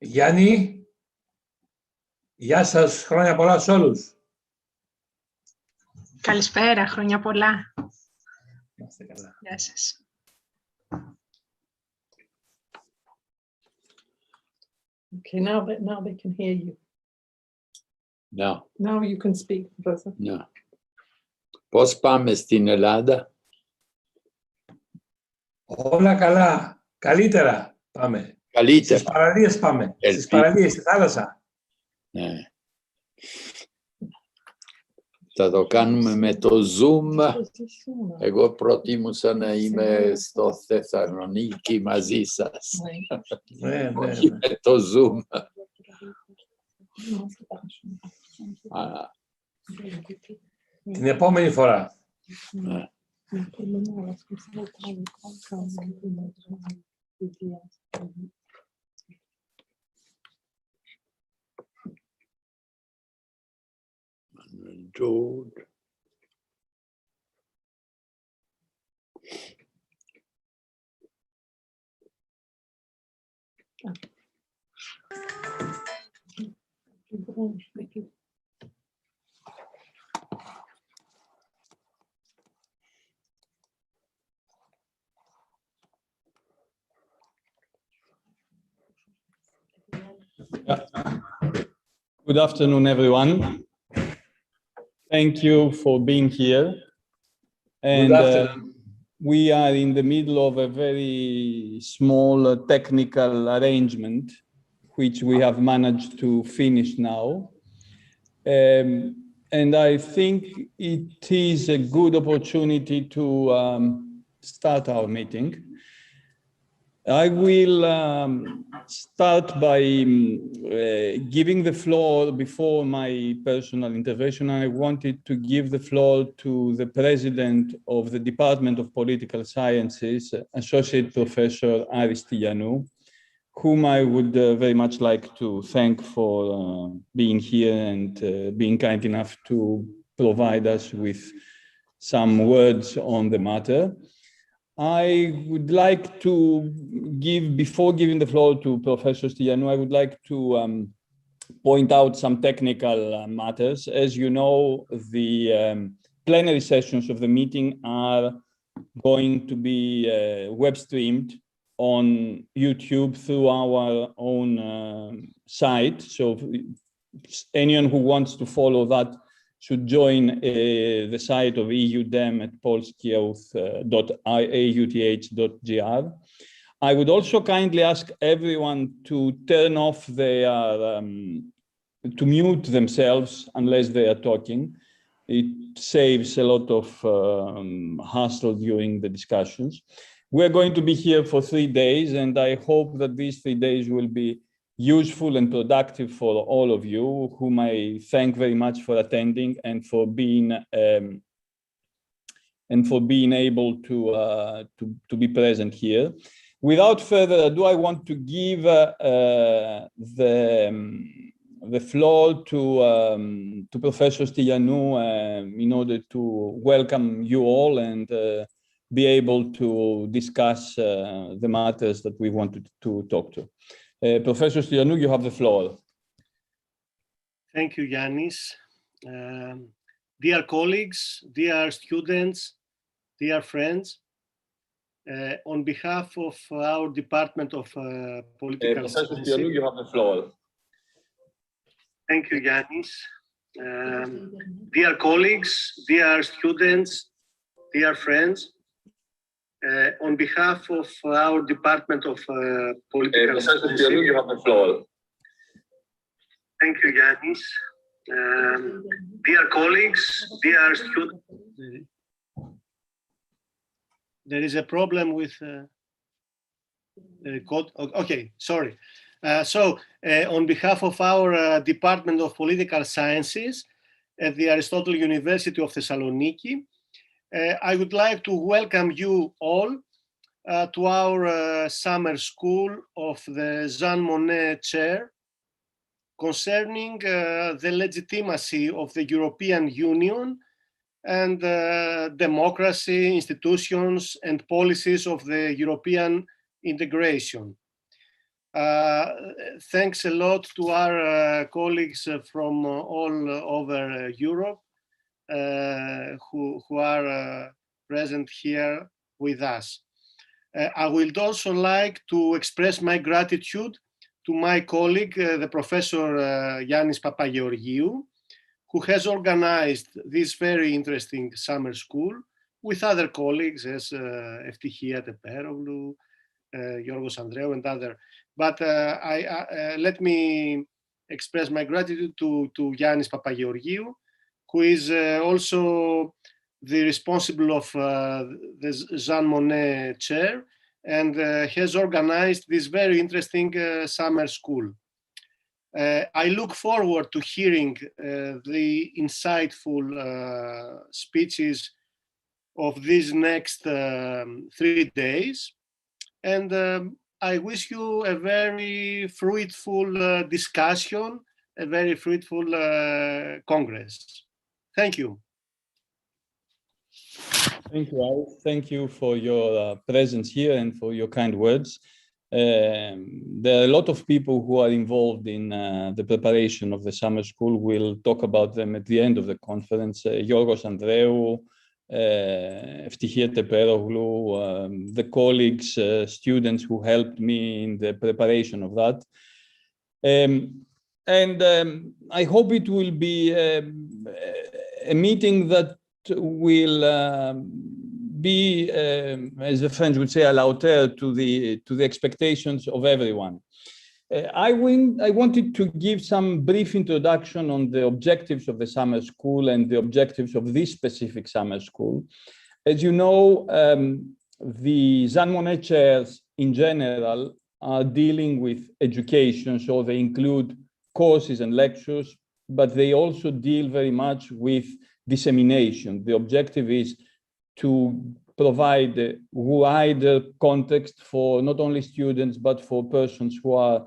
Γιάννη, γεια σας, χρόνια πολλά σε όλους. Καλησπέρα, χρόνια πολλά. Είστε καλά. Γεια σας. Okay, now they can hear you. No, Now you can speak, Professor. no. Πώς πάμε στην Ελλάδα? Όλα καλά, καλύτερα πάμε. Καλύτερα. Στις παραλίες πάμε, στις Ελπίζω. παραλίες, στη θάλασσα. Ναι. Θα το κάνουμε με το Zoom. Εγώ προτίμουσα να είμαι στο Θεσσαλονίκη μαζί σας. Ναι, ναι, Όχι ναι. με το Zoom. Α, Την επόμενη φορά. ναι. George. Good afternoon, everyone. Thank you for being here. And we are in the middle of a very small technical arrangement, which we have managed to finish now. And I think it is a good opportunity to start our meeting. I will start by giving the floor before my personal intervention. I wanted to give the floor to the president of the Department of Political Sciences, Associate Professor Aris Stylianou, whom I would very much like to thank for being here and being kind enough to provide us with some words on the matter. I would like to give, before giving the floor to Professor Stylianou, I would like to point out some technical matters. As you know, the plenary sessions of the meeting are going to be web streamed on YouTube through our own site. So anyone who wants to follow that should join the site of EUDEM at polskiouth.auth.gr. I would also kindly ask everyone to turn off their, to mute themselves unless they are talking. It saves a lot of hassle during the discussions. We're going to be here for 3 days, and I hope that these 3 days will be useful and productive for all of you, whom I thank very much for attending and for being able to be present here. Without further ado, I want to give the floor to Professor Stylianou in order to welcome you all and be able to discuss the matters that we wanted to talk to. Professor Stylianou, you have the floor. Thank you, Yannis. Dear colleagues, dear students, dear friends, on behalf of our Department of Political Professor Sciences, Stylianou, you have the floor. thank you, Yannis. Dear colleagues, dear students, dear friends, on behalf of our Department of Political Professor Sciences, Stylianou, you have the floor. Thank you, Yanis. Dear colleagues, dear students, there is a problem with the code. Okay, sorry. On behalf of our Department of Political Sciences at the Aristotle University of Thessaloniki, I would like to welcome you all to our summer school of the Jean Monnet Chair concerning the legitimacy of the European Union and democracy, institutions, and policies of the European integration. Thanks a lot to our colleagues from all over Europe who are present here with us. I would also like to express my gratitude to my colleague, the Professor Yannis Papageorgiou, who has organized this very interesting summer school with other colleagues as Eftichia Teperoglou, Yorgos Andreou, and others. But let me express my gratitude to Yannis Papageorgiou, who is also the responsible of the Jean Monnet Chair and has organized this very interesting summer school. I look forward to hearing the insightful speeches of these next 3 days. And I wish you a very fruitful discussion, a very fruitful Congress. Thank you. Thank you, Al. Thank you for your presence here and for your kind words. There are a lot of people who are involved in the preparation of the summer school. We'll talk about them at the end of the conference. Yorgos Andreou, Eftichia Teperoglou, the colleagues, students who helped me in the preparation of that. I hope it will be a meeting that will be, as the French would say, à la hauteur to the expectations of everyone. I wanted to give some brief introduction on the objectives of the summer school and the objectives of this specific summer school. As you know, the Jean Monnet chairs in general are dealing with education, so they include courses and lectures, but they also deal very much with dissemination. The objective is to provide a wider context for not only students, but for persons who are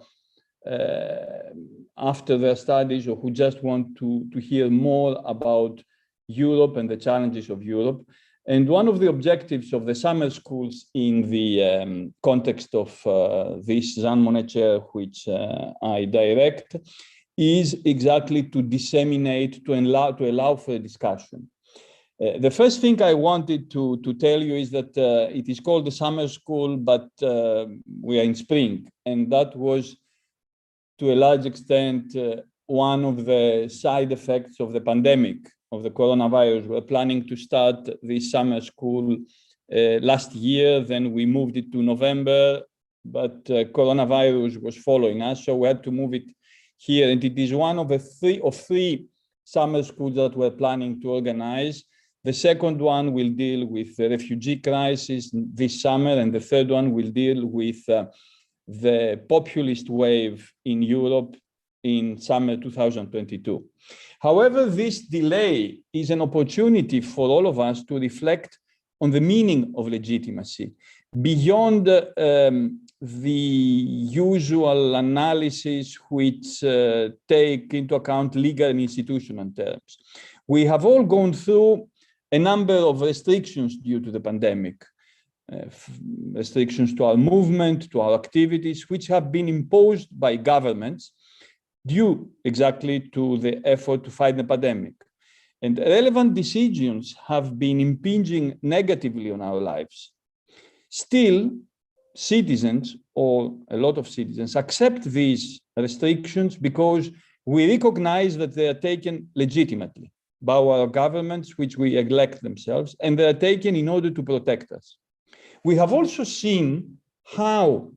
after their studies or who just want to hear more about Europe and the challenges of Europe. And one of the objectives of the summer schools in the context of this Jean Monnet chair, which I direct, is exactly to disseminate, to allow for a discussion. The first thing I wanted to tell you is that it is called the summer school, but we are in spring. And that was, to a large extent, one of the side effects of the pandemic, of the coronavirus. We're planning to start this summer school last year, then we moved it to November, but coronavirus was following us, so we had to move it here. And it is one of the three summer schools that we're planning to organize. The second one will deal with the refugee crisis this summer, and the third one will deal with the populist wave in Europe in summer 2022. However, this delay is an opportunity for all of us to reflect on the meaning of legitimacy beyond the usual analysis which take into account legal and institutional terms. We have all gone through a number of restrictions due to the pandemic, restrictions to our movement, to our activities, which have been imposed by governments due exactly to the effort to fight the pandemic. And relevant decisions have been impinging negatively on our lives. Still, citizens, or a lot of citizens, accept these restrictions because we recognize that they are taken legitimately by our governments, which we elect themselves, and they are taken in order to protect us. We have also seen how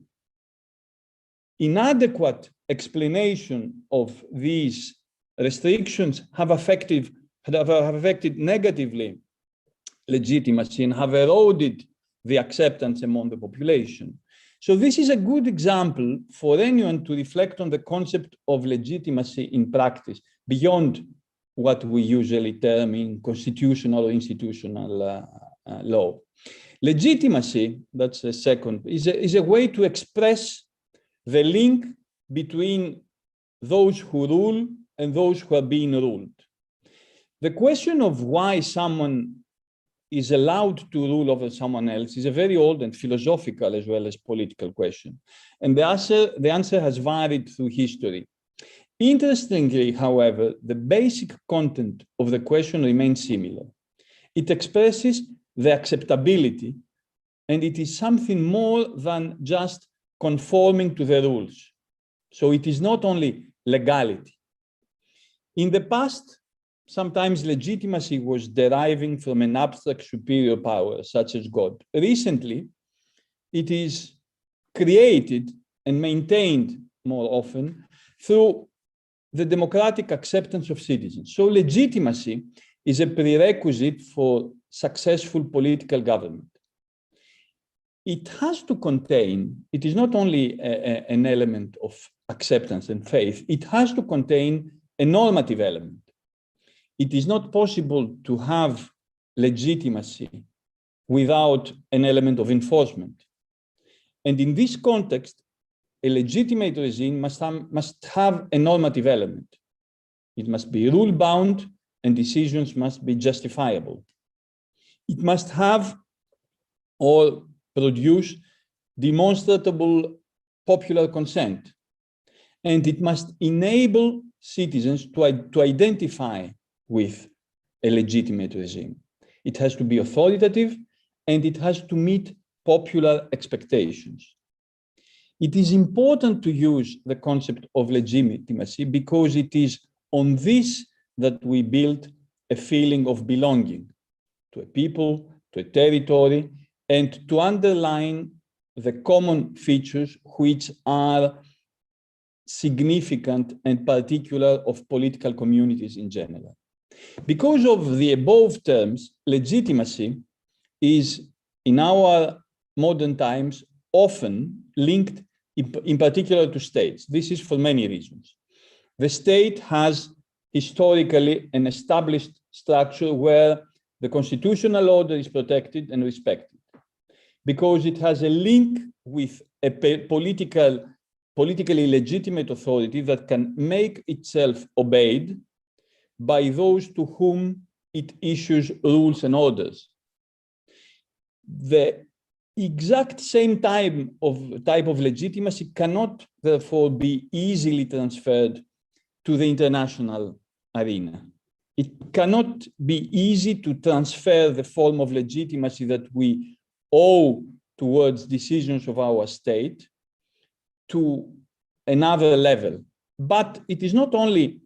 inadequate explanation of these restrictions have affected negatively legitimacy and have eroded the acceptance among the population. So this is a good example for anyone to reflect on the concept of legitimacy in practice, beyond what we usually term in constitutional or institutional law. Legitimacy, that's the second, is a way to express the link between those who rule and those who are being ruled. The question of why someone is allowed to rule over someone else is a very old and philosophical as well as political question. And the answer has varied through history. Interestingly, however, the basic content of the question remains similar. It expresses the acceptability, and it is something more than just conforming to the rules. So it is not only legality. In the past, sometimes legitimacy was deriving from an abstract superior power, such as God. Recently, it is created and maintained more often through the democratic acceptance of citizens. So legitimacy is a prerequisite for successful political government. It has to contain, it is not only an element of acceptance and faith, it has to contain a normative element. It is not possible to have legitimacy without an element of enforcement. And in this context, a legitimate regime must have a normative element. It must be rule-bound and decisions must be justifiable. It must have or produce demonstrable popular consent. And it must enable citizens to identify with a legitimate regime. It has to be authoritative and it has to meet popular expectations. It is important to use the concept of legitimacy because it is on this that we build a feeling of belonging to a people, to a territory, and to underline the common features which are significant and particular of political communities in general. Because of the above terms, legitimacy is, in our modern times, often linked in particular to states. This is for many reasons. The state has historically an established structure where the constitutional order is protected and respected, because it has a link with a politically legitimate authority that can make itself obeyed by those to whom it issues rules and orders. The exact same type of legitimacy cannot therefore be easily transferred to the international arena. It cannot be easy to transfer the form of legitimacy that we owe towards decisions of our state to another level. But it is not only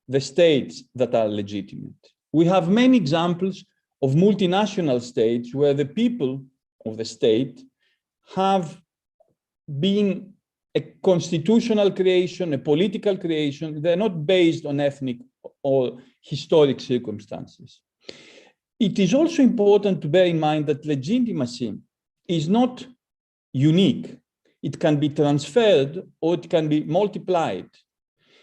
the states that are legitimate. We have many examples of multinational states where the people of the state have been a constitutional creation, a political creation. They're not based on ethnic or historic circumstances. It is also important to bear in mind that legitimacy is not unique. It can be transferred or it can be multiplied.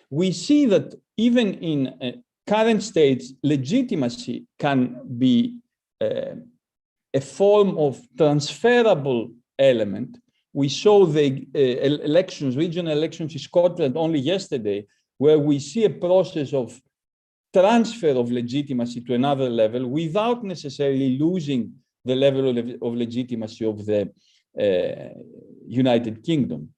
We see that even in current states, legitimacy can be a form of transferable element. We saw the elections, regional elections in Scotland only yesterday, where we see a process of transfer of legitimacy to another level without necessarily losing the level of legitimacy of the United Kingdom.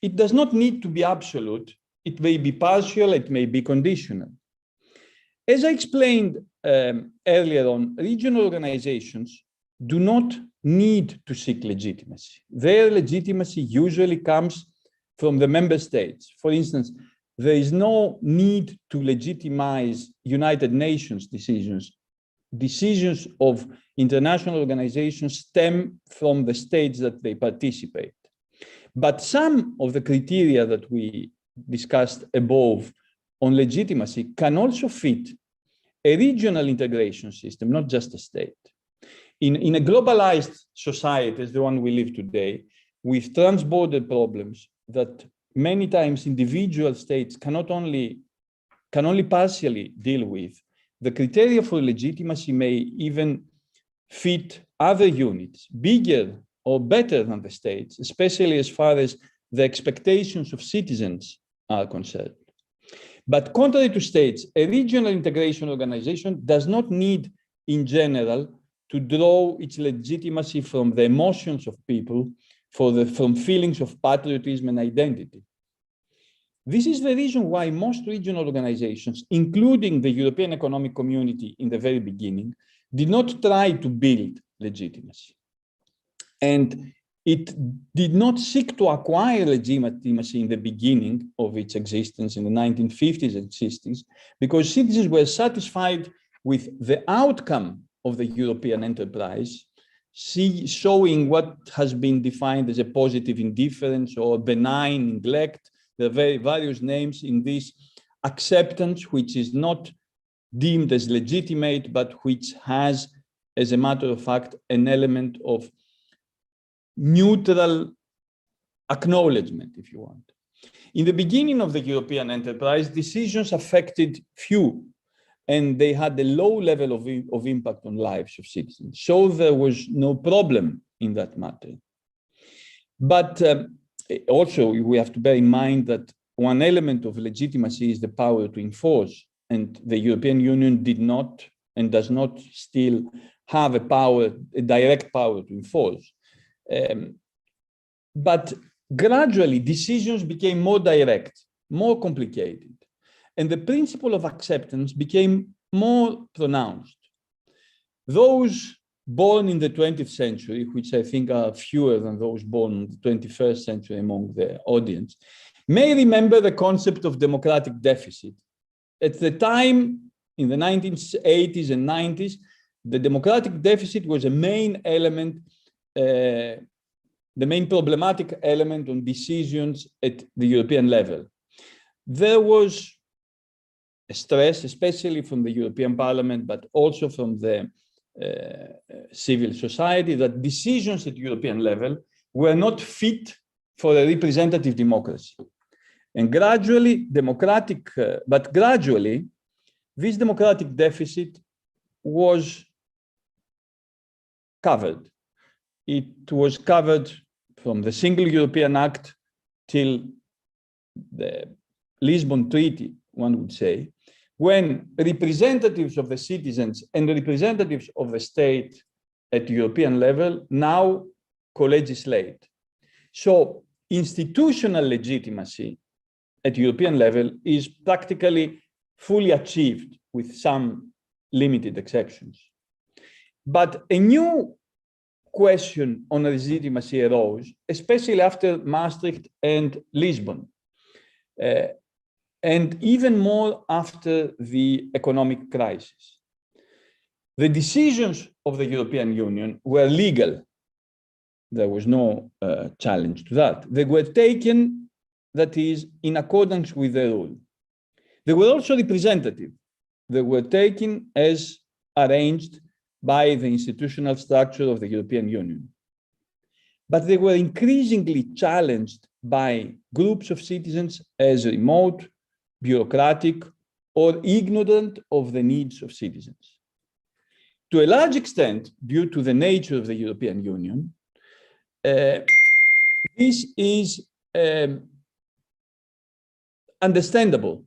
It does not need to be absolute. It may be partial, it may be conditional. As I explained earlier on, regional organizations do not need to seek legitimacy. Their legitimacy usually comes from the member states. For instance, there is no need to legitimize United Nations decisions. Decisions of international organizations stem from the states that they participate. But some of the criteria that we discussed above on legitimacy can also fit a regional integration system, not just a state. In a globalized society as the one we live today, with transborder problems that many times individual states can only partially deal with, the criteria for legitimacy may even fit other units, bigger or better than the states, especially as far as the expectations of citizens are concerned. But contrary to states, a regional integration organization does not need, in general, to draw its legitimacy from the emotions of people, from feelings of patriotism and identity. This is the reason why most regional organizations, including the European Economic Community in the very beginning, did not try to build legitimacy. And it did not seek to acquire legitimacy in the beginning of its existence in the 1950s and 60s, because citizens were satisfied with the outcome of the European enterprise, showing what has been defined as a positive indifference or benign neglect. There are various names in this acceptance, which is not deemed as legitimate, but which has, as a matter of fact, an element of neutral acknowledgement, if you want. In the beginning of the European enterprise, decisions affected few, and they had a low level of impact on lives of citizens. So there was no problem in that matter. But also, we have to bear in mind that one element of legitimacy is the power to enforce, and the European Union did not and does not still have a direct power to enforce. But gradually, decisions became more direct, more complicated, and the principle of acceptance became more pronounced. Those born in the 20th century, which I think are fewer than those born in the 21st century among the audience, may remember the concept of democratic deficit. At the time, in the 1980s and 90s, the democratic deficit was a main element, the main problematic element on decisions at the European level. There was a stress, especially from the European Parliament, but also from the civil society, that decisions at European level were not fit for a representative democracy. And gradually, gradually, this democratic deficit was covered. It was covered from the Single European Act till the Lisbon Treaty, one would say, when representatives of the citizens and representatives of the state at European level now co-legislate. So institutional legitimacy at European level is practically fully achieved with some limited exceptions. But a new question on legitimacy arose, especially after Maastricht and Lisbon, and even more after the economic crisis. The decisions of the European Union were legal. There was no challenge to that. They were taken, that is, in accordance with the rule. They were also representative. They were taken as arranged by the institutional structure of the European Union. But they were increasingly challenged by groups of citizens as remote, bureaucratic, or ignorant of the needs of citizens. To a large extent, due to the nature of the European Union, this is understandable.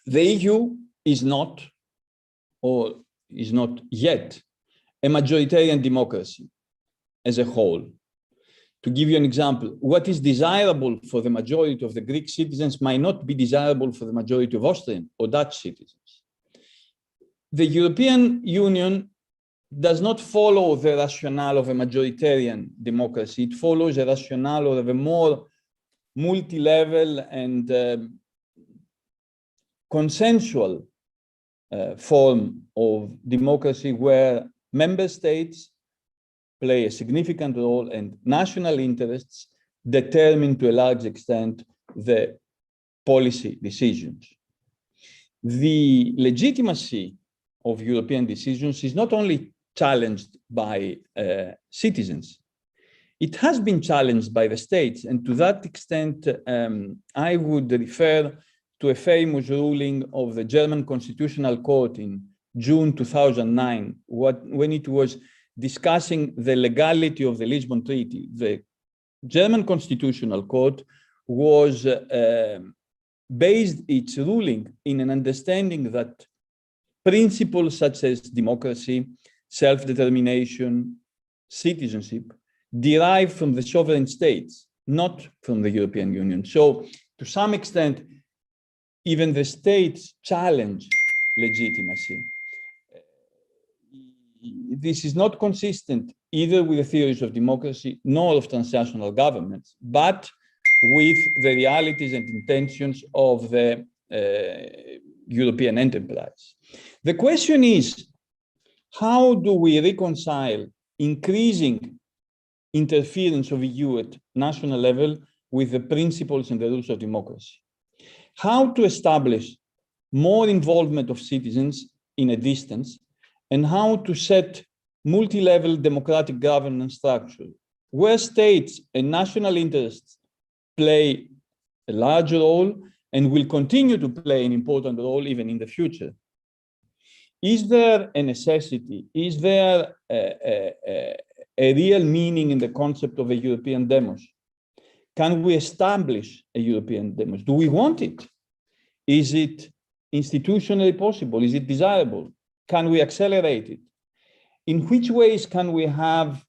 The EU is not, or is not yet, a majoritarian democracy as a whole. To give you an example, what is desirable for the majority of the Greek citizens might not be desirable for the majority of Austrian or Dutch citizens. The European Union does not follow the rationale of a majoritarian democracy. It follows a rationale of a more multi-level and consensual form of democracy where member states play a significant role and national interests determine to a large extent the policy decisions. The legitimacy of European decisions is not only challenged by citizens, it has been challenged by the states. And to that extent, I would refer to a famous ruling of the German Constitutional Court in June 2009, when it was discussing the legality of the Lisbon Treaty. The German Constitutional Court was based its ruling in an understanding that principles such as democracy, self-determination, citizenship derive from the sovereign states, not from the European Union. So to some extent, even the states challenge legitimacy. This is not consistent either with the theories of democracy nor of transnational governments, but with the realities and intentions of the European enterprise. The question is, how do we reconcile increasing interference of the EU at national level with the principles and the rules of democracy? How to establish more involvement of citizens in a distance, and how to set multi-level democratic governance structure, where states and national interests play a large role and will continue to play an important role even in the future. Is there a necessity? Is there a real meaning in the concept of a European demos? Can we establish a European demos? Do we want it? Is it institutionally possible? Is it desirable? Can we accelerate it? In which ways can we have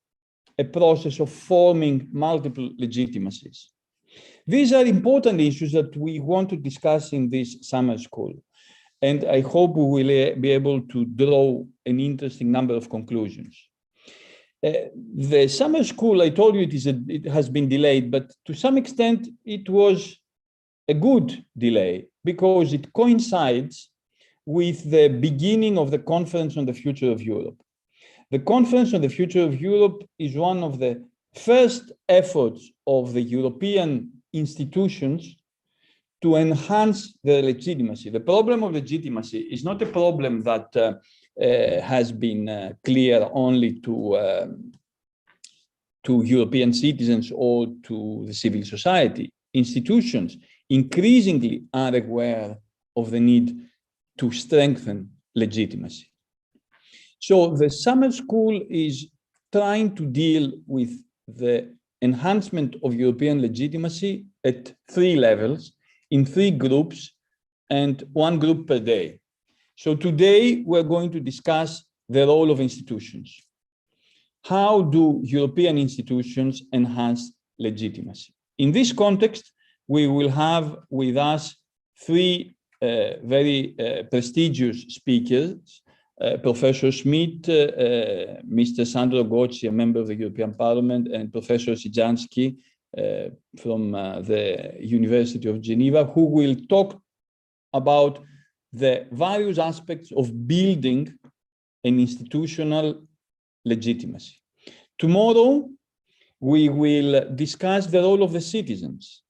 a process of forming multiple legitimacies? These are important issues that we want to discuss in this summer school. And I hope we will be able to draw an interesting number of conclusions. The summer school, I told you it has been delayed, but to some extent it was a good delay because it coincides with the beginning of the Conference on the Future of Europe. The Conference on the Future of Europe is one of the first efforts of the European institutions to enhance their legitimacy. The problem of legitimacy is not a problem that has been clear only to European citizens or to the civil society. Institutions increasingly are aware of the need to strengthen legitimacy. So the summer school is trying to deal with the enhancement of European legitimacy at 3 levels, in 3 groups, and 1 group per day. So today we're going to discuss the role of institutions. How do European institutions enhance legitimacy? In this context, we will have with us 3 very prestigious speakers, Professor Schmidt, Mr. Sandro Gocci, a member of the European Parliament, and Professor Sijansky from the University of Geneva, who will talk about the various aspects of building an institutional legitimacy. Tomorrow, we will discuss the role of the citizens.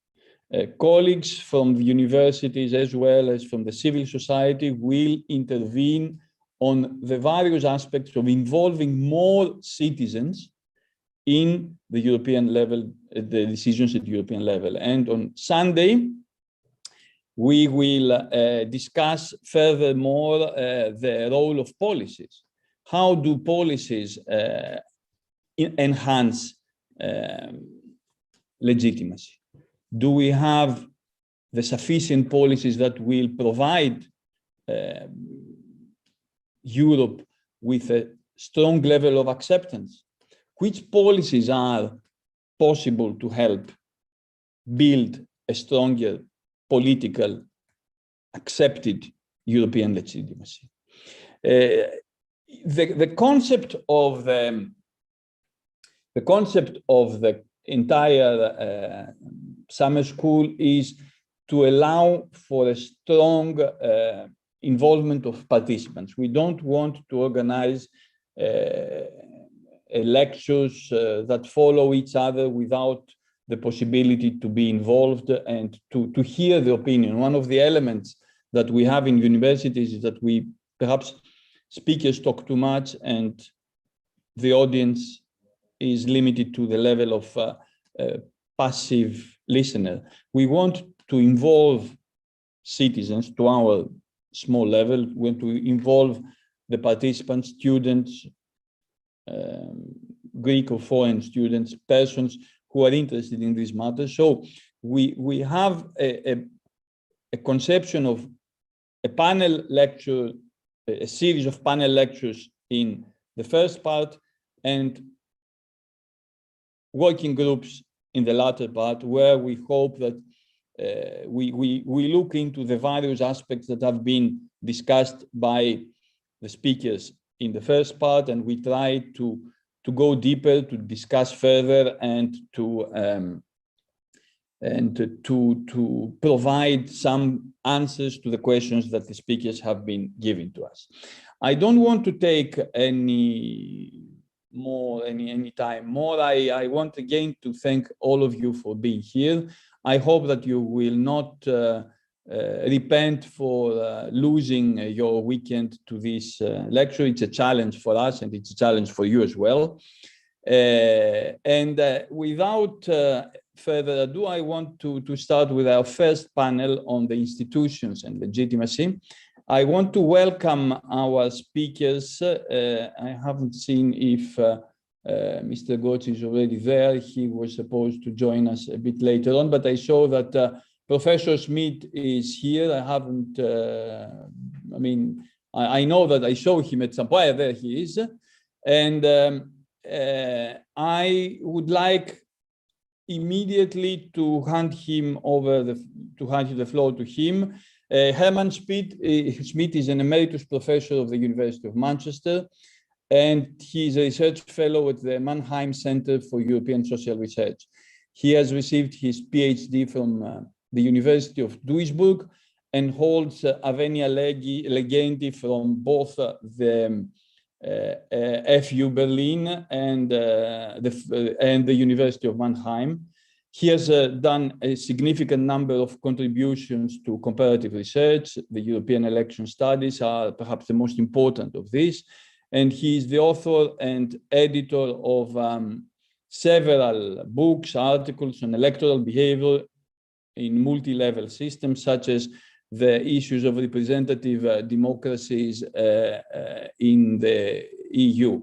Colleagues from the universities as well as from the civil society will intervene on the various aspects of involving more citizens in the European level, the decisions at the European level. And on Sunday, we will discuss furthermore the role of policies. How do policies enhance legitimacy? Do we have the sufficient policies that will provide Europe with a strong level of acceptance? Which policies are possible to help build a stronger political accepted European legitimacy? The concept of the entire summer school is to allow for a strong involvement of participants. We don't want to organize lectures that follow each other without the possibility to be involved and to hear the opinion. One of the elements that we have in universities is that we perhaps speakers talk too much and the audience is limited to the level of passive listener. We want to involve citizens to our small level. We want to involve the participants, students, Greek or foreign students, persons who are interested in this matter. So we have a conception of a panel lecture, a series of panel lectures in the first part, and working groups in the latter part, where we hope that we look into the various aspects that have been discussed by the speakers in the first part, and we try to go deeper, to discuss further, and to provide some answers to the questions that the speakers have been giving to us. I don't want to take any time more. I want again to thank all of you for being here. I hope that you will not repent for losing your weekend to this lecture. It's a challenge for us and it's a challenge for you as well. Without further ado, I want to start with our first panel on the institutions and legitimacy. I want to welcome our speakers. I haven't seen if Mr. Goetz is already there. He was supposed to join us a bit later on, but I saw that Professor Schmidt is here. I haven't, I know that I saw him at some point. There he is. And I would like immediately to hand the floor to him. Herman Schmidt is an emeritus professor of the University of Manchester, and he is a research fellow at the Mannheim Center for European Social Research. He has received his PhD from the University of Duisburg and holds a venia legendi from both the FU Berlin and the University of Mannheim. He has done a significant number of contributions to comparative research. The European election studies are perhaps the most important of these. And he is the author and editor of several books, articles on electoral behavior in multi-level systems, such as the issues of representative democracies in the EU.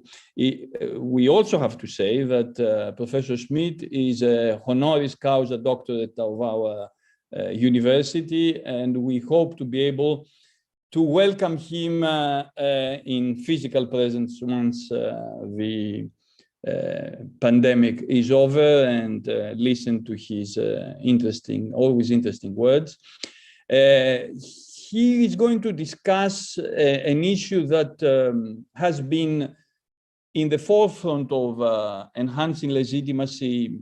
We also have to say that Professor Schmidt is a honoris causa doctorate of our university, and we hope to be able to welcome him in physical presence once the pandemic is over, and listen to his always interesting words. He is going to discuss an issue that has been in the forefront of enhancing legitimacy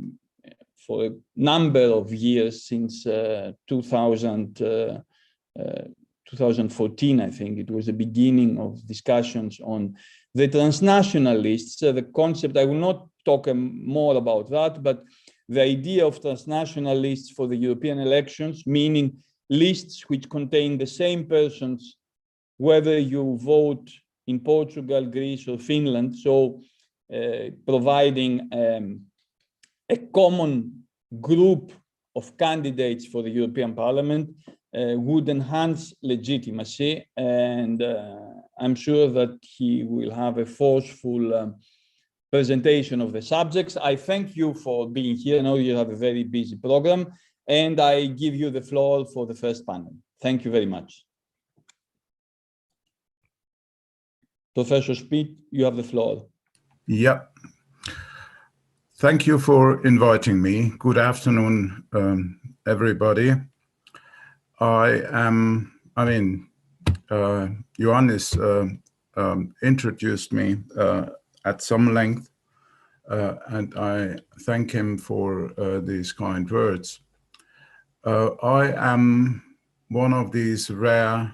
for a number of years, since 2014, I think. It was the beginning of discussions on the transnational lists. The concept, I will not talk more about that, but the idea of transnational lists for the European elections, meaning lists which contain the same persons, whether you vote in Portugal, Greece, or Finland. So providing a common group of candidates for the European Parliament would enhance legitimacy. And I'm sure that he will have a forceful presentation of the subjects. I thank you for being here. I know you have a very busy program, and I give you the floor for the first panel. Thank you very much. Professor Schmidt, you have the floor. Yeah. Thank you for inviting me. Good afternoon, everybody. Ioannis introduced me at some length, and I thank him for these kind words. I am one of these rare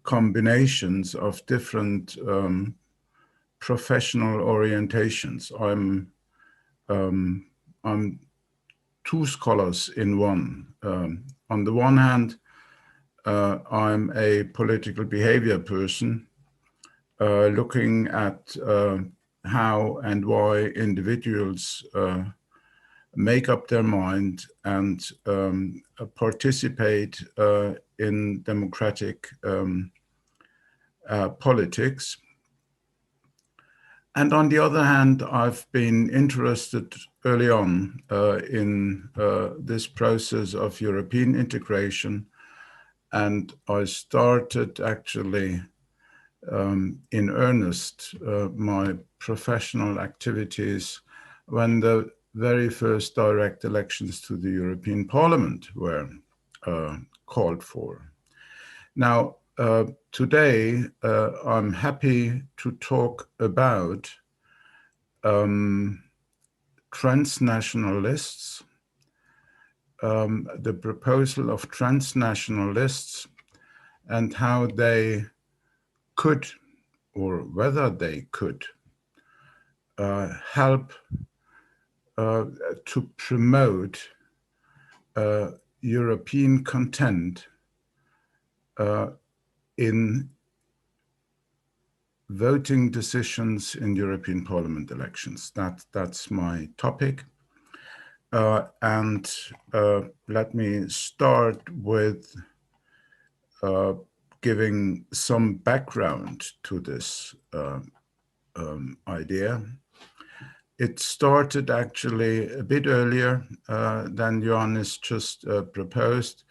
combinations of different professional orientations. I'm I'm two scholars in one. On the one hand, I'm a political behavior person, looking at how and why individuals make up their mind and participate in democratic politics. And on the other hand, I've been interested early on in this process of European integration. And I started actually in earnest my professional activities when the very first direct elections to the European Parliament were called for. Now, today, I'm happy to talk about transnational lists, the proposal of transnational lists, and how they could, or whether they could, help to promote European content in voting decisions in European Parliament elections. That's my topic. And let me start with giving some background to this idea. It started actually a bit earlier than Ioannis just proposed.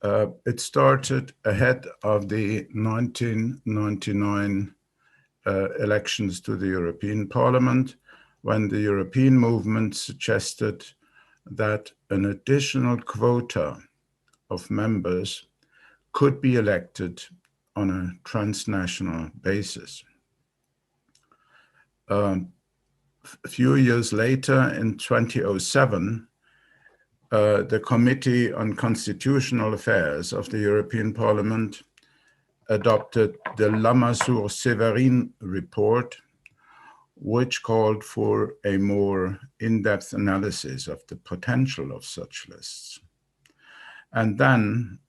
It started ahead of the 1999 elections to the European Parliament, when the European movement suggested that an additional quota of members could be elected on a transnational basis. A few years later, in 2007, the Committee on Constitutional Affairs of the European Parliament adopted the Lamassoure-Séverine report, which called for a more in-depth analysis of the potential of such lists. And then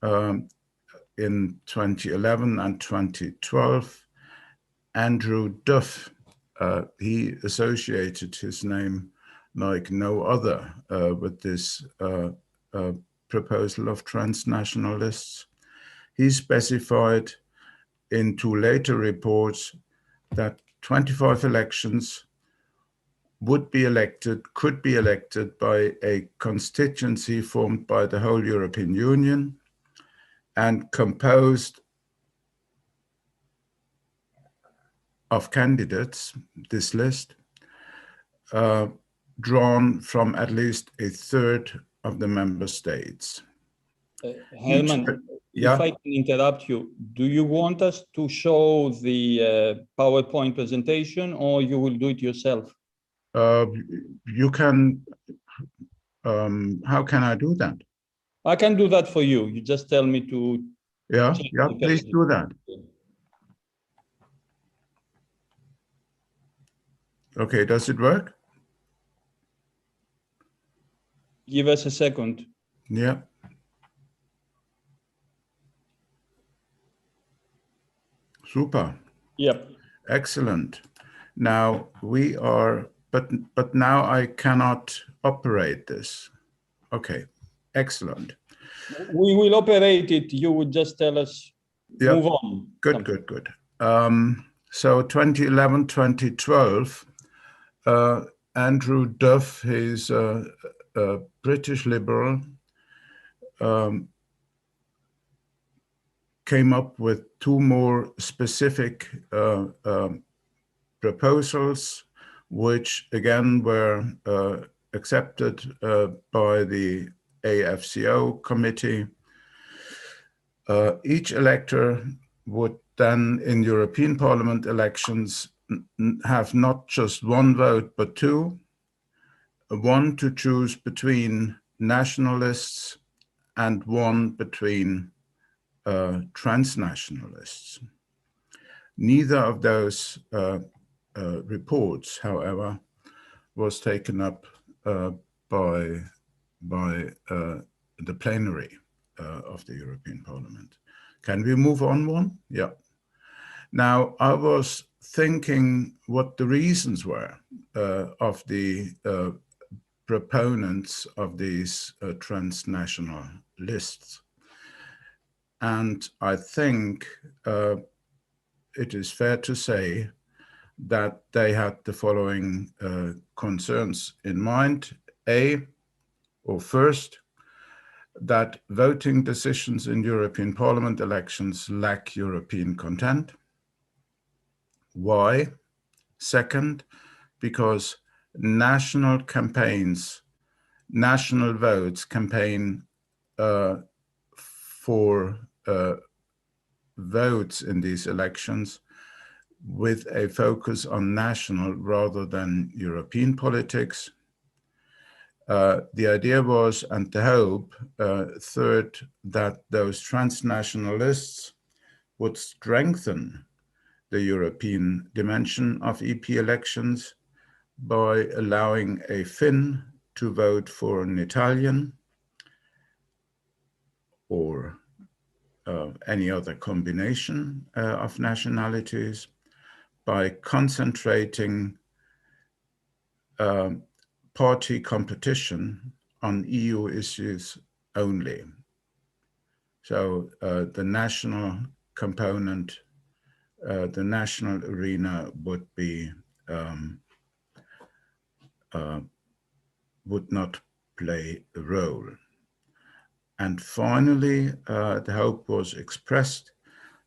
in 2011 and 2012, Andrew Duff, he associated his name like no other with this proposal of transnational lists. He specified in two later reports that 25 elections could be elected by a constituency formed by the whole European Union and composed of candidates, this list, drawn from at least a third of the member states. Herman, yeah? if I can interrupt you, do you want us to show the PowerPoint presentation, or you will do it yourself? You can, how can I do that? I can do that for you. You just tell me to. Yeah, please do that. Okay, does it work? Give us a second. Yeah. Super. Yep. Excellent. Now we are, but now I cannot operate this. Okay, excellent. We will operate it. You would just tell us, yep. Move on. Good, good, good. So 2011, 2012, Andrew Duff, he's a British liberal, came up with two more specific proposals, which again were accepted by the AFCO committee. Each elector would then in European Parliament elections have not just one vote, but two, one to choose between nationalists and one between transnationalists. Neither of those reports, however, was taken up by the plenary of the European Parliament. Can we move on one? Yeah. Now, I was thinking what the reasons were of the proponents of these transnational lists. And I think it is fair to say that they had the following concerns in mind. First, that voting decisions in European Parliament elections lack European content. Why? Second, because national campaigns, national votes campaign for votes in these elections with a focus on national rather than European politics. The idea was, and the hope, third, that those transnationalists would strengthen the European dimension of EP elections by allowing a Finn to vote for an Italian or any other combination of nationalities, by concentrating party competition on EU issues only. So the national component, the national arena would not play a role. And finally, the hope was expressed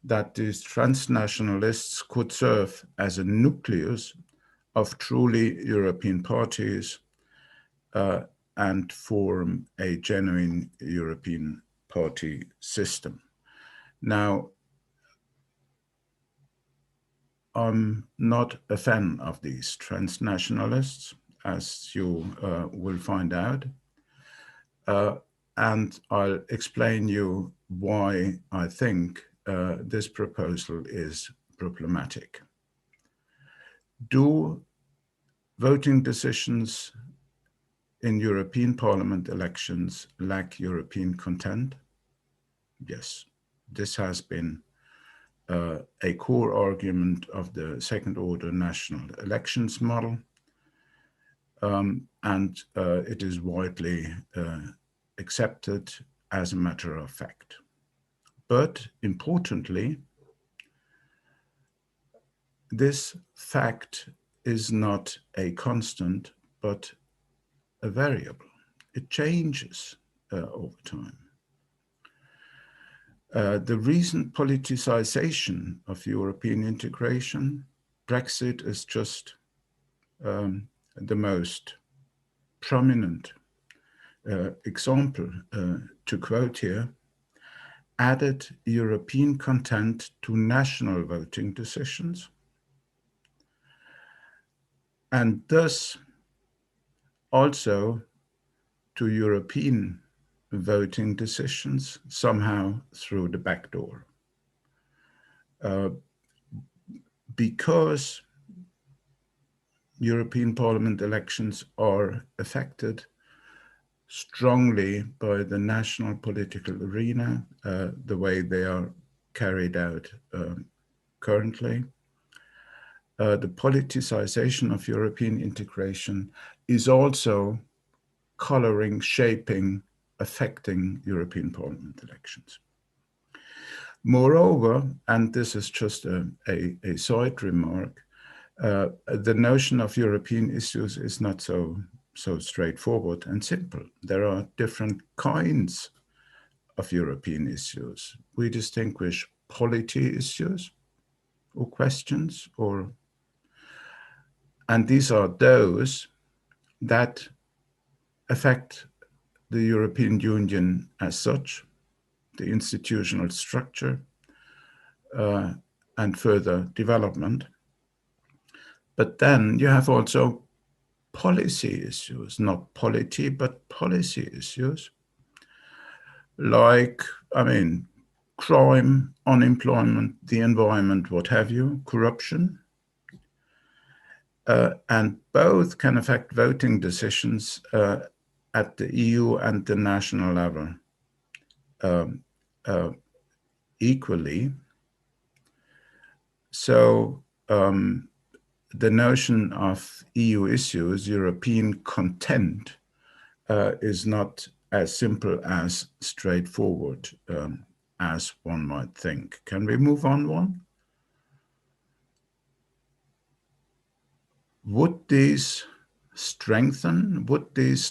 that these transnationalists could serve as a nucleus of truly European parties and form a genuine European party system. Now, I'm not a fan of these transnationalists, as you will find out. And I'll explain you why I think this proposal is problematic. Do voting decisions in European Parliament elections lack European content? Yes, this has been a core argument of the second order national elections model. And it is widely accepted as a matter of fact. But importantly, this fact is not a constant, but a variable. It changes over time. The recent politicization of European integration, Brexit is just the most prominent example to quote here, added European content to national voting decisions, and thus also to European voting decisions somehow through the back door. Because European Parliament elections are affected strongly by the national political arena, the way they are carried out currently. The politicization of European integration is also coloring, shaping, affecting European Parliament elections. Moreover, and this is just a side remark, the notion of European issues is not so straightforward and simple. There are different kinds of European issues. We distinguish polity issues or questions, and these are those that affect the European Union as such, the institutional structure, and further development. But then you have also policy issues, not polity, but policy issues, like, crime, unemployment, the environment, what have you, corruption. and both can affect voting decisions at the EU and the national level equally. So the notion of EU issues, European content, is not as simple as straightforward as one might think. Can we move on one? Would these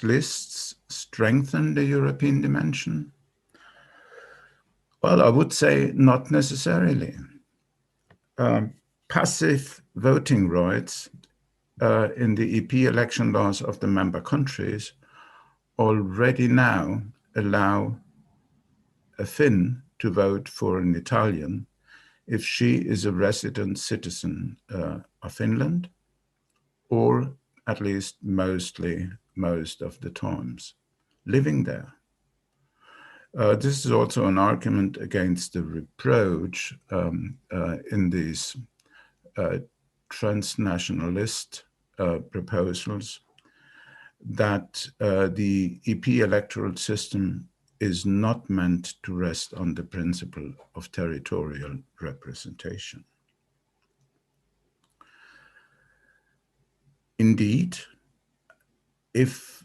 lists strengthen the European dimension? Well, I would say not necessarily. Passive voting rights in the EP election laws of the member countries already now allow a Finn to vote for an Italian if she is a resident citizen of Finland, or at least most of the times living there. This is also an argument against the reproach in these transnationalist proposals that the EP electoral system is not meant to rest on the principle of territorial representation. Indeed, if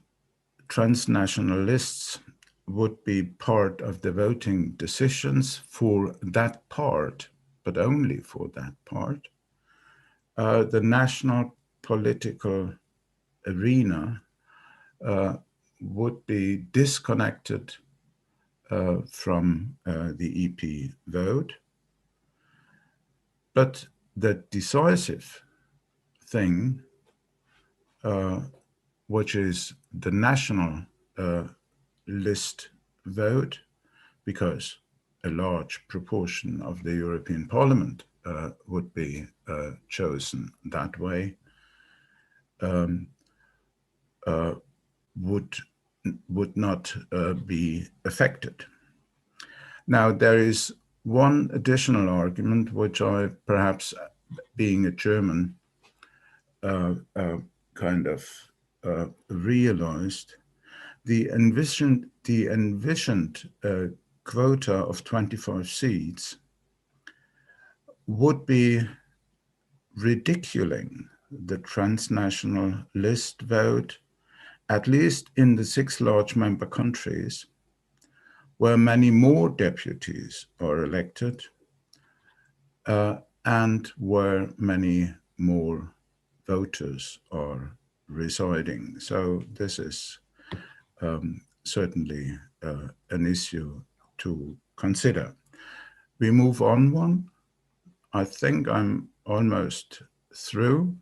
transnational lists would be part of the voting decisions for that part, but only for that part, the national political arena would be disconnected from the EP vote. But the decisive thing, which is the national list vote, because a large proportion of the European Parliament would be chosen that way, would not be affected. Now, there is one additional argument, which I, perhaps being a German, kind of realized. The envisioned quota of 25 seats would be ridiculing the transnational list vote, at least in the 6 large member countries, where many more deputies are elected and where many more voters are residing. So this is certainly an issue to consider. We move on one. I think I'm almost through.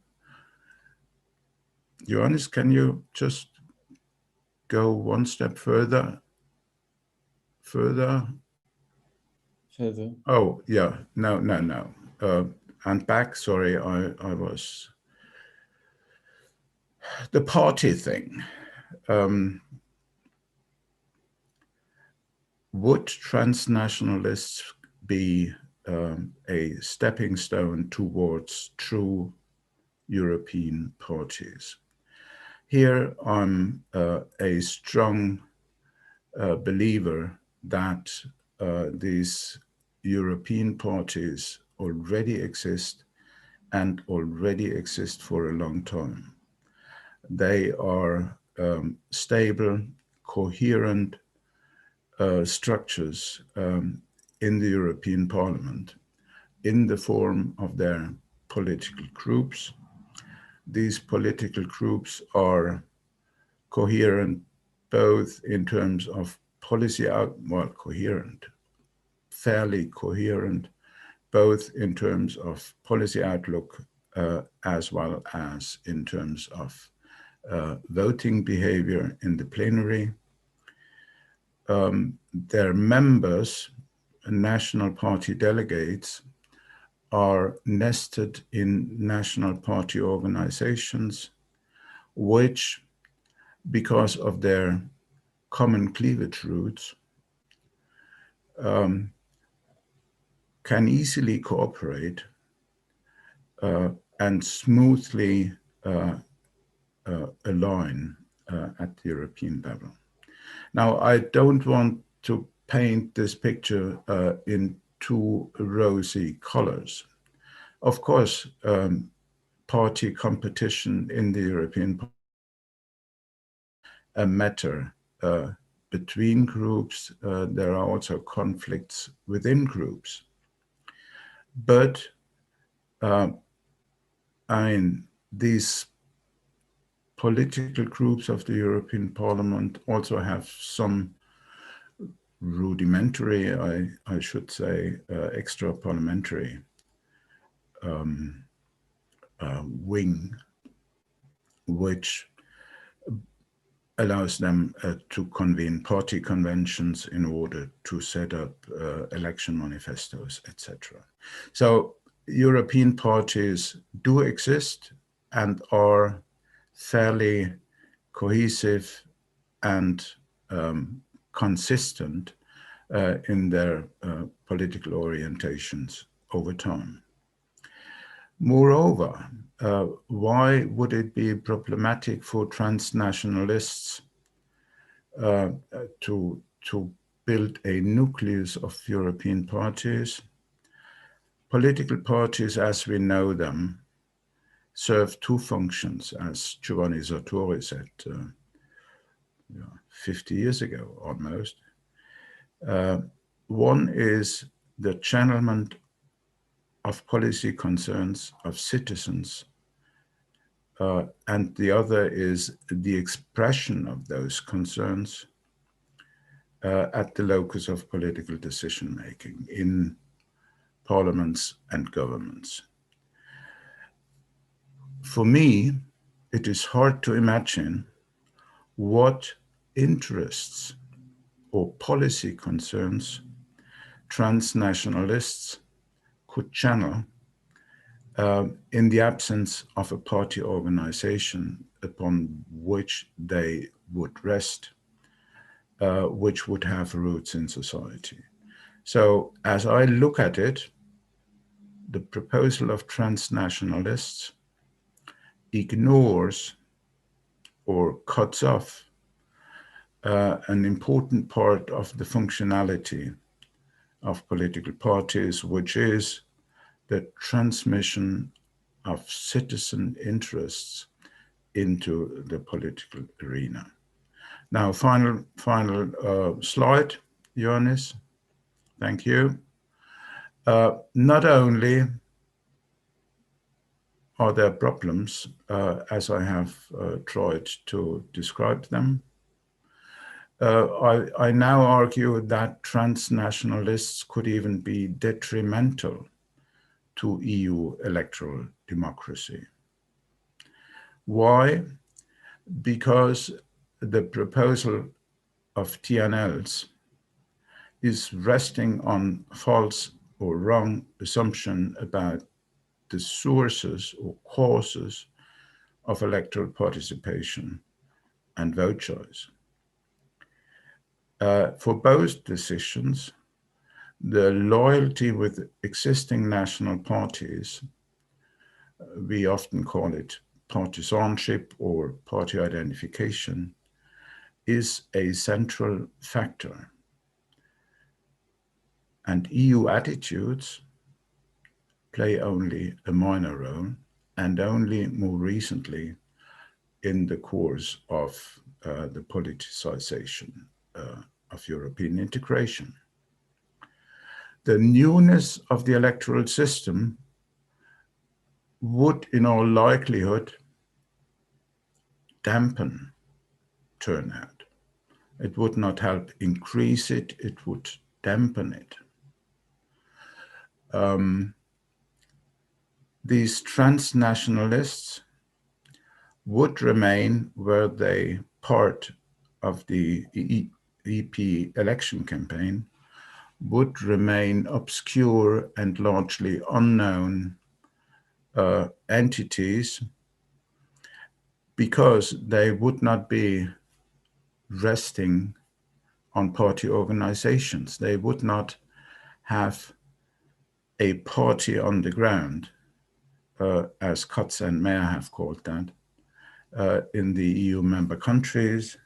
Johannes, can you just go one step further? Further? Oh, yeah, no. And back, sorry, I was... The party thing. Would transnationalists be a stepping stone towards true European parties? Here I'm a strong believer that these European parties already exist and already exist for a long time. They are stable, coherent structures in the European Parliament in the form of their political groups. These political groups are coherent both in terms of policy fairly coherent, both in terms of policy outlook as well as in terms of voting behavior in the plenary. Their members, national party delegates, are nested in national party organizations, which, because of their common cleavage roots, can easily cooperate and smoothly align at the European level. Now, I don't want to paint this picture in too rosy colors. Of course, party competition in the European a matter between groups. There are also conflicts within groups. But I mean, these political groups of the European Parliament also have some rudimentary, I should say, extra parliamentary wing, which allows them to convene party conventions in order to set up election manifestos, etc. So European parties do exist and are fairly cohesive and consistent in their political orientations over time. Moreover, why would it be problematic for transnationalists to build a nucleus of European parties? Political parties, as we know them, serve two functions, as Giovanni Sartori said 50 years ago almost. One is the channelment of policy concerns of citizens, and the other is the expression of those concerns at the locus of political decision-making in parliaments and governments. For me, it is hard to imagine what interests or policy concerns transnationalists could channel in the absence of a party organization upon which they would rest, which would have roots in society. So as I look at it, the proposal of transnationalists ignores or cuts off an important part of the functionality of political parties, which is the transmission of citizen interests into the political arena. Now, final slide, Ioannis. Thank you. Not only are there problems, as I have tried to describe them, I now argue that transnationalists could even be detrimental to EU electoral democracy. Why? Because the proposal of TNLs is resting on false or wrong assumption about the sources or causes of electoral participation and vote choice. For both decisions, the loyalty with existing national parties, we often call it partisanship or party identification, is a central factor. And EU attitudes play only a minor role, and only more recently in the course of the politicization of European integration. The newness of the electoral system would, in all likelihood, dampen turnout. It would not help increase it, it would dampen it. These transnationalists would remain were they part of the EP election campaign, would remain obscure and largely unknown entities, because they would not be resting on party organizations. They would not have a party on the ground, as Katz and Mayer have called that, in the EU member countries,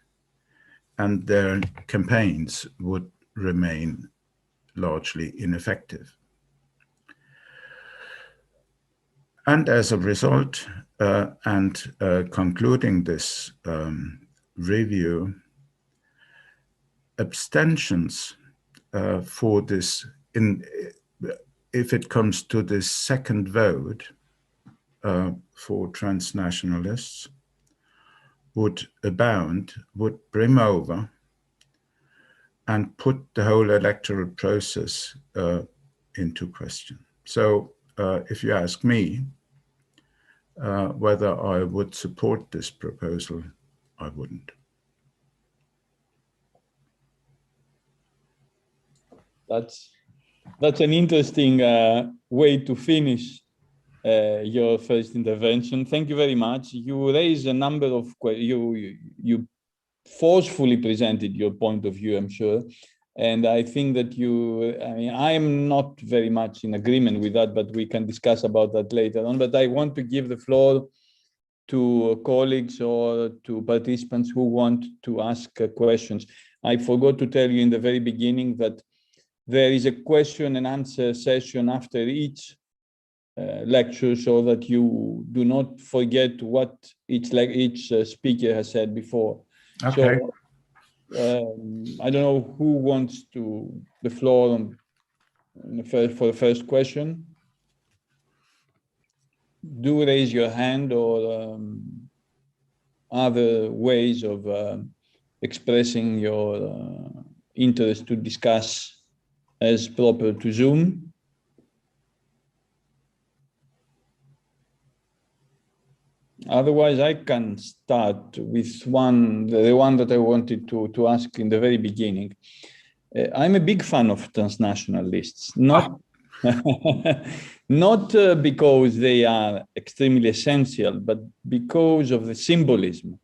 and their campaigns would remain largely ineffective. And as a result, concluding this review, abstentions for this, if it comes to this second vote for transnationalists, would abound, would brim over, and put the whole electoral process into question. So if you ask me whether I would support this proposal, I wouldn't. That's an interesting way to finish your first intervention. Thank you very much. You raised a number of questions. You forcefully presented your point of view, I'm sure. And I think that I am not very much in agreement with that, but we can discuss about that later on. But I want to give the floor to colleagues or to participants who want to ask questions. I forgot to tell you in the very beginning that there is a question and answer session after each lecture, so that you do not forget what each speaker has said before. Okay. So, I don't know who wants the floor for the first question. Do raise your hand, or other ways of expressing your interest to discuss as proper to Zoom. Otherwise, I can start with the one that I wanted to ask in the very beginning. I'm a big fan of transnational lists, not because they are extremely essential, but because of the symbolism,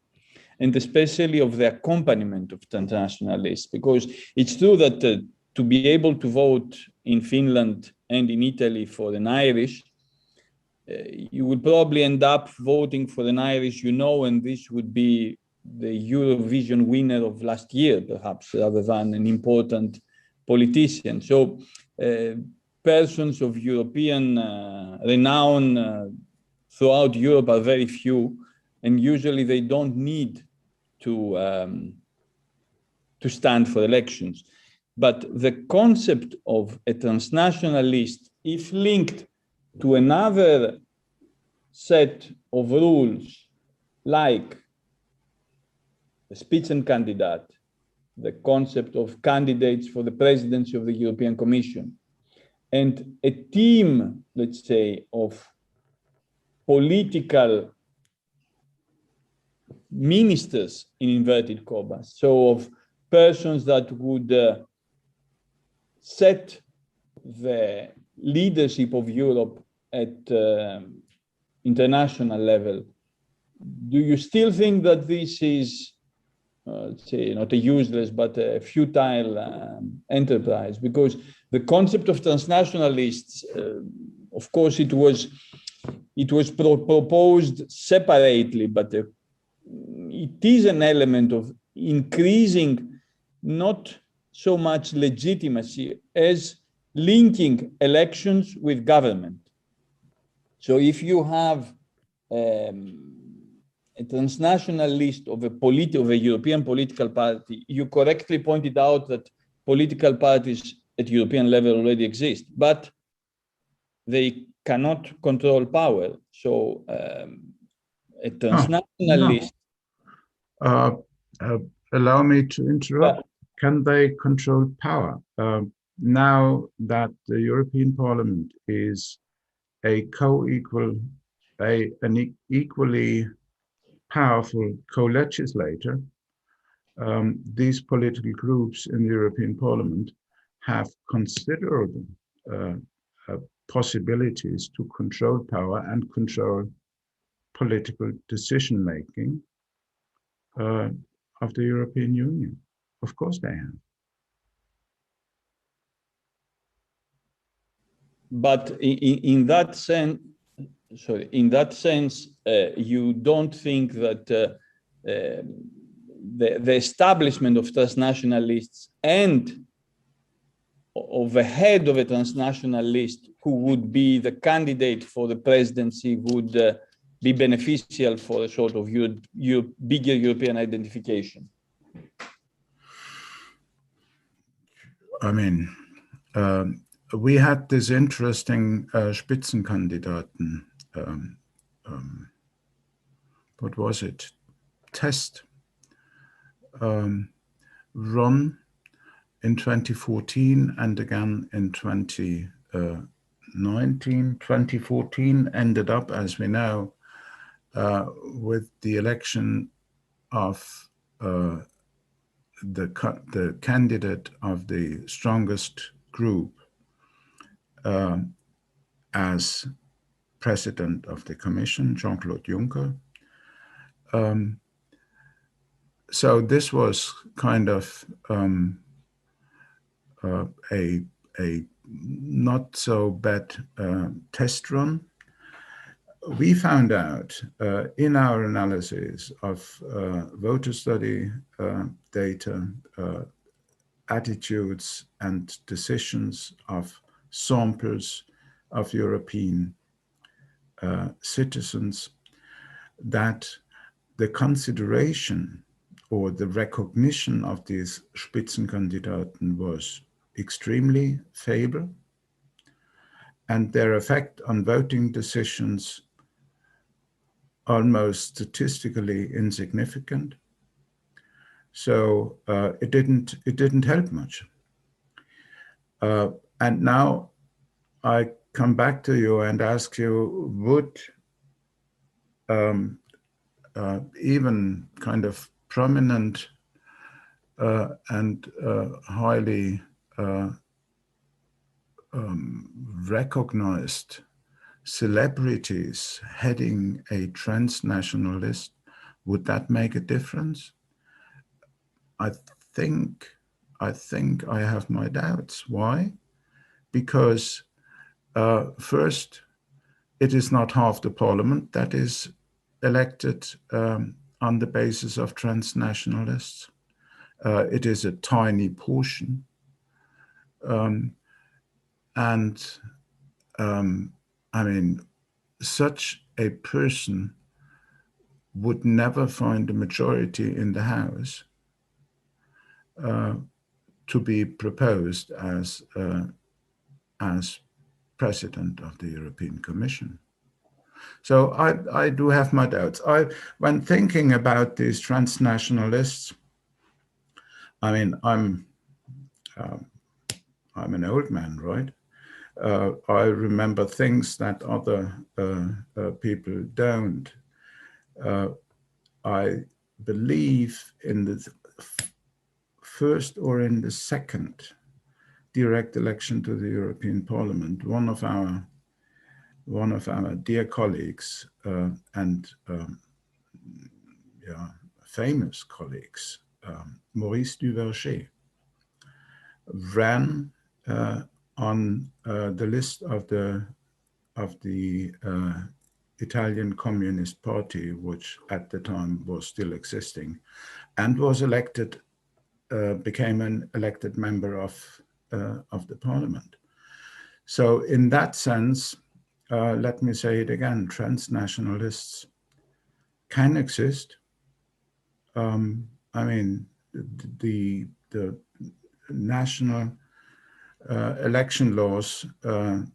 and especially of the accompaniment of transnational lists. Because it's true that to be able to vote in Finland and in Italy for an Irish, you would probably end up voting for an Irish, and this would be the Eurovision winner of last year, perhaps, rather than an important politician. So persons of European renown throughout Europe are very few, and usually they don't need to stand for elections. But the concept of a transnational list, if linked to another set of rules, like the Spitzenkandidat, the concept of candidates for the presidency of the European Commission, and a team, let's say, of political ministers, in inverted commas, so of persons that would set the leadership of Europe at international level. Do you still think that this is, say, not a useless, but a futile enterprise? Because the concept of transnational lists, of course, it was proposed separately, but it is an element of increasing not so much legitimacy as linking elections with government. So if you have a transnational list of a European political party, you correctly pointed out that political parties at European level already exist, but they cannot control power. So a transnational list. Allow me to interrupt. Can they control power? Now that the European Parliament is an equally powerful co-legislator, these political groups in the European Parliament have considerable possibilities to control power and control political decision-making of the European Union. Of course they have. But in that sense, sorry, in that sense, you don't think that the establishment of transnational lists and of a head of a transnational list who would be the candidate for the presidency would be beneficial for a sort of bigger European identification? I mean, we had this interesting Spitzenkandidaten, what was it, test run in 2014 and again in 2019. 2014 ended up, as we know, with the election of the candidate of the strongest group as president of the Commission, Jean-Claude Juncker. So this was kind of a not so bad test run. We found out in our analysis of voter study data, attitudes and decisions of samples of European citizens that the consideration or the recognition of these Spitzenkandidaten was extremely favorable, and their effect on voting decisions almost statistically insignificant. So it didn't help much. And now I come back to you and ask you, would even kind of prominent and highly recognized celebrities heading a transnational list, would that make a difference? I think I have my doubts. Why? Because first, it is not half the parliament that is elected on the basis of transnationalists. It is a tiny portion. I mean, such a person would never find a majority in the House to be proposed as president of the European Commission. So I do have my doubts. When thinking about these transnationalists, I mean, I'm an old man, right? I remember things that other people don't. I believe in the first or in the second direct election to the European Parliament, one of our dear colleagues and famous colleagues, Maurice Duverger, ran on the list of the Italian Communist Party, which at the time was still existing, and was elected, became an elected member of the parliament. So in that sense, let me say it again, transnationalists can exist. I mean, the national election laws in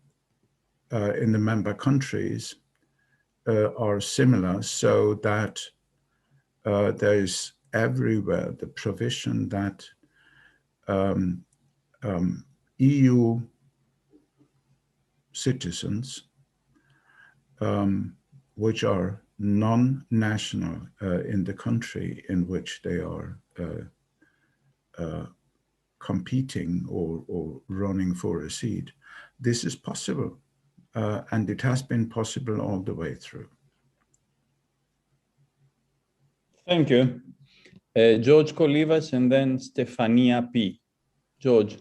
the member countries are similar, so that there is everywhere the provision that EU citizens, which are non-national in the country in which they are competing or running for a seat, this is possible. And it has been possible all the way through. Thank you. George Kolivas and then Stefania P. George.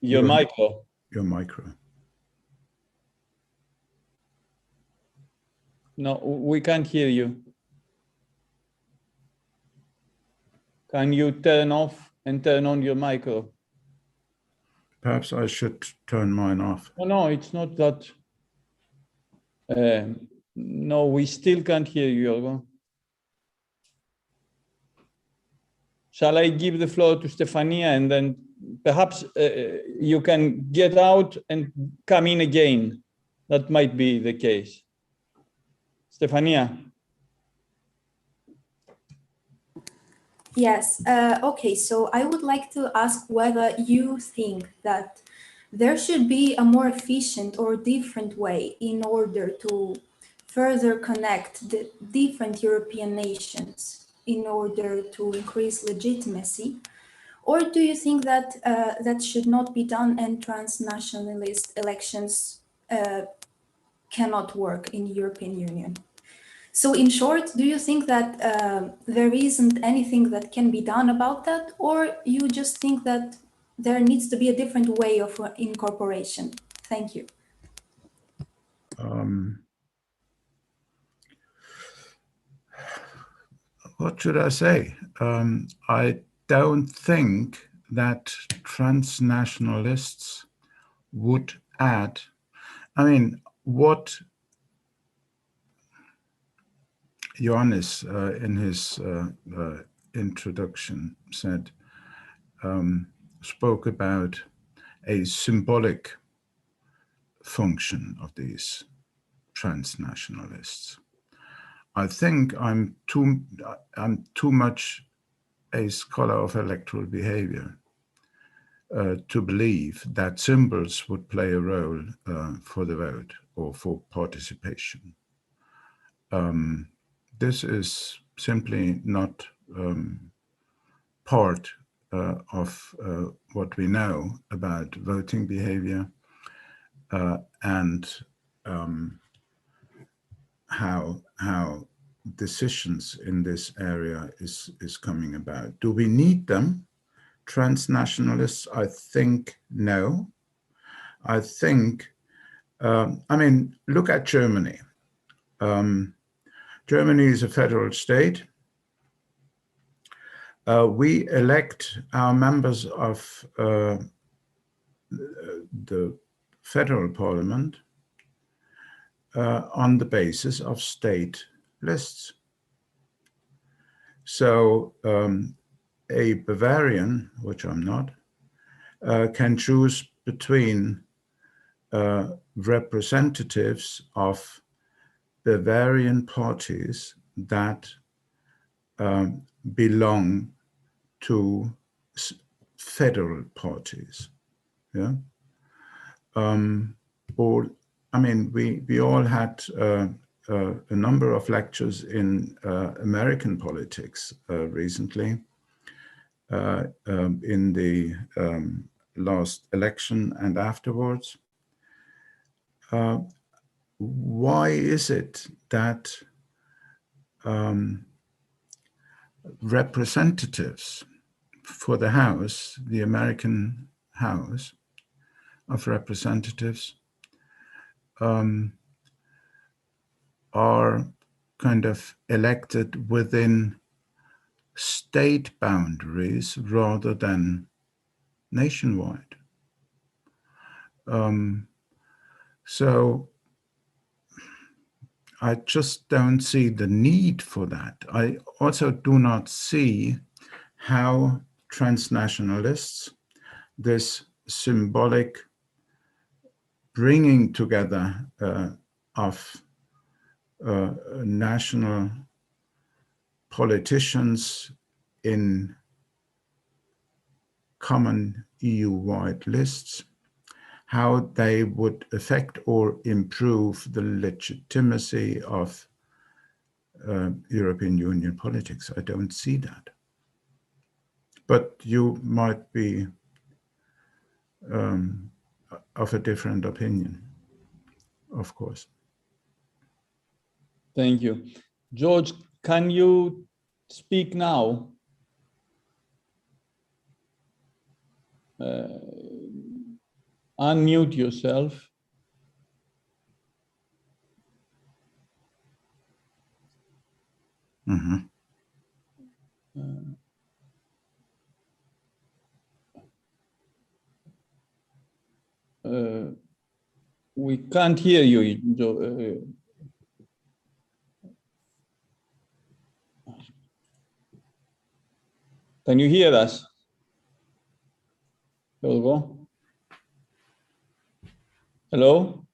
Your micro. Your micro. No, we can't hear you. Can you turn off and turn on your micro? Perhaps I should turn mine off. Oh, no, it's not that. No, we still can't hear you, Yorgo. Shall I give the floor to Stefania and then perhaps you can get out and come in again? That might be the case. Stefania. Yes, okay, so I would like to ask whether you think that there should be a more efficient or different way in order to further connect the different European nations in order to increase legitimacy? Or do you think that that should not be done and transnationalist elections cannot work in the European Union? So in short, do you think that there isn't anything that can be done about that, or you just think that there needs to be a different way of incorporation? Thank you. What should I say? I don't think that transnationalists would add, I mean, what Ioannis in his introduction said, spoke about a symbolic function of these transnationalists. I think I'm too much a scholar of electoral behavior to believe that symbols would play a role for the vote or for participation. This is simply not part of what we know about voting behavior and how decisions in this area is coming about. Do we need them? Transnationalists, I think, no. I think, I mean, look at Germany. Germany is a federal state. We elect our members of the federal parliament on the basis of state lists. So a Bavarian, which I'm not, can choose between representatives of Bavarian parties that belong to federal parties. Yeah. Or, I mean, we all had a number of lectures in American politics recently in the last election and afterwards. Why is it that representatives for the House, the American House of Representatives, are kind of elected within state boundaries rather than nationwide? So I just don't see the need for that. I also do not see how transnationalists, this symbolic bringing together of national politicians in common EU-wide lists, how they would affect or improve the legitimacy of European Union politics. I don't see that. But you might be of a different opinion, of course. Thank you. George, can you speak now? unmute yourself. Mhm. We can't hear you. Can you hear us? Hello? Hello?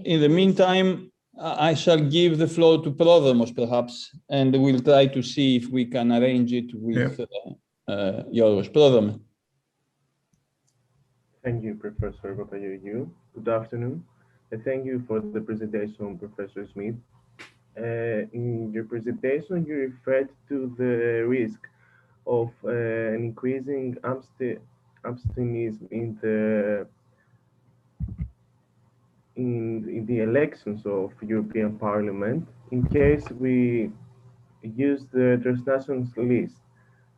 In the meantime, I shall give the floor to Prodromos, perhaps, and we'll try to see if we can arrange it with Yorgos. Prodromos. Thank you, Professor Papageorgiou. Good afternoon. Thank you for the presentation, Professor Smith. In your presentation, you referred to the risk of an increasing abstentionism in the elections of European Parliament in case we use the transnational list.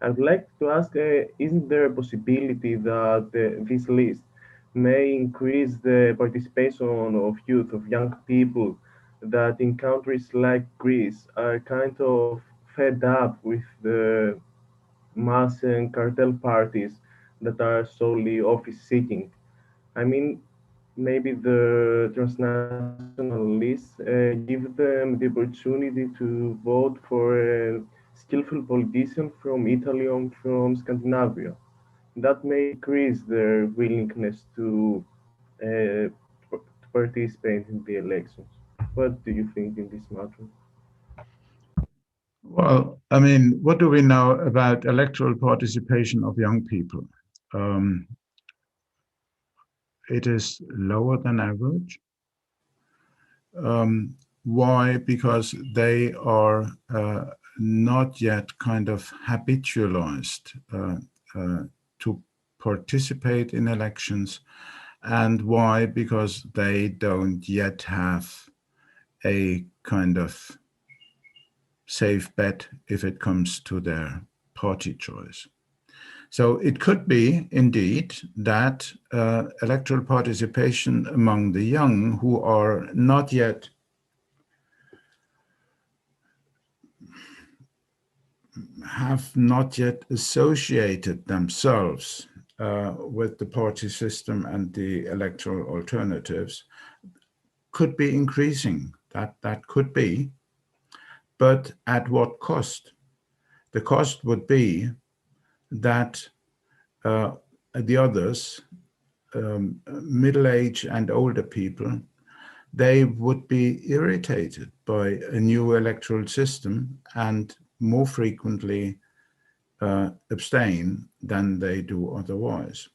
I would like to ask, isn't there a possibility that this list may increase the participation of youth, of young people that in countries like Greece are kind of fed up with the mass and cartel parties that are solely office seeking? I mean, maybe the transnational list give them the opportunity to vote for a skillful politician from Italy or from Scandinavia. That may increase their willingness to participate in the elections. What do you think in this matter? Well, I mean, what do we know about electoral participation of young people? It is lower than average. Why? Because they are not yet kind of habitualized to participate in elections. And why? Because they don't yet have a kind of safe bet if it comes to their party choice. So it could be indeed that electoral participation among the young who are not yet associated themselves with the party system and the electoral alternatives could be increasing. That could be, but at what cost? The cost would be that the others, middle-aged and older people, they would be irritated by a new electoral system and more frequently abstain than they do otherwise.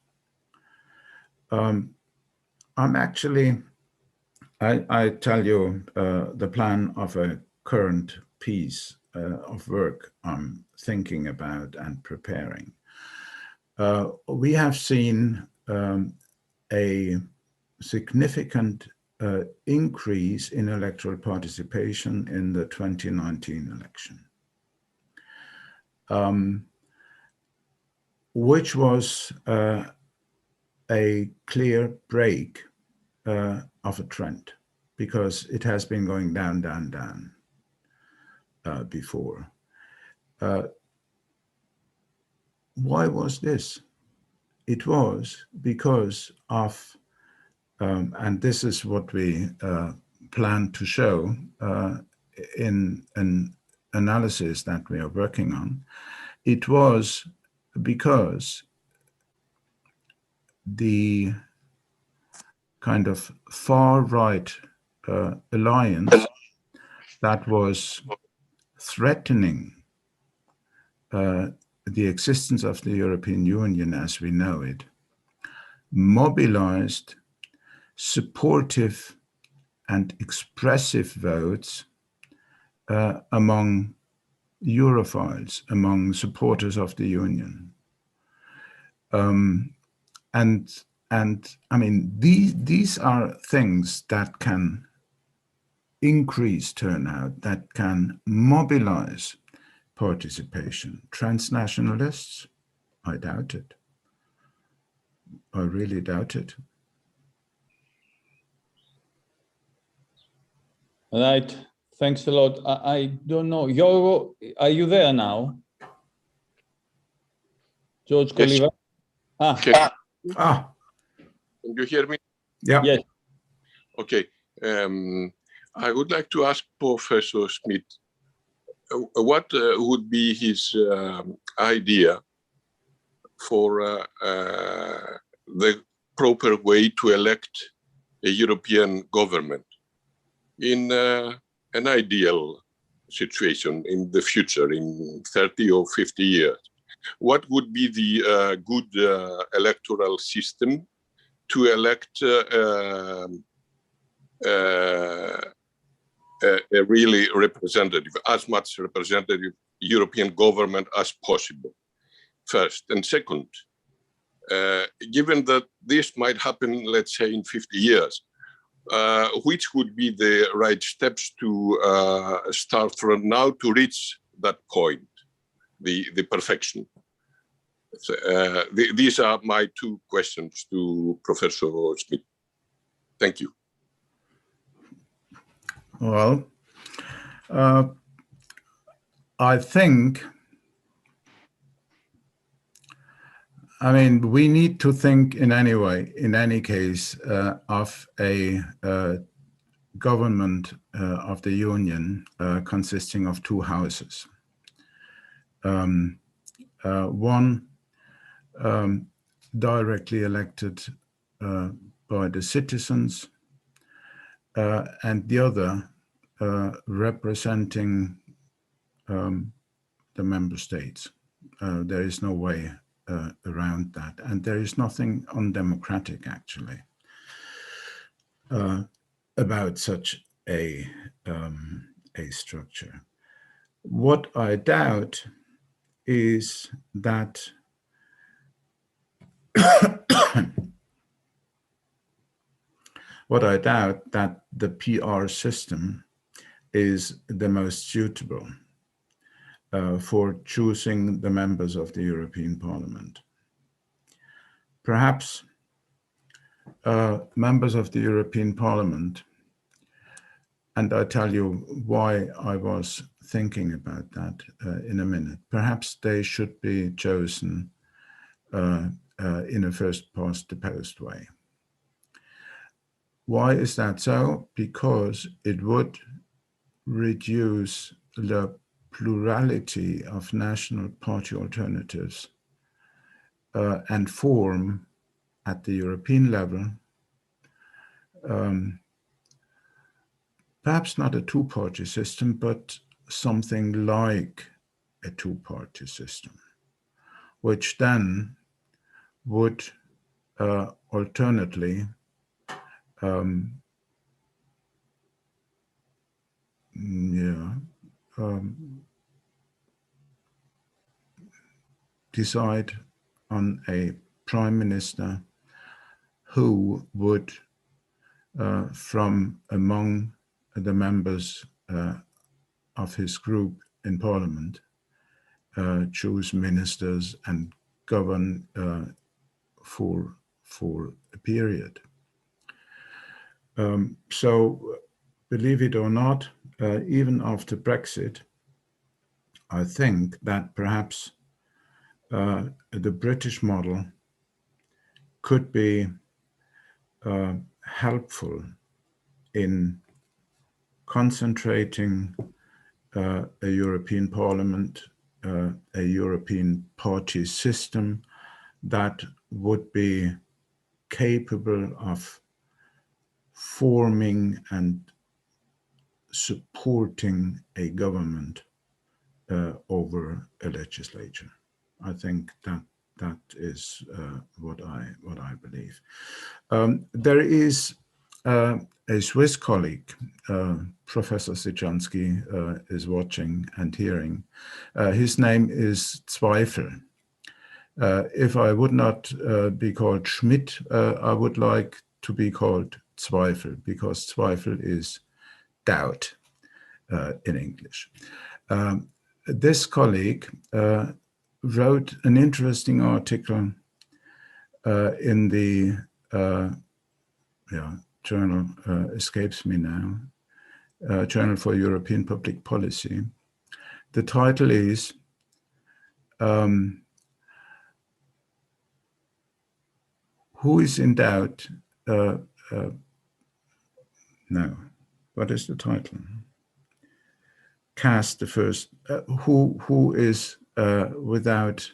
I tell you the plan of a current piece of work I'm thinking about and preparing. We have seen a significant increase in electoral participation in the 2019 election, which was a clear break of a trend, because it has been going down before. Why was this? It was because of, and this is what we plan to show in an analysis that we are working on. It was because the kind of far-right alliance that was threatening the existence of the European Union as we know it, mobilized supportive and expressive votes among Europhiles, among supporters of the Union. And I mean, these are things that can increase turnout, that can mobilize participation. Transnationalists, I doubt it. I really doubt it. Right. Thanks a lot. I don't know. Yorgo, are you there now? George Yes. Coliva? Can you hear me? Yeah. Yes. Okay. I would like to ask Professor Smith, what would be his idea for the proper way to elect a European government in an ideal situation in the future, in 30 or 50 years? What would be the good electoral system to elect a really representative, as much representative European government as possible, first? And second, given that this might happen, let's say, in 50 years, which would be the right steps to start from now to reach that point, the perfection? So, these are my two questions to Professor Smith. Thank you. Well, I think, I mean, we need to think in any case, of a government of the Union consisting of two houses. One directly elected by the citizens, and the other representing the member states. There is no way around that, and there is nothing undemocratic actually about such a structure. What I doubt is that that the PR system is the most suitable for choosing the members of the European Parliament. Perhaps members of the European Parliament, and I'll tell you why I was thinking about that in a minute, perhaps they should be chosen in a first-past-the-post way. Why is that so? Because it would reduce the plurality of national party alternatives and form at the European level perhaps not a two-party system, but something like a two-party system, which then would alternately decide on a prime minister who would, from among the members of his group in parliament, choose ministers and govern for a period. So, believe it or not, even after Brexit, I think that perhaps the British model could be helpful in concentrating a European Parliament, a European party system that would be capable of forming and supporting a government over a legislature. I think that is what I believe. There is a Swiss colleague, Professor Sichansky, is watching and hearing. His name is Zweifel. If I would not be called Schmidt, I would like to be called Zweifel, because Zweifel is doubt in English. This colleague wrote an interesting article in the journal, escapes me now, Journal for European Public Policy. The title is Who is in doubt? No, what is the title? Cast the first, who is without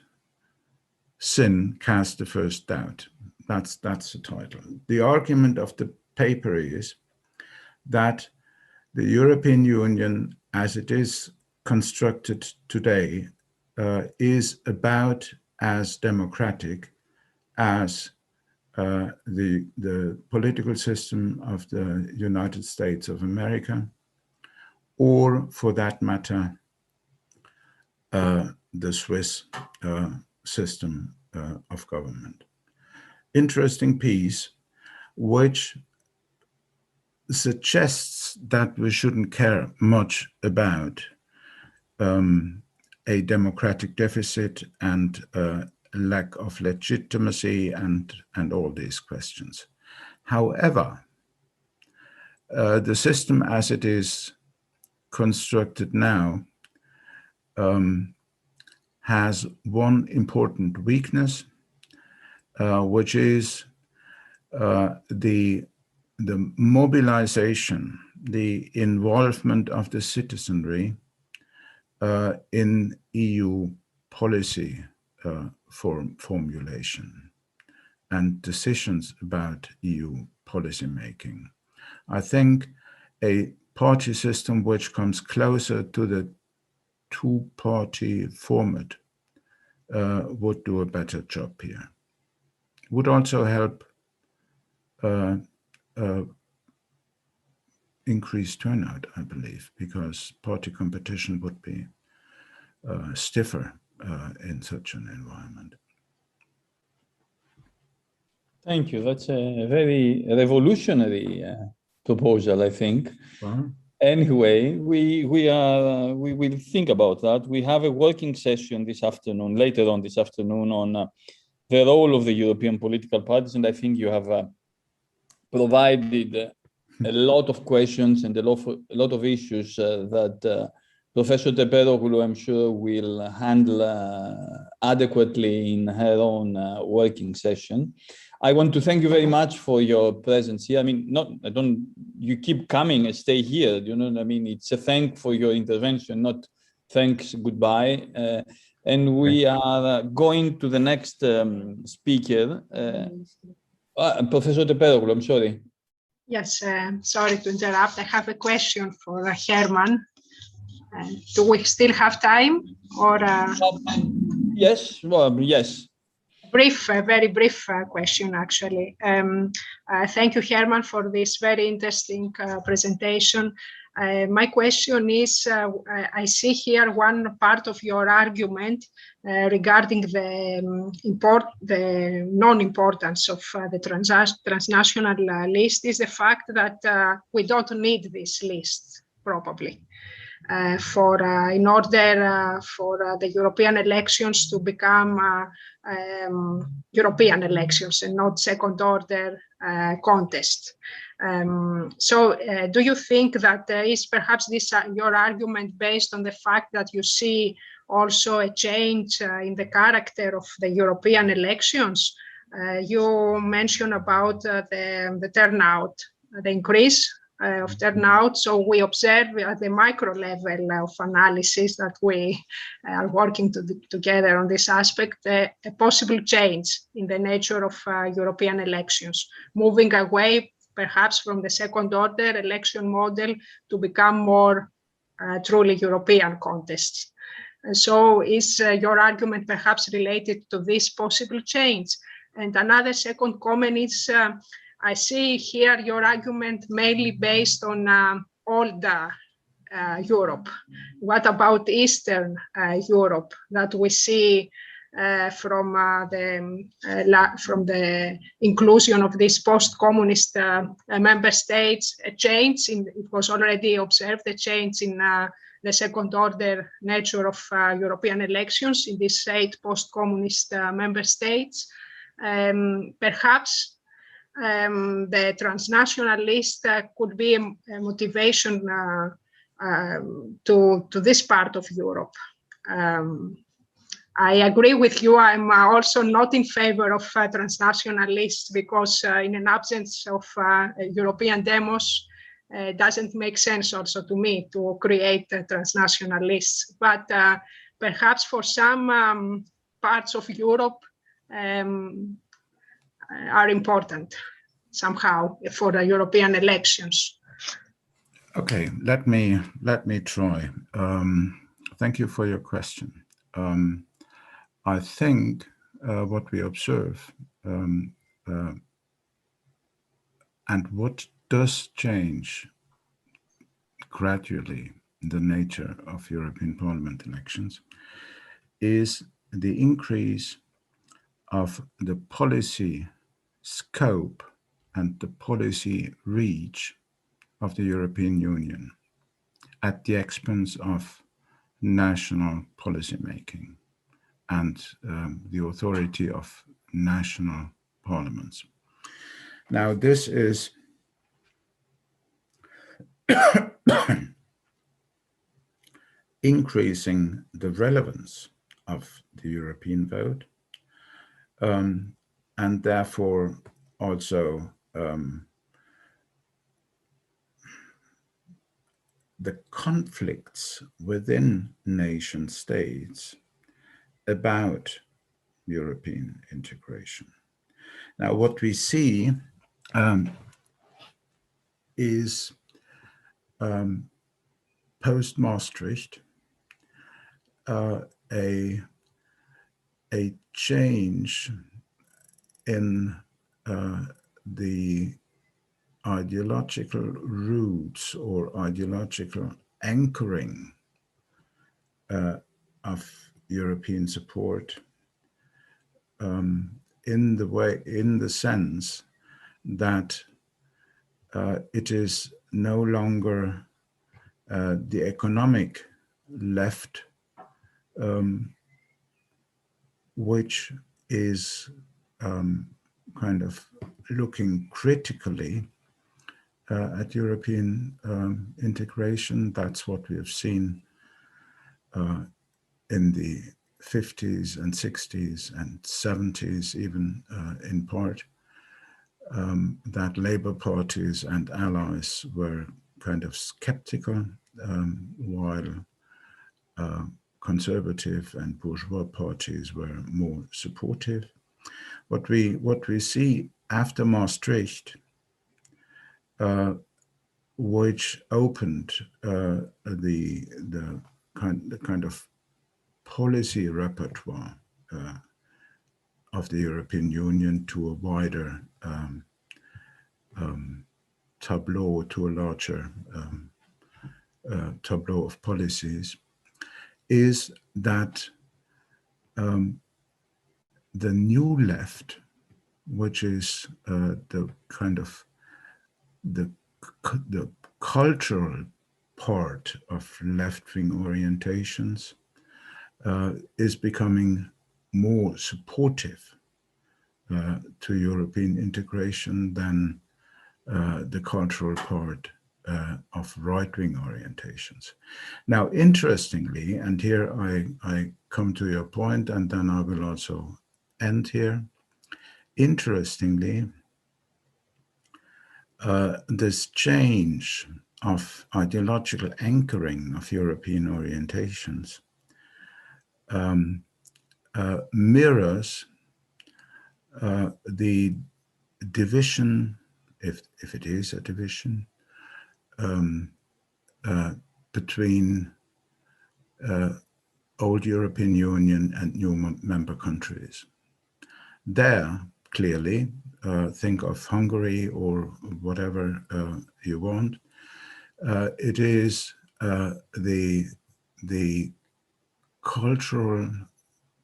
sin cast the first doubt. That's the title. The argument of the paper is that the European Union, as it is constructed today, is about as democratic as the political system of the United States of America, or for that matter, the Swiss system of government. Interesting piece, which suggests that we shouldn't care much about a democratic deficit and lack of legitimacy and all these questions. However, the system as it is constructed now has one important weakness, which is the mobilization, the involvement of the citizenry in EU policy formulation and decisions about EU policy making. I think a party system which comes closer to the two-party format would do a better job here. Would also help increase turnout, I believe, because party competition would be stiffer in such an environment. Thank you. That's a very revolutionary proposal, I think. Anyway, we will think about that. We have a working session this afternoon, later on this afternoon, on the role of the European political parties, and I think you have provided a lot of questions and a lot of issues that Professor Teperoglou, I'm sure, will handle adequately in her own working session. I want to thank you very much for your presence here. I mean, you keep coming and stay here, you know what I mean? It's a thank for your intervention, not thanks, goodbye. And we are going to the next speaker, Professor Teperoglou, I'm sorry. Yes, sorry to interrupt. I have a question for Herman. Do we still have time, or? Yes, well, yes. Very brief question, actually. Thank you, Herman, for this very interesting presentation. My question is, I see here one part of your argument regarding the non-importance of the transnational list is the fact that we don't need this list, probably. In order for the European elections to become European elections and not second-order contest. So do you think that is perhaps this your argument based on the fact that you see also a change in the character of the European elections? You mentioned about the turnout, the increase of turnout. So we observe at the micro level of analysis that we are working together on this aspect, a possible change in the nature of European elections, moving away perhaps from the second order election model to become more truly European contests. So is your argument perhaps related to this possible change? And another second comment is, I see here your argument mainly based on old Europe. What about Eastern Europe that we see from the inclusion of these post-communist member states, a change it was already observed, a change in the second order nature of European elections in these 8 post-communist member states. Perhaps the transnational list could be a motivation to this part of Europe. I agree with you. I'm also not in favor of transnational lists because in an absence of European demos, it doesn't make sense also to me to create transnational lists. But perhaps for some parts of Europe are important somehow for the European elections. Okay, let me try. Thank you for your question. I think what we observe and what does change gradually the nature of European Parliament elections is the increase of the policy scope and the policy reach of the European Union at the expense of national policy making and the authority of national parliaments. Now, this is increasing the relevance of the European vote and therefore also the conflicts within nation states about European integration. Now, what we see is post-Maastricht a change in the ideological roots or ideological anchoring of European support in the sense that it is no longer the economic left which is kind of looking critically at European integration. That's what we have seen in the 50s and 60s and 70s, even in part, that Labour parties and allies were kind of skeptical, while conservative and bourgeois parties were more supportive. What we see after Maastricht, which opened the kind of policy repertoire of the European Union to a wider tableau, to a larger tableau of policies, is that the new left, which is the kind of the cultural part of left-wing orientations, is becoming more supportive to European integration than the cultural part of right-wing orientations. Now, interestingly, and here I come to your point, and then I will also end here. Interestingly, this change of ideological anchoring of European orientations mirrors the division, if it is a division, between old European Union and new member countries. There, clearly, think of Hungary or whatever you want, it is the cultural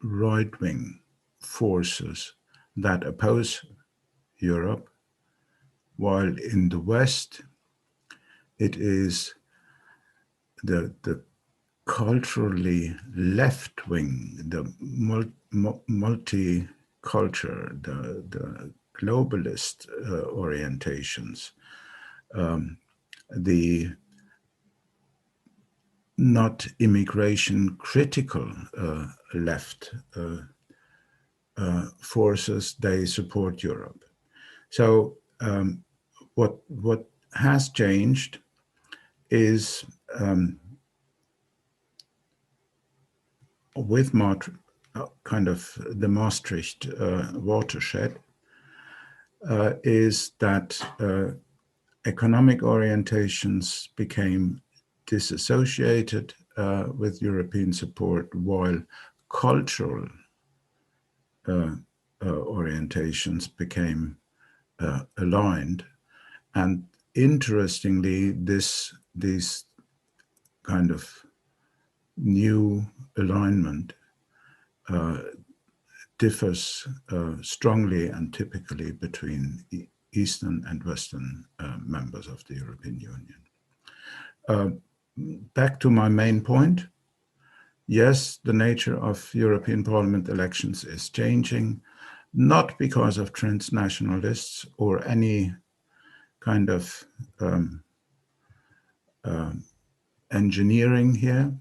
right-wing forces that oppose Europe, while in the West, it is the culturally left-wing, the multicultural, the globalist orientations, the not immigration critical left forces, they support Europe. So what has changed is with kind of the Maastricht watershed is that economic orientations became disassociated with European support, while cultural orientations became aligned. And interestingly, this kind of new alignment differs strongly and typically between Eastern and Western members of the European Union. Back to my main point. Yes, the nature of European Parliament elections is changing, not because of transnationalists or any kind of engineering here.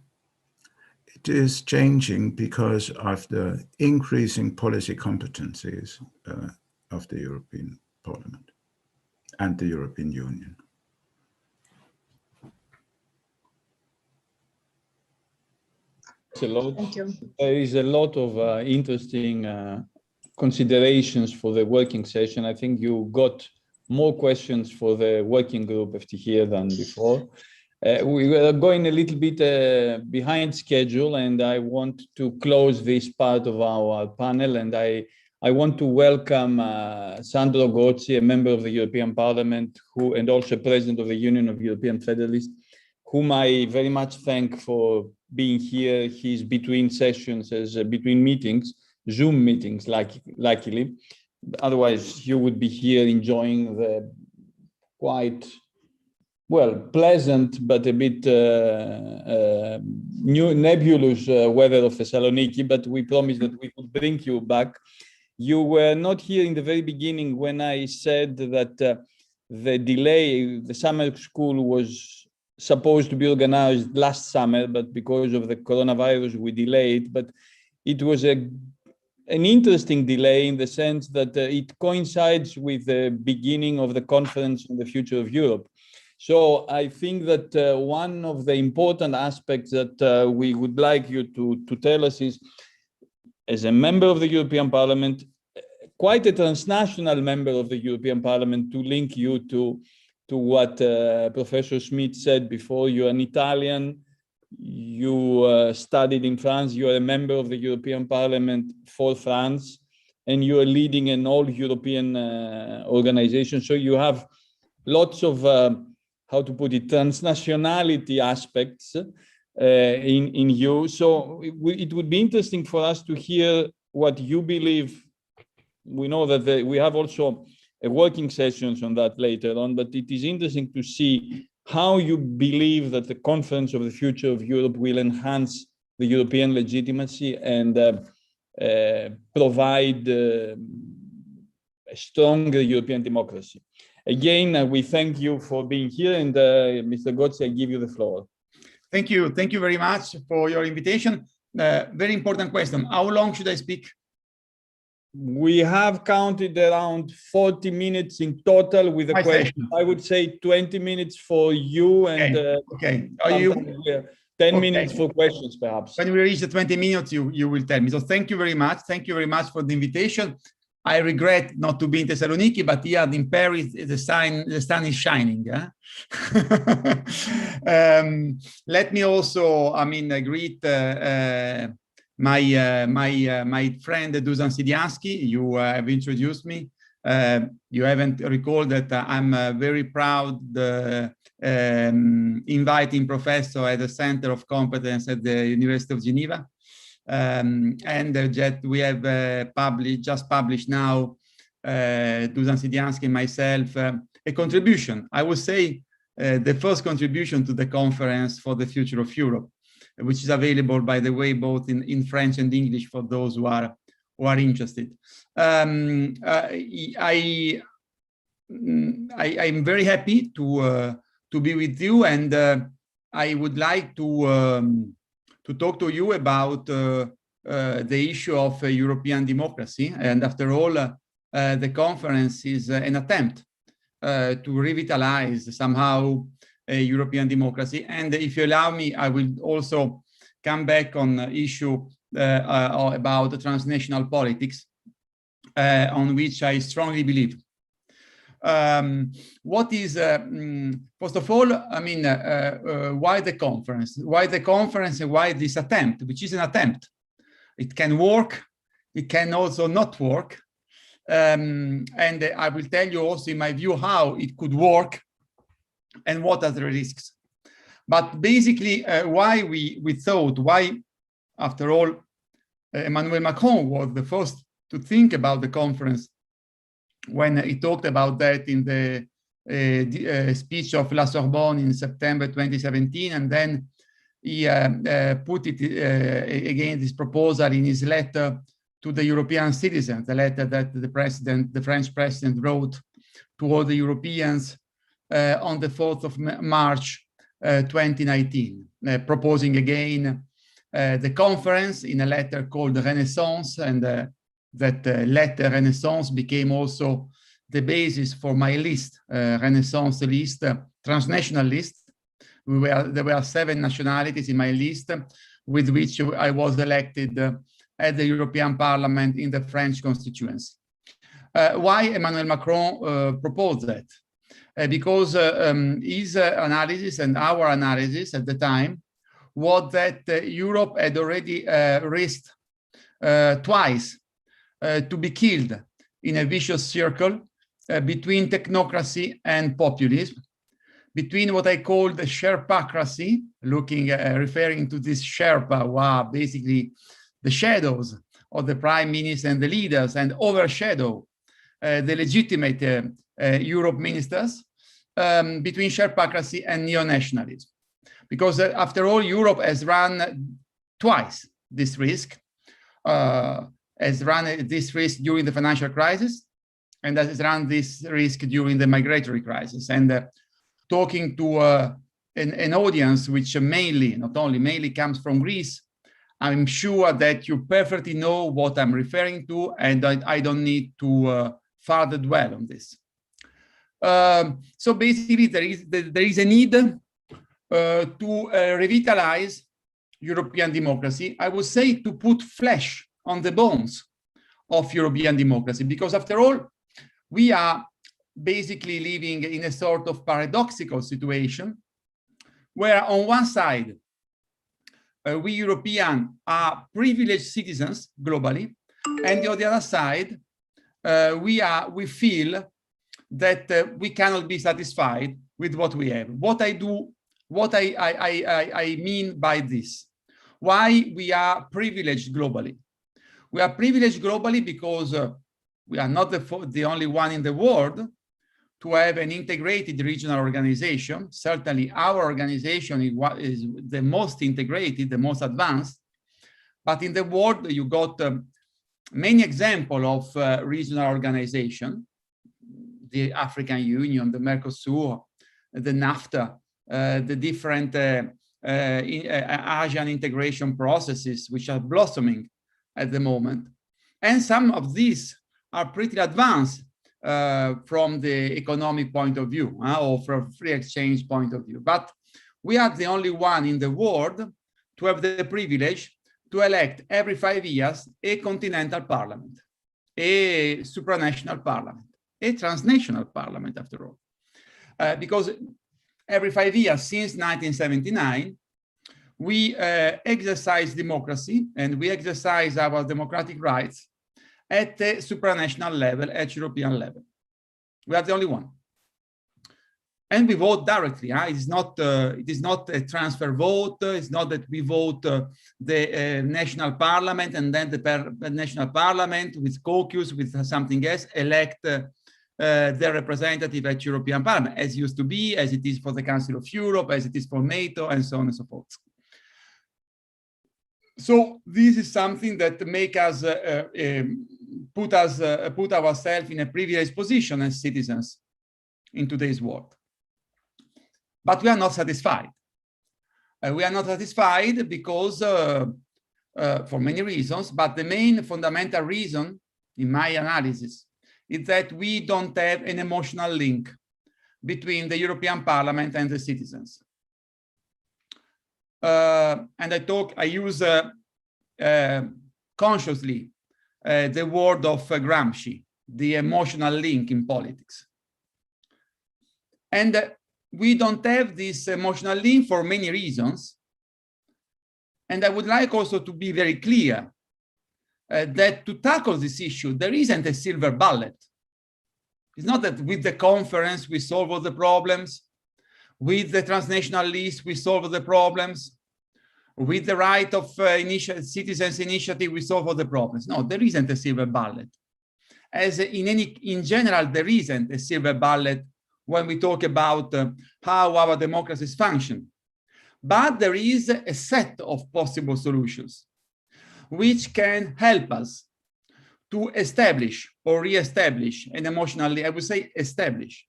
It is changing because of the increasing policy competencies of the European Parliament and the European Union. Thank you. There is a lot of interesting considerations for the working session. I think you got more questions for the working group after here than before. We were going a little bit behind schedule, and I want to close this part of our panel. And I want to welcome Sandro Gozzi, a member of the European Parliament, and also president of the Union of European Federalists, whom I very much thank for being here. He's between sessions, between meetings, Zoom meetings, luckily. Otherwise, you would be here enjoying the quite, well, pleasant, but a bit nebulous weather of Thessaloniki, but we promised that we would bring you back. You were not here in the very beginning when I said that the delay, the summer school was supposed to be organized last summer, but because of the coronavirus, we delayed. But it was an interesting delay in the sense that it coincides with the beginning of the conference on the future of Europe. So I think that one of the important aspects that we would like you to tell us is, as a member of the European Parliament, quite a transnational member of the European Parliament, to link you to what Professor Schmidt said before. You're an Italian, you studied in France, you are a member of the European Parliament for France, and you are leading an all-European organization. So you have lots of, how to put it, transnationality aspects in you. So it would be interesting for us to hear what you believe. We know that we have also working sessions on that later on, but it is interesting to see how you believe that the Conference of the Future of Europe will enhance the European legitimacy and provide a stronger European democracy. Again, we thank you for being here, and Mr. Gozzi, I give you the floor. Thank you. Thank you very much for your invitation. Very important question. How long should I speak? We have counted around 40 minutes in total with a question. I would say 20 minutes for you and okay. Are you 10 minutes for questions, perhaps. When we reach the 20 minutes, you will tell me. So thank you very much. Thank you very much for the invitation. I regret not to be in Thessaloniki, but here in Paris, the sun is shining. Yeah? Let me also, greet my friend Dusan Sidiansky. You have introduced me. You haven't recalled that I'm very proud inviting professor at the Center of Competence at the University of Geneva. and that we have just published now, Dusan Sidiansky and myself, a contribution. I would say the first contribution to the Conference for the Future of Europe, which is available, by the way, both in French and English for those who are interested. I'm very happy to be with you, and I would like to talk to you about the issue of European democracy. And after all, the conference is an attempt to revitalize somehow European democracy. And if you allow me, I will also come back on the issue about the transnational politics, on which I strongly believe. What is, first of all, I mean, why the conference? Why the conference and why this attempt, which is an attempt? It can work, it can also not work. And I will tell you also, in my view, how it could work and what are the risks. But basically, why we thought, why, after all, Emmanuel Macron was the first to think about the conference when he talked about that in the speech of La Sorbonne in September 2017, and then he put it again, this proposal, in his letter to the European citizens, the letter that the French president wrote to all the Europeans on the 4th of March 2019, proposing again the conference in a letter called Renaissance, and that letter Renaissance became also the basis for my list, Renaissance list, transnational list. There were 7 nationalities in my list, with which I was elected at the European Parliament in the French constituency. Why Emmanuel Macron proposed that? Because his analysis and our analysis at the time was that Europe had already risked twice to be killed in a vicious circle between technocracy and populism, between what I call the Sherpacracy, referring to this Sherpa, who are basically the shadows of the prime minister and the leaders, and overshadow the legitimate Europe ministers, between Sherpacracy and neo-nationalism. Because after all, Europe has run twice this risk, has run this risk during the financial crisis, and has run this risk during the migratory crisis. And talking to an audience which mainly comes from Greece, I'm sure that you perfectly know what I'm referring to, and I don't need to further dwell on this. So basically, there is a need to revitalize European democracy. I would say to put flesh on the bones of European democracy, because after all, we are basically living in a sort of paradoxical situation where on one side, we Europeans are privileged citizens globally, and on the other side, we feel that we cannot be satisfied with what we have. What I mean by this, why we are privileged globally? We are privileged globally because we are not the only one in the world to have an integrated regional organization. Certainly our organization is the most integrated, the most advanced, but in the world you got many examples of regional organization, the African Union, the Mercosur, the NAFTA, the different Asian integration processes which are blossoming at the moment. And some of these are pretty advanced from the economic point of view, or from free exchange point of view. But we are the only one in the world to have the privilege to elect every 5 years a continental parliament, a supranational parliament, a transnational parliament after all. Because every 5 years since 1979, we exercise democracy and we exercise our democratic rights at the supranational level, at European level. We are the only one. And we vote directly. It is not a transfer vote. It's not that we vote the national parliament and then the national parliament with caucus, with something else, elect their representative at European Parliament, as used to be, as it is for the Council of Europe, as it is for NATO, and so on and so forth. So this is something that make us put ourselves in a privileged position as citizens in today's world. But we are not satisfied. We are not satisfied because, for many reasons, but the main fundamental reason, in my analysis, is that we don't have an emotional link between the European Parliament and the citizens. And I use consciously the word of Gramsci, the emotional link in politics. And we don't have this emotional link for many reasons. And I would like also to be very clear that to tackle this issue, there isn't a silver bullet. It's not that with the conference we solve all the problems, with the transnational list we solve the problems, with the right of citizens initiative we solve all the problems. No, there isn't a silver bullet. As in general, there isn't a silver bullet when we talk about how our democracies function. But there is a set of possible solutions which can help us to establish or re-establish an emotional, I would say establish,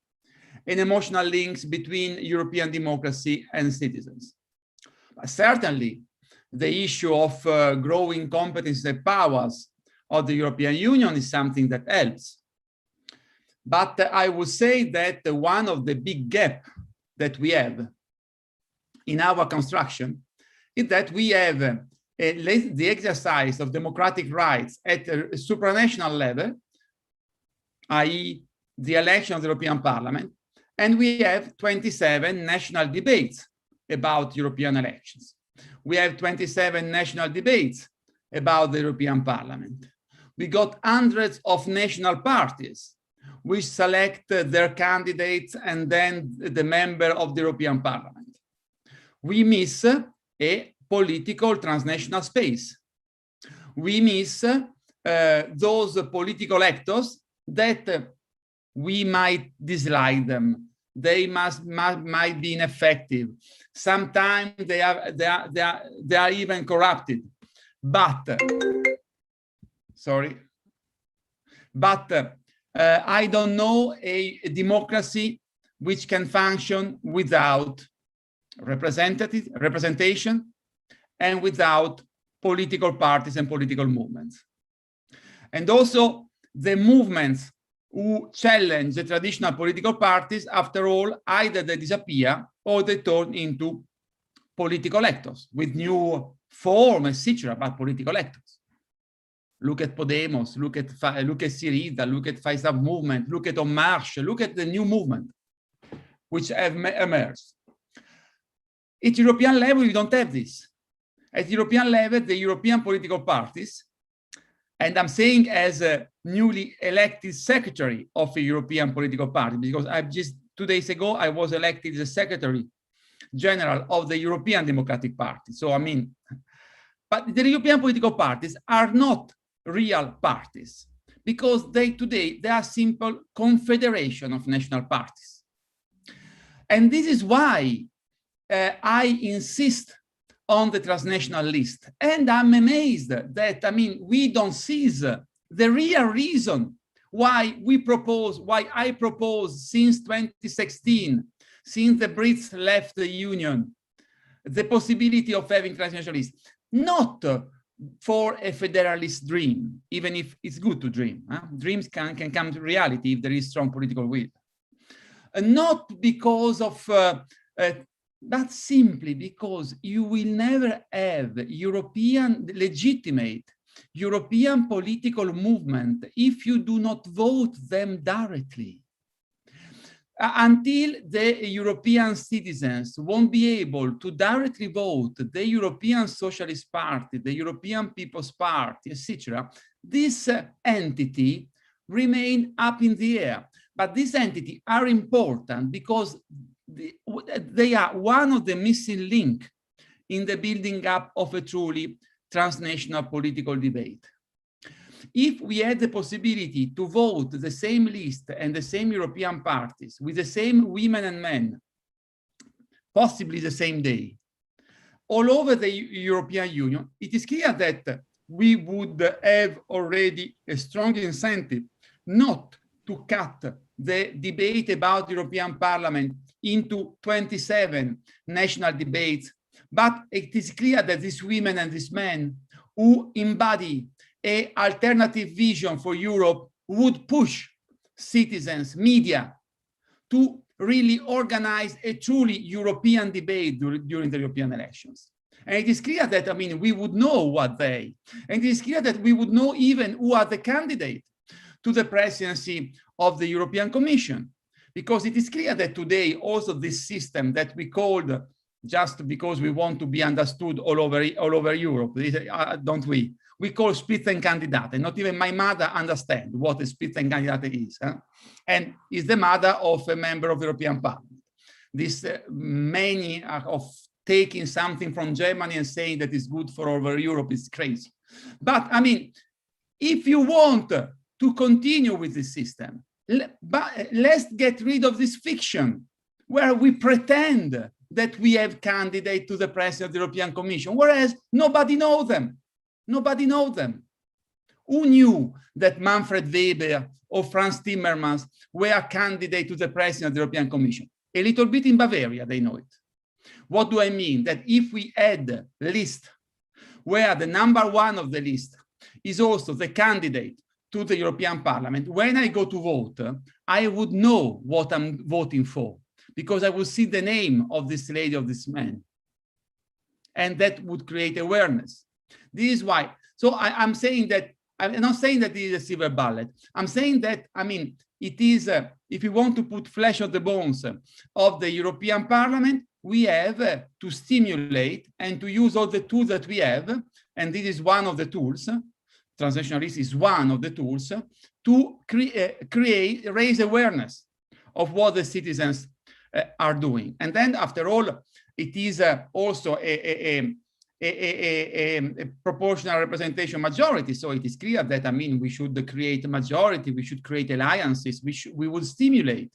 an emotional links between European democracy and citizens. But certainly, the issue of growing competence and powers of the European Union is something that helps. But I would say that one of the big gaps that we have in our construction is that we have the exercise of democratic rights at a supranational level, i.e. the election of the European Parliament, and we have 27 national debates about European elections. We have 27 national debates about the European Parliament. We got hundreds of national parties which select their candidates and then the member of the European Parliament. We miss a political transnational space. We miss those political actors that we might dislike them. They might be ineffective. Sometimes they are even corrupted. But I don't know a democracy which can function without representation and without political parties and political movements. And also the movements who challenge the traditional political parties, after all, either they disappear or they turn into political actors with new form, etc., but political actors. Look at Podemos, look at Syriza, look at FAISAF movement, look at En Marche, look at the new movement which have emerged. At European level, we don't have this. At European level, the European political parties, and I'm saying as a newly elected secretary of a European political party, because I've just 2 days ago, I was elected as a secretary general of the European Democratic Party. So, I mean, but the European political parties are not real parties because today they are simple confederation of national parties. And this is why I insist on the transnational list. And I'm amazed that, I mean, we don't seize the real reason why I propose since 2016, since the Brits left the Union, the possibility of having transnational lists, not for a federalist dream, even if it's good to dream. Dreams can come to reality if there is strong political will. Not because of, but simply because you will never have legitimate European political movement if you do not vote them directly. Until the European citizens won't be able to directly vote the European Socialist Party, the European People's Party, etc., this entity remain up in the air. But these entities are important because they are one of the missing link in the building up of a truly transnational political debate. If we had the possibility to vote the same list and the same European parties with the same women and men, possibly the same day, all over the European Union, it is clear that we would have already a strong incentive not to cut the debate about the European Parliament into 27 national debates, but it is clear that these women and these men who embody an alternative vision for Europe would push citizens, media, to really organize a truly European debate during the European elections. And it is clear that, I mean, we would know what and it is clear that we would know even who are the candidates to the presidency of the European Commission, because it is clear that today also this system that we called, just because we want to be understood all over Europe, don't we? We call Spitzenkandidate. Not even my mother understands what a Spitzenkandidate is, and is the mother of a member of the European Parliament. This many of taking something from Germany and saying that it's good for over Europe is crazy. But I mean, if you want to continue with this system, let's get rid of this fiction where we pretend that we have candidates to the president of the European Commission, whereas nobody knows them. Nobody knows them. Who knew that Manfred Weber or Franz Timmermans were candidates to the president of the European Commission? A little bit in Bavaria, they know it. What do I mean? That if we add a list where the number one of the list is also the candidate to the European Parliament, when I go to vote, I would know what I'm voting for, because I would see the name of this lady, of this man. And that would create awareness. This is why. So I'm saying that, I'm not saying that it is a silver bullet. I'm saying that, I mean, it is, if you want to put flesh on the bones of the European Parliament, we have to stimulate and to use all the tools that we have. And this is one of the tools. Transnational list is one of the tools to raise awareness of what the citizens are doing. And then after all, it is also a proportional representation majority. So it is clear that, I mean, we should create a majority, we should create alliances, we will stimulate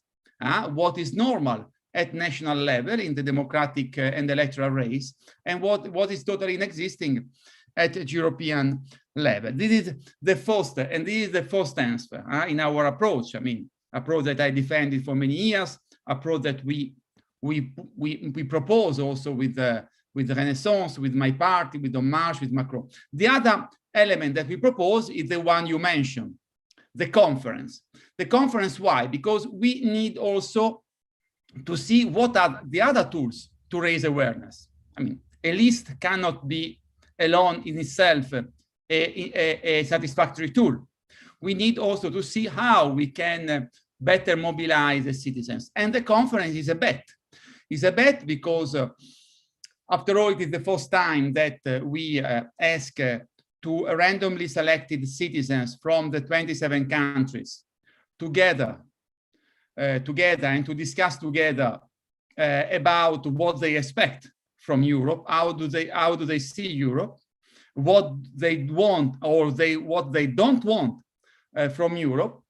what is normal at national level in the democratic and electoral race, and what is totally inexisting at European level. This is the first, and this is the first answer in our approach. I mean, approach that I defended for many years, approach that we propose also with Renaissance, with my party, with En Marche, with Macron. The other element that we propose is the one you mentioned, the conference. The conference, why? Because we need also to see what are the other tools to raise awareness. I mean, a list cannot be alone in itself a satisfactory tool. We need also to see how we can better mobilize the citizens. And the conference is a bet. It's a bet because after all, it is the first time that we ask to randomly selected citizens from the 27 countries together and to discuss together about what they expect from Europe, how do they see Europe, what they want or what they don't want from Europe.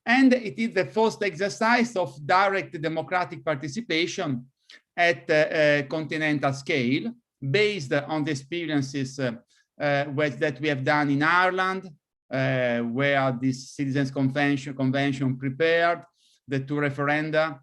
And it is the first exercise of direct democratic participation at a continental scale, based on the experiences that we have done in Ireland, where this Citizens' Convention prepared the two referenda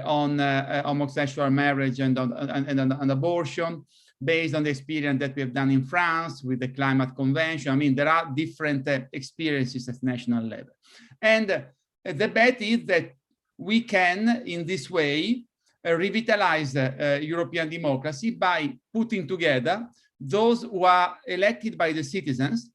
on homosexual marriage and on abortion, based on the experience that we have done in France with the Climate Convention. I mean, there are different experiences at national level. And the bet is that we can, in this way, revitalize European democracy by putting together those who are elected by the citizens,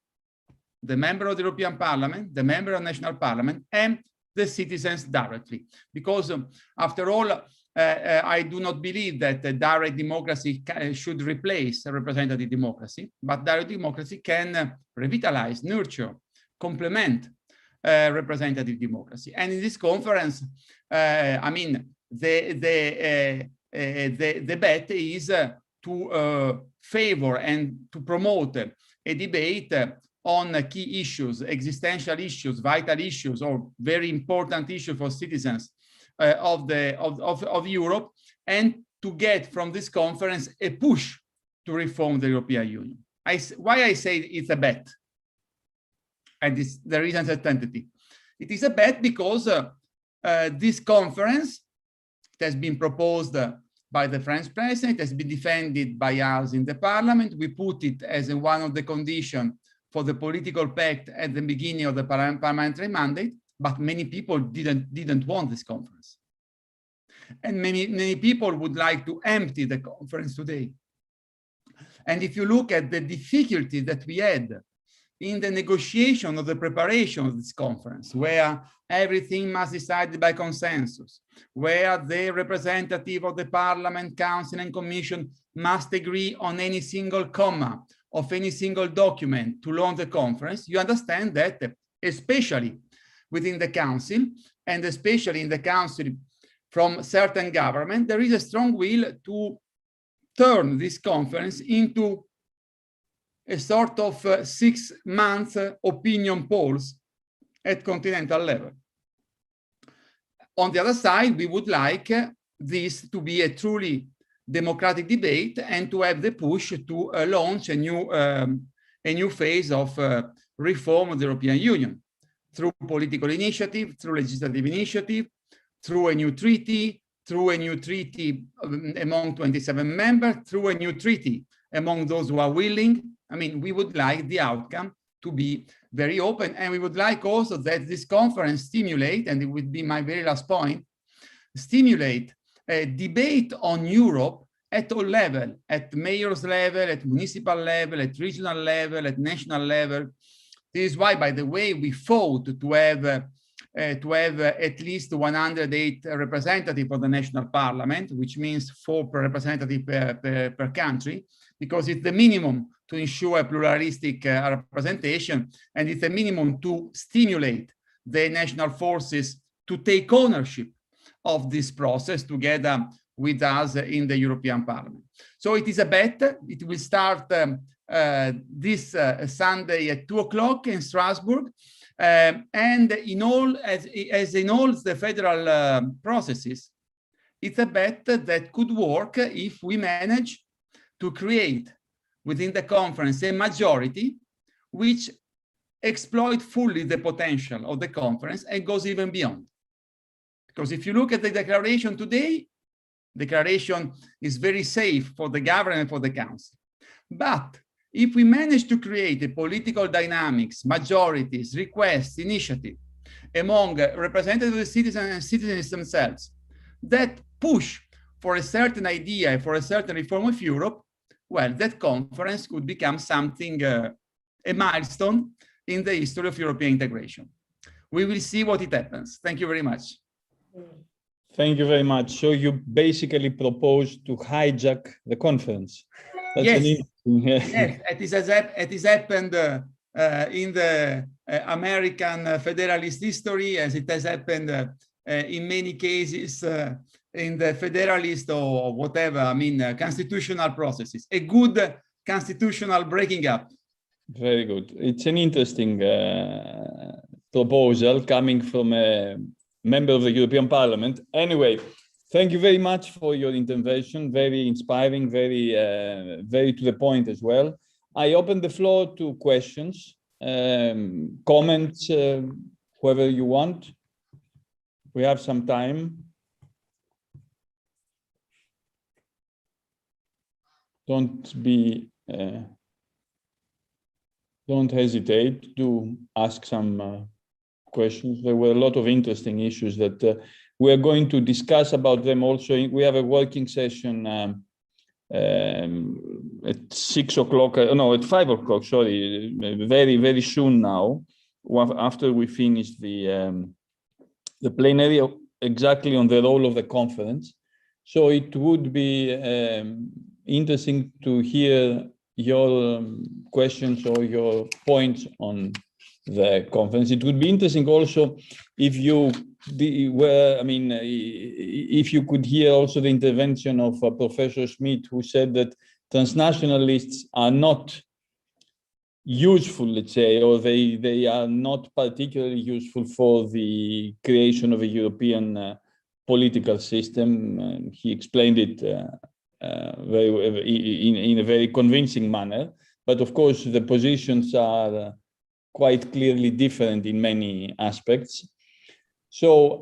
the member of the European Parliament, the member of national parliament, and the citizens directly. Because after all, I do not believe that direct democracy should replace representative democracy, but direct democracy can revitalize, nurture, complement representative democracy. And in this conference, I mean, the bet is to favor and to promote a debate on key issues, existential issues, vital issues, or very important issues for citizens of Europe, and to get from this conference a push to reform the European Union. Why I say it's a bet, and there is uncertainty. It is a bet because this conference has been proposed by the French president, has been defended by us in the parliament. We put it as one of the conditions for the political pact at the beginning of the parliamentary mandate, but many people didn't want this conference. And many people would like to empty the conference today. And if you look at the difficulty that we had in the negotiation of the preparation of this conference, where everything must be decided by consensus, where the representative of the Parliament, Council, and Commission must agree on any single comma of any single document to launch the conference, you understand that, especially within the Council, and especially in the Council from certain government, there is a strong will to turn this conference into a sort of 6-month opinion polls at continental level. On the other side, we would like this to be a truly democratic debate and to have the push to launch a new phase of reform of the European Union through political initiative, through legislative initiative, through a new treaty, among 27 members, through a new treaty among those who are willing. I mean, we would like the outcome to be very open, and we would like also that this conference stimulate, and it would be my very last point, stimulate a debate on Europe at all levels, at mayor's level, at municipal level, at regional level, at national level. This is why, by the way, we fought to have at least 108 representatives for the national parliament, which means 4 per representative per country, because it's the minimum to ensure a pluralistic representation, and it's a minimum to stimulate the national forces to take ownership of this process together with us in the European Parliament. So it is a bet. It will start this Sunday at 2 o'clock in Strasbourg. And in all, as in all the federal processes, it's a bet that could work if we manage to create within the conference a majority which exploit fully the potential of the conference and goes even beyond. Because if you look at the declaration today, the declaration is very safe for the government and for the council. But if we manage to create a political dynamics, majorities, requests, initiative among representatives of the citizens and citizens themselves that push for a certain idea, for a certain reform of Europe, well, that conference could become something, a milestone in the history of European integration. We will see what it happens. Thank you very much. Thank you very much. So you basically propose to hijack the conference. That's yes, yes, it has happened in the American federalist history, as it has happened in many cases in the federalist or whatever, I mean, constitutional processes. A good constitutional breaking up. Very good. It's an interesting proposal coming from a member of the European Parliament. Anyway, thank you very much for your intervention. Very inspiring, very to the point as well. I open the floor to questions, comments, whoever you want. We have some time. Don't hesitate to ask some questions. There were a lot of interesting issues that we are going to discuss about them also. We have a working session at 6 o'clock, no, at 5 o'clock, sorry, very, very soon now, after we finish the plenary, exactly on the role of the conference. So it would be interesting to hear your questions or your points on the conference. It would be interesting also if you if you could hear also the intervention of Professor Schmidt, who said that transnational lists are not useful, let's say, or they are not particularly useful for the creation of a European political system. He explained it in a very convincing manner. But of course, the positions are quite clearly different in many aspects. So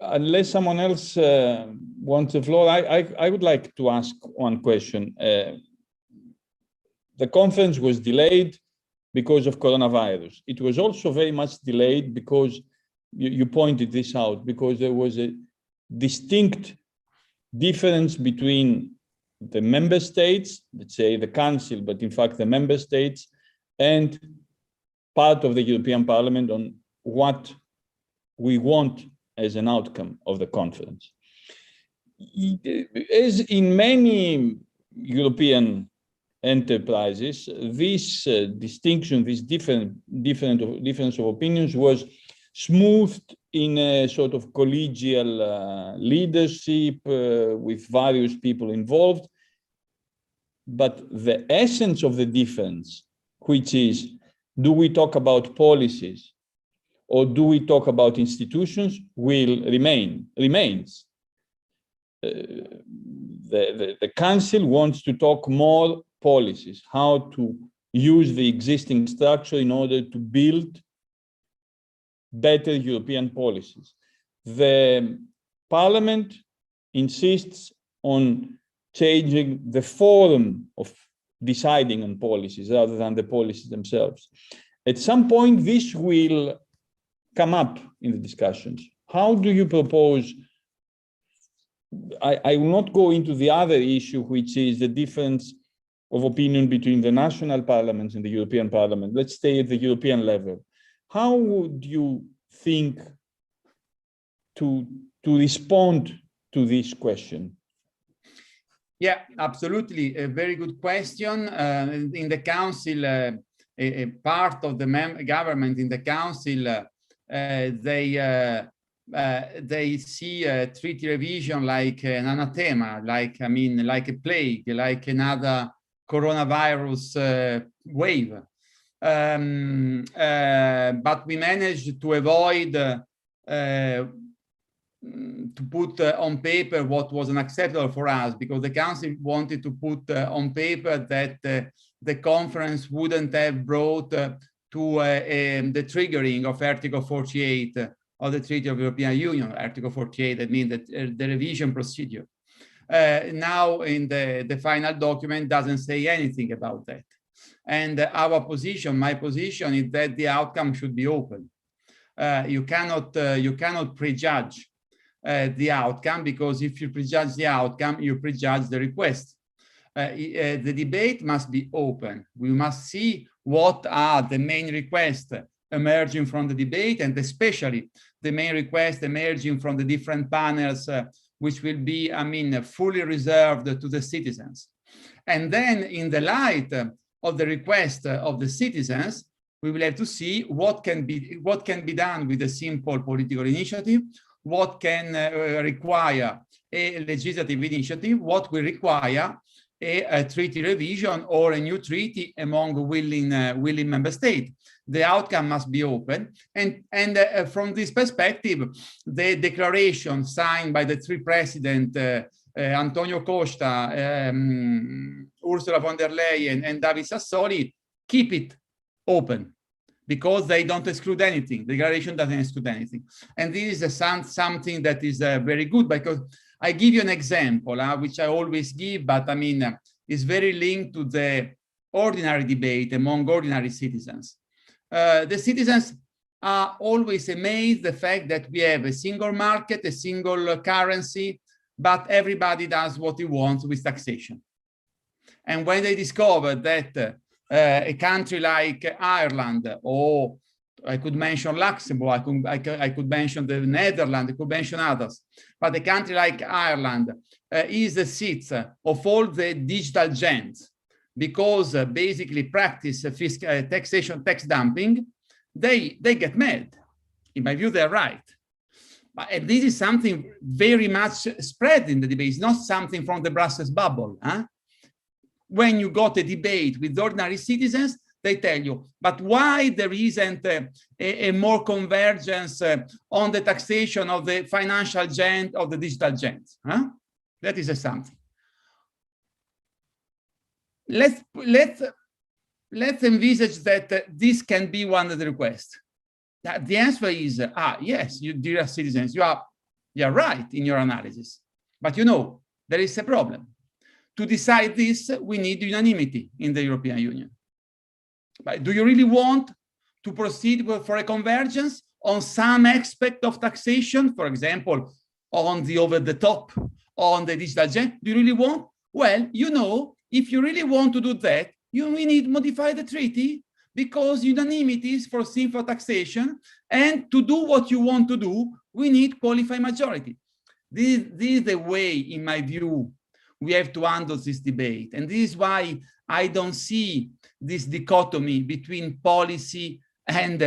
unless someone else wants the floor, I would like to ask one question. The conference was delayed because of coronavirus. It was also very much delayed because, you pointed this out, because there was a distinct difference between the member states, let's say the Council, but in fact the member states, and part of the European Parliament on what we want as an outcome of the conference. As in many European enterprises, this distinction, this difference of opinions was smoothed in a sort of collegial leadership with various people involved. But the essence of the difference, which is, do we talk about policies or do we talk about institutions, remains. The Council wants to talk more policies, how to use the existing structure in order to build better European policies. The Parliament insists on changing the form of deciding on policies rather than the policies themselves. At some point, this will come up in the discussions. How do you propose? I will not go into the other issue, which is the difference of opinion between the national parliaments and the European Parliament. Let's stay at the European level. How would you think to respond to this question? Yeah, absolutely. A very good question. In the Council, a part of the government in the Council, they see a treaty revision like an anathema, like a plague, like another coronavirus wave. But we managed to avoid to put on paper what was unacceptable for us, because the Council wanted to put on paper that the conference wouldn't have brought to the triggering of Article 48 of the Treaty of European Union. Article 48, that means that the revision procedure. Now in the final document doesn't say anything about that. And our position, my position, is that the outcome should be open. You cannot prejudge the outcome, because if you prejudge the outcome, you prejudge the request. The debate must be open. We must see what are the main requests emerging from the debate, and especially the main requests emerging from the different panels, which will be, fully reserved to the citizens. And then in the light of the request of the citizens, we will have to see what can be done with a simple political initiative, what can require a legislative initiative, what will require a treaty revision or a new treaty among willing member states. The outcome must be open. And from this perspective, the declaration signed by the three presidents, Antonio Costa, Ursula von der Leyen, and David Sassoli, keep it open, because they don't exclude anything. The declaration doesn't exclude anything. And this is something that is very good, because I give you an example, which I always give, but is very linked to the ordinary debate among ordinary citizens. The citizens are always amazed the fact that we have a single market, a single currency, but everybody does what he wants with taxation. And when they discover that a country like Ireland, or I could mention Luxembourg, I could mention the Netherlands, I could mention others, but a country like Ireland is the seat of all the digital giants, because basically practice fiscal taxation, tax dumping, they get mad. In my view, they're right. But this is something very much spread in the debate. It's not something from the Brussels bubble. Huh? When you got a debate with ordinary citizens, they tell you, but why there isn't a more convergence on the taxation of the financial giant, of the digital giants? Huh? That is something. Let's envisage that this can be one of the requests. The answer is, yes, you dear citizens, you are right in your analysis. But you know, there is a problem. To decide this, we need unanimity in the European Union. But do you really want to proceed for a convergence on some aspect of taxation, for example, on the over-the-top, on the digital giant? Do you really want? Well, you know, if you really want to do that, we need to modify the treaty, because unanimity is foreseen for taxation, and to do what you want to do, we need qualified majority. This is the way, in my view, we have to handle this debate. And this is why I don't see this dichotomy between policy and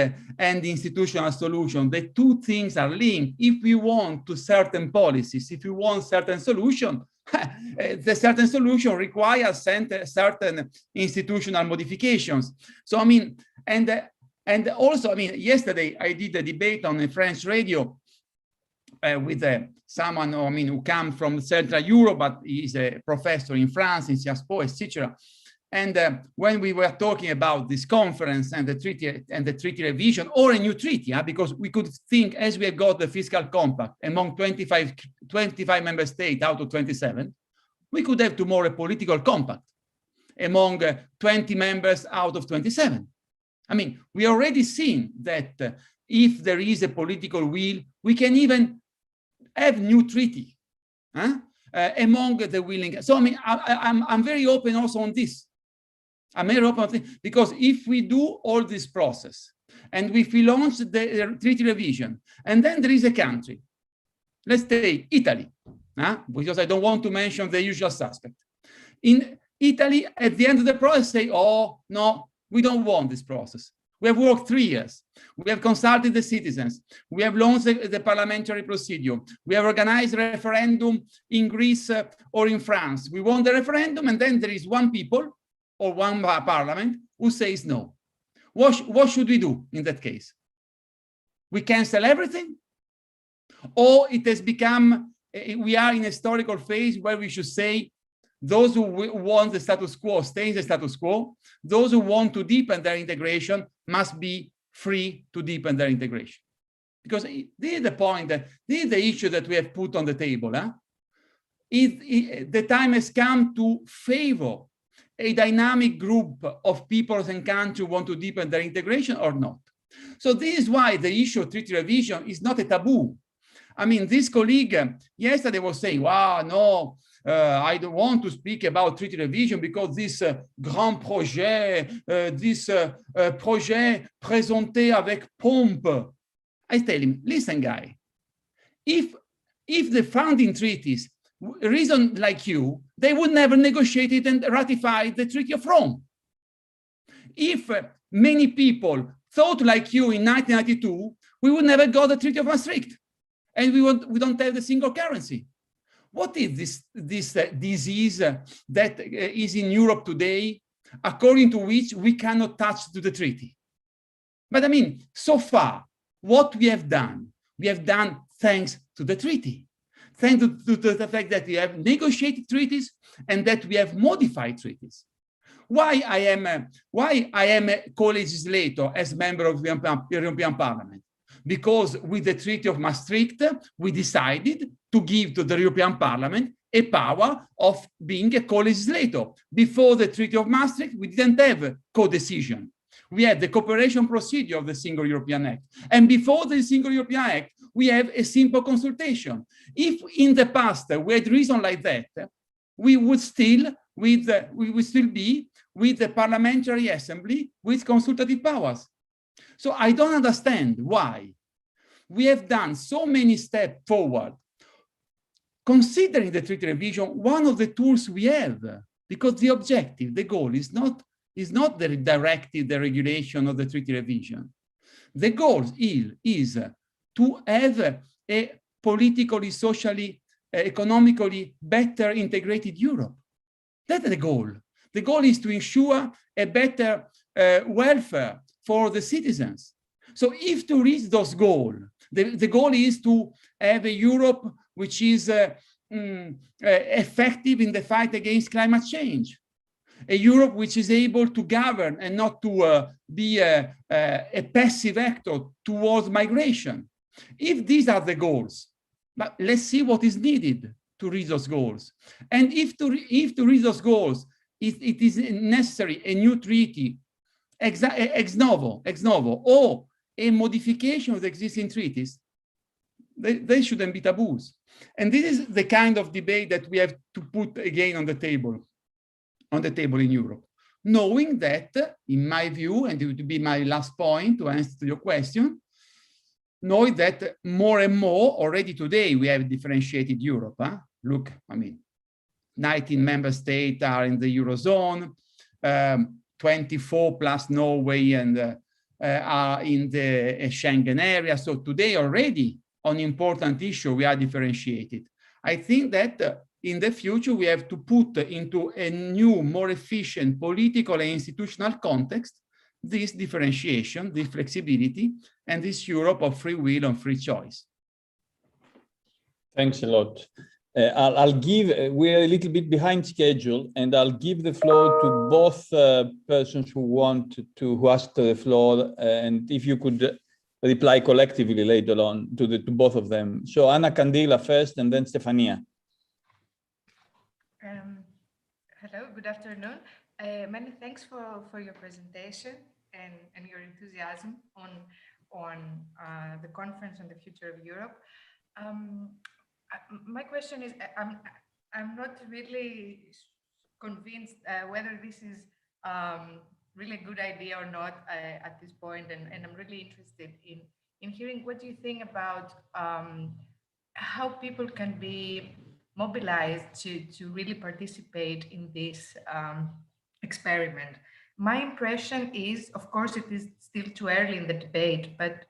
institutional solution. The two things are linked. If we want to certain policies, if we want certain solution, the certain solution requires certain institutional modifications. So, I mean, and also, I mean, yesterday I did a debate on a French radio with someone, I mean, who comes from Central Europe, but he's a professor in France, in Sciences Po, etc. And when we were talking about this conference and the treaty revision, or a new treaty, because we could think, as we have got the fiscal compact among 25 member states out of 27, we could have tomorrow a political compact among 20 members out of 27. I mean, we already seen that if there is a political will, we can even have new treaty among the willing. So I mean, I'm very open also on this. I'm very open on this, because if we do all this process and if we launch the treaty revision, and then there is a country, let's take Italy, because I don't want to mention the usual suspect. In Italy, at the end of the process, say, oh, no, we don't want this process. We have worked 3 years. We have consulted the citizens. We have launched the parliamentary procedure. We have organized a referendum in Greece or in France. We won the referendum, and then there is one people or one parliament who says no. What should we do in that case? We cancel everything? Or it has become, we are in a historical phase where we should say, those who want the status quo stay in the status quo. Those who want to deepen their integration must be free to deepen their integration. Because this is the point, that this is the issue that we have put on the table. The time has come to favor a dynamic group of peoples and countries who want to deepen their integration or not. So this is why the issue of treaty revision is not a taboo. I mean, this colleague yesterday was saying, wow, no, I don't want to speak about treaty revision because this grand projet, this projet présenté avec pompe. I tell him, listen, guy, if the founding treaties reason like you, they would never negotiate and ratify the Treaty of Rome. If many people thought like you in 1992, we would never got the Treaty of Maastricht, and we don't have the single currency. What is this disease that is in Europe today, according to which we cannot touch to the treaty? But I mean, so far, what we have done thanks to the treaty. Thanks to the fact that we have negotiated treaties and that we have modified treaties. Why I am a co-legislator as member of the European Parliament? Because with the Treaty of Maastricht, we decided to give to the European Parliament a power of being a co-legislator. Before the Treaty of Maastricht, we didn't have co-decision. We had the cooperation procedure of the Single European Act. And before the Single European Act, we have a simple consultation. If in the past we had reason like that, we would still be with the Parliamentary Assembly with consultative powers. So I don't understand why we have done so many steps forward, considering the treaty revision one of the tools we have, because the objective, the goal is not the directive, the regulation of the treaty revision. The goal is to have a politically, socially, economically better integrated Europe. That's the goal. The goal is to ensure a better welfare for the citizens. So if to reach those goals, the goal is to have a Europe which is effective in the fight against climate change, a Europe which is able to govern and not to be a passive actor towards migration. If these are the goals, but let's see what is needed to reach those goals. And if to reach those goals, it is necessary a new treaty, ex novo, or a modification of the existing treaties, they shouldn't be taboos. And this is the kind of debate that we have to put again on the table in Europe, knowing that, in my view, and it would be my last point to answer to your question, knowing that more and more already today we have differentiated Europe. Huh? Look, I mean, 19 member states are in the Eurozone, 24 plus Norway and are in the Schengen area. So today already on important issue we are differentiated. I think that in the future we have to put into a new, more efficient political and institutional context this differentiation, this flexibility, and this Europe of free will and free choice. Thanks a lot. I'll give, we're a little bit behind schedule, and I'll give the floor to both persons who asked the floor, and if you could reply collectively later on to both of them. So Anna Candila first, and then Stefania. Hello, good afternoon. Many thanks for your presentation and your enthusiasm on the conference on the future of Europe. My question is, I'm not really convinced whether this is really a good idea or not at this point, and I'm really interested in hearing what you think about how people can be mobilized to really participate in this experiment. My impression is, of course, it is still too early in the debate, but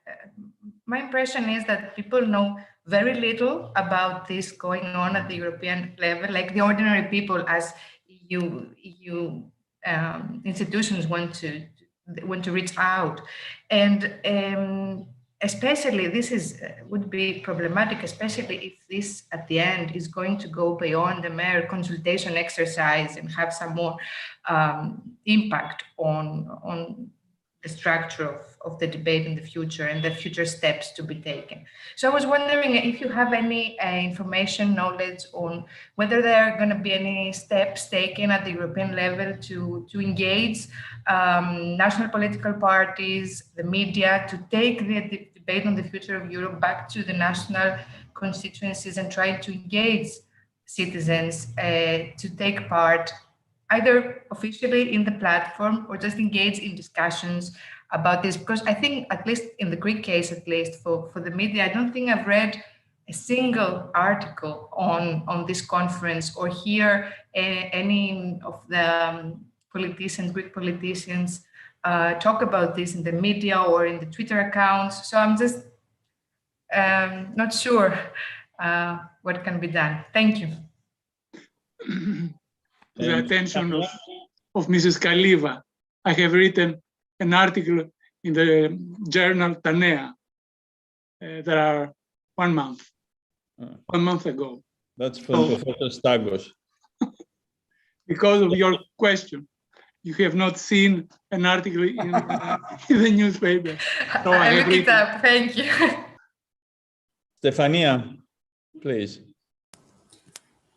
my impression is that people know very little about this going on at the European level, like the ordinary people, as EU institutions want to reach out, and especially this would be problematic, especially if this at the end is going to go beyond the mere consultation exercise and have some more impact on the structure of the debate in the future and the future steps to be taken. So I was wondering if you have any information, knowledge on whether there are going to be any steps taken at the European level to engage national political parties, the media, to take the debate on the future of Europe back to the national constituencies and try to engage citizens to take part either officially in the platform or just engage in discussions about this. Because I think, at least in the Greek case, at least for the media, I don't think I've read a single article on this conference or hear any of the politicians, Greek politicians, talk about this in the media or in the Twitter accounts. So I'm just not sure what can be done. Thank you. The attention of Mrs. Kaliva. I have written an article in the journal Tanea. There are 1 month. 1 month ago. That's from Professor Stagos. Because of your question, you have not seen an article in the newspaper. So I look it up. Thank you. Stefania, please.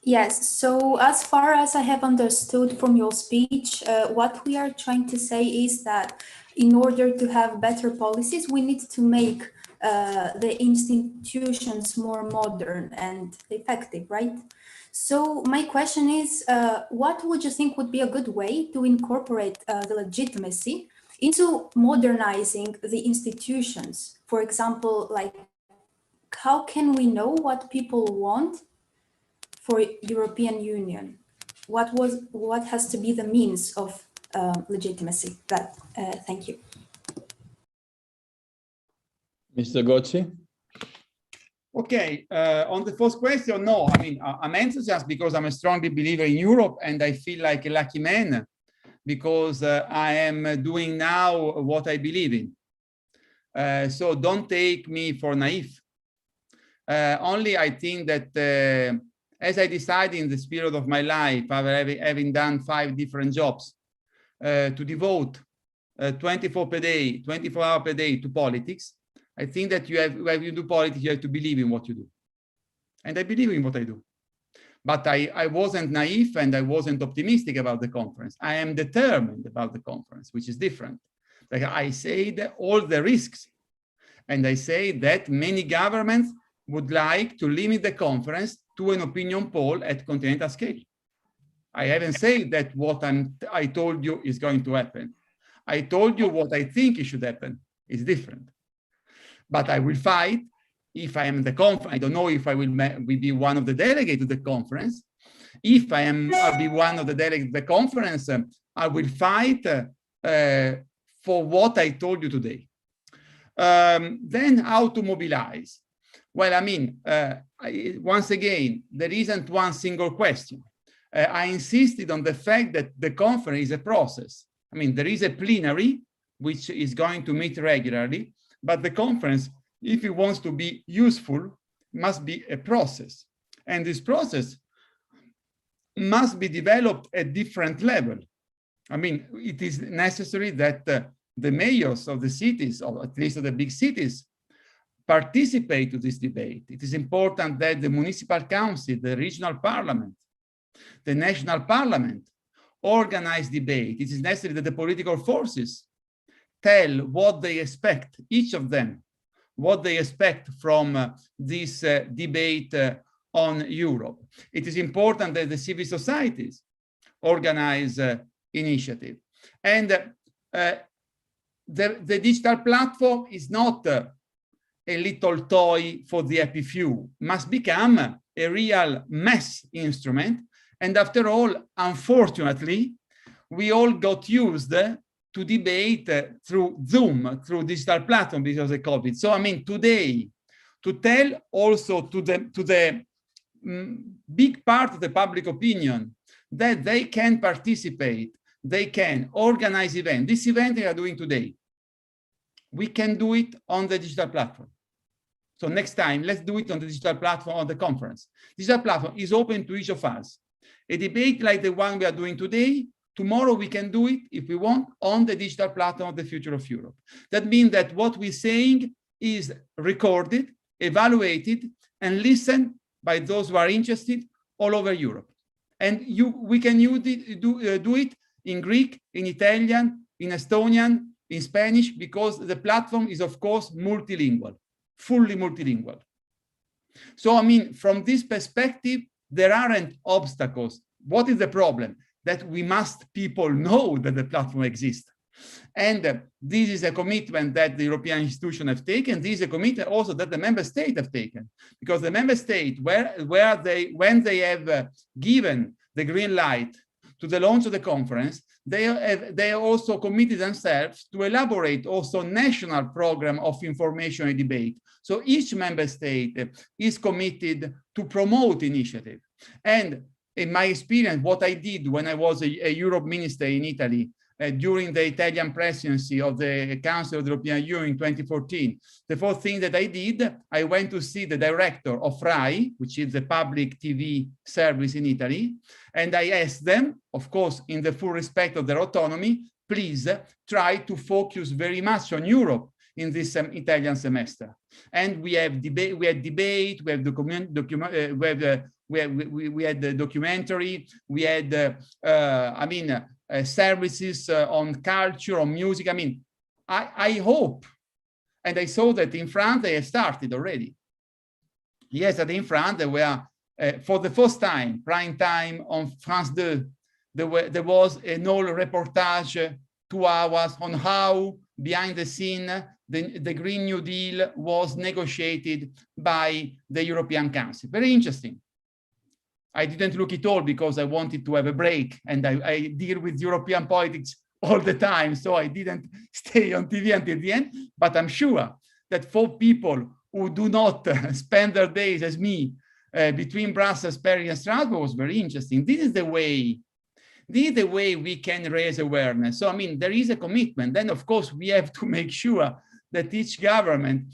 Yes, so as far as I have understood from your speech, what we are trying to say is that in order to have better policies, we need to make the institutions more modern and effective, right? So my question is, what would you think would be a good way to incorporate the legitimacy into modernizing the institutions? For example, like, how can we know what people want for European Union? What has to be the means of legitimacy? Thank you. Mr. Gozzi? Okay, on the first question, no, I mean, I'm enthusiastic because I'm a strongly believer in Europe and I feel like a lucky man because I am doing now what I believe in. So don't take me for naive. Only I think that as I decided in the spirit of my life, having done 5 different jobs, to devote 24 hours per day to politics, I think that when you do politics, you have to believe in what you do. And I believe in what I do. But I wasn't naive and I wasn't optimistic about the conference. I am determined about the conference, which is different. Like I said, all the risks. And I say that many governments would like to limit the conference to an opinion poll at continental scale. I haven't said that what I told you is going to happen. I told you what I think it should happen. It's different. But I will fight if I am in the conference. I don't know if I will be one of the delegates to the conference. If I'll be one of the delegates to the conference, I will fight for what I told you today. Then how to mobilize? Well, I mean, once again, there isn't one single question. I insisted on the fact that the conference is a process. I mean, there is a plenary, which is going to meet regularly, but the conference, if it wants to be useful, must be a process. And this process must be developed at different level. I mean, it is necessary that the mayors of the cities, or at least of the big cities, participate to this debate. It is important that the municipal council, the regional parliament, the national parliament organize debate. It is necessary that the political forces tell what they expect, each of them, what they expect from this debate on Europe. It is important that the civil societies organize initiative. And the digital platform is not a little toy for the happy few, must become a real mass instrument. And after all, unfortunately, we all got used to debate through Zoom, through digital platform because of COVID. So I mean, today, to tell also to the big part of the public opinion that they can participate, they can organize events. This event they are doing today, we can do it on the digital platform. So next time, let's do it on the digital platform on the conference. Digital platform is open to each of us. A debate like the one we are doing today, tomorrow we can do it, if we want, on the digital platform of the future of Europe. That means that what we're saying is recorded, evaluated, and listened by those who are interested all over Europe. And we can do it in Greek, in Italian, in Estonian, in Spanish, because the platform is, of course, multilingual, fully multilingual. So, I mean, from this perspective, there aren't obstacles. What is the problem? That we must people know that the platform exists. And this is a commitment that the European institutions have taken. This is a commitment also that the member states have taken, because the member state, when they have given the green light to the launch of the conference, they also committed themselves to elaborate also national program of information and debate. So each member state is committed to promote initiative. And in my experience, what I did when I was a Europe minister in Italy during the Italian presidency of the Council of the European Union in 2014, the first thing that I did, I went to see the director of RAI, which is the public TV service in Italy, and I asked them, of course, in the full respect of their autonomy, please try to focus very much on Europe in this Italian semester. And we had debate, we had the documentary, we had, services on culture, on music. I mean, I hope, and I saw that in France they have started already. Yes, that in France they were, for the first time, prime time on France 2, there was an old reportage, 2 hours, on how behind the scene the Green New Deal was negotiated by the European Council. Very interesting. I didn't look it all because I wanted to have a break, and I deal with European politics all the time, so I didn't stay on TV until the end, but I'm sure that for people who do not spend their days as me between Brussels, Paris, and Strasbourg was very interesting. This is the way we can raise awareness. So, I mean, there is a commitment. Then, of course, we have to make sure that each government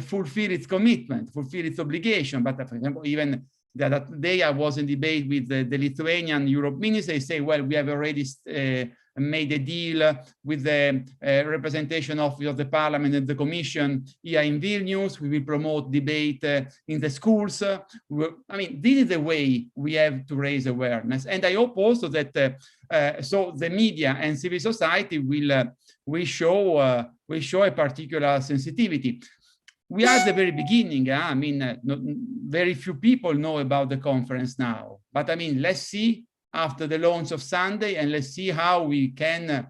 fulfill its commitment, fulfill its obligation. But for example, even the other day I was in debate with the Lithuanian Europe minister. They say, well, we have already made a deal with the representation of the Parliament and the Commission here in Vilnius. We will promote debate in the schools. I mean, this is the way we have to raise awareness. And I hope also that so the media and civil society will show a particular sensitivity. We are at the very beginning. I mean, very few people know about the conference now. But I mean, let's see after the launch of Sunday, and let's see how we can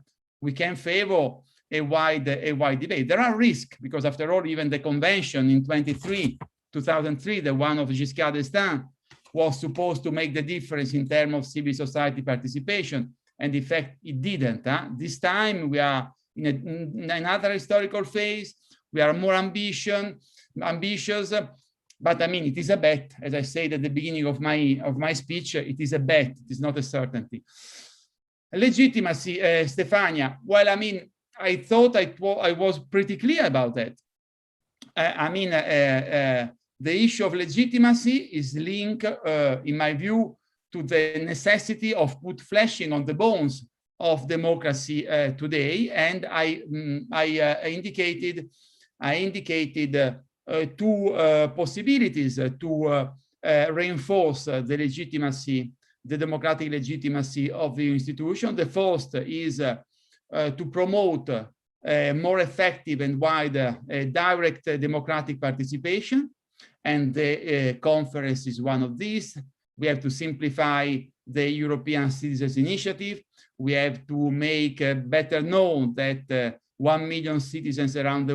favor a wide debate. There are risks because, after all, even the convention in 2003, the one of Giscard d'Estaing, was supposed to make the difference in terms of civil society participation, and in fact, it didn't. This time, we are in another historical phase. We are more ambitious, but I mean, it is a bet. As I said at the beginning of my speech, it is a bet. It is not a certainty. Legitimacy, Stefania. Well, I mean, I thought I was pretty clear about that. I mean, the issue of legitimacy is linked, in my view, to the necessity of put fleshing on the bones of democracy today. And I indicated two possibilities to reinforce the legitimacy, the democratic legitimacy of the institution. The first is to promote more effective and wider direct democratic participation. And the conference is one of these. We have to simplify the European Citizens Initiative. We have to make better known that 1 million citizens around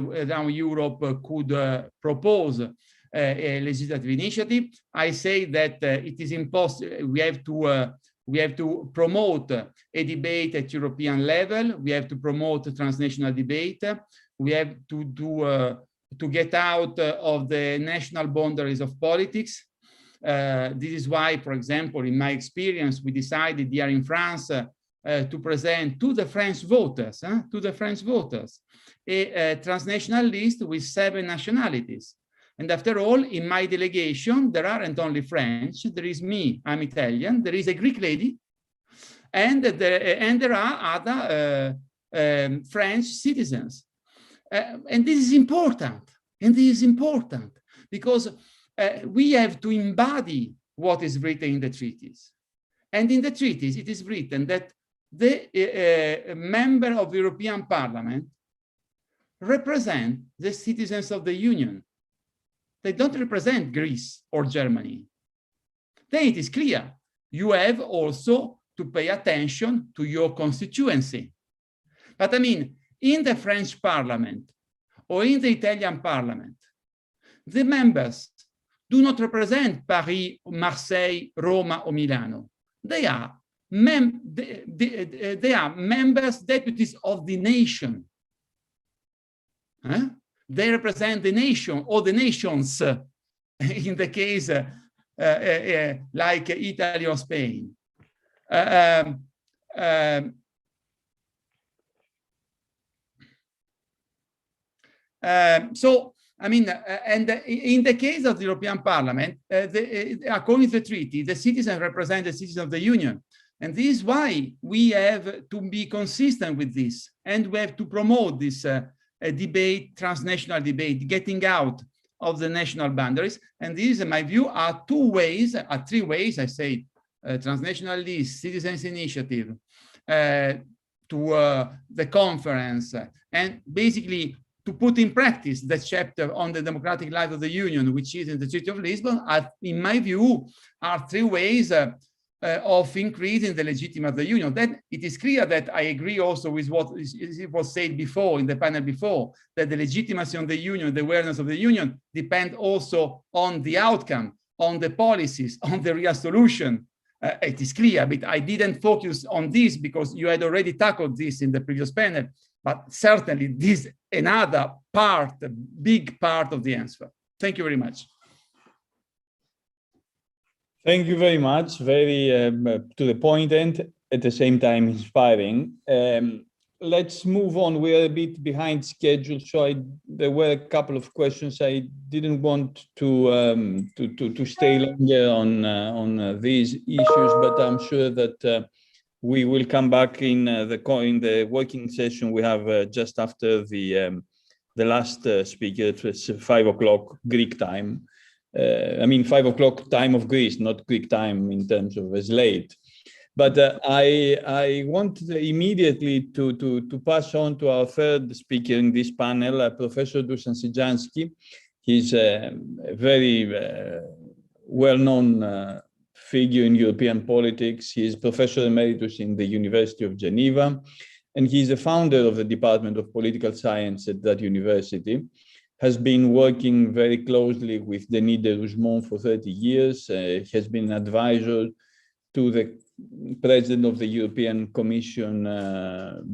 Europe could propose a legislative initiative. I say that it is impossible. We have to promote a debate at European level. We have to promote transnational debate. We have to get out of the national boundaries of politics. This is why, for example, in my experience, we decided here in France to present to the French voters, a transnational list with 7 nationalities. And after all, in my delegation, there aren't only French. There is me, I'm Italian. There is a Greek lady, and there are other French citizens. And this is important. And this is important because we have to embody what is written in the treaties. And in the treaties, it is written that the member of the European Parliament represent the citizens of the Union. They don't represent Greece or Germany. Then it is clear, you have also to pay attention to your constituency. But I mean, in the French Parliament or in the Italian Parliament, the members do not represent Paris, Marseille, Roma, or Milano. They are members, deputies of the nation. They represent the nation or the nations in the case like Italy or Spain. So, I mean, and in the case of the European Parliament, according to the treaty, the citizens represent the citizens of the Union. And this is why we have to be consistent with this. And we have to promote this debate, transnational debate, getting out of the national boundaries. And these, in my view, are three ways, I say, transnational list, citizens initiative, to the conference, and basically to put in practice the chapter on the democratic life of the Union, which is in the Treaty of Lisbon, in my view, are 3 ways of increasing the legitimacy of the Union. Then it is clear that I agree also with what was said before in the panel before, that the legitimacy of the Union, the awareness of the Union, depend also on the outcome, on the policies, on the real solution. It is clear, but I didn't focus on this because you had already tackled this in the previous panel. But certainly this is another part, a big part of the answer. Thank you very much. Thank you very much. Very to the point and at the same time inspiring. Let's move on. We're a bit behind schedule, so there were a couple of questions. I didn't want to stay longer on these issues, but I'm sure that we will come back in the working session we have just after the last speaker. It's 5 o'clock Greek time. I mean 5 o'clock time of Greece, not Greek time in terms of as late. But I want immediately to pass on to our third speaker in this panel, Professor Dusan Sidzansky. He's a very well-known figure in European politics. He is Professor Emeritus in the University of Geneva, and he's the founder of the Department of Political Science at that university. Has been working very closely with Denis de Rougemont for 30 years. He has been an advisor to the President of the European Commission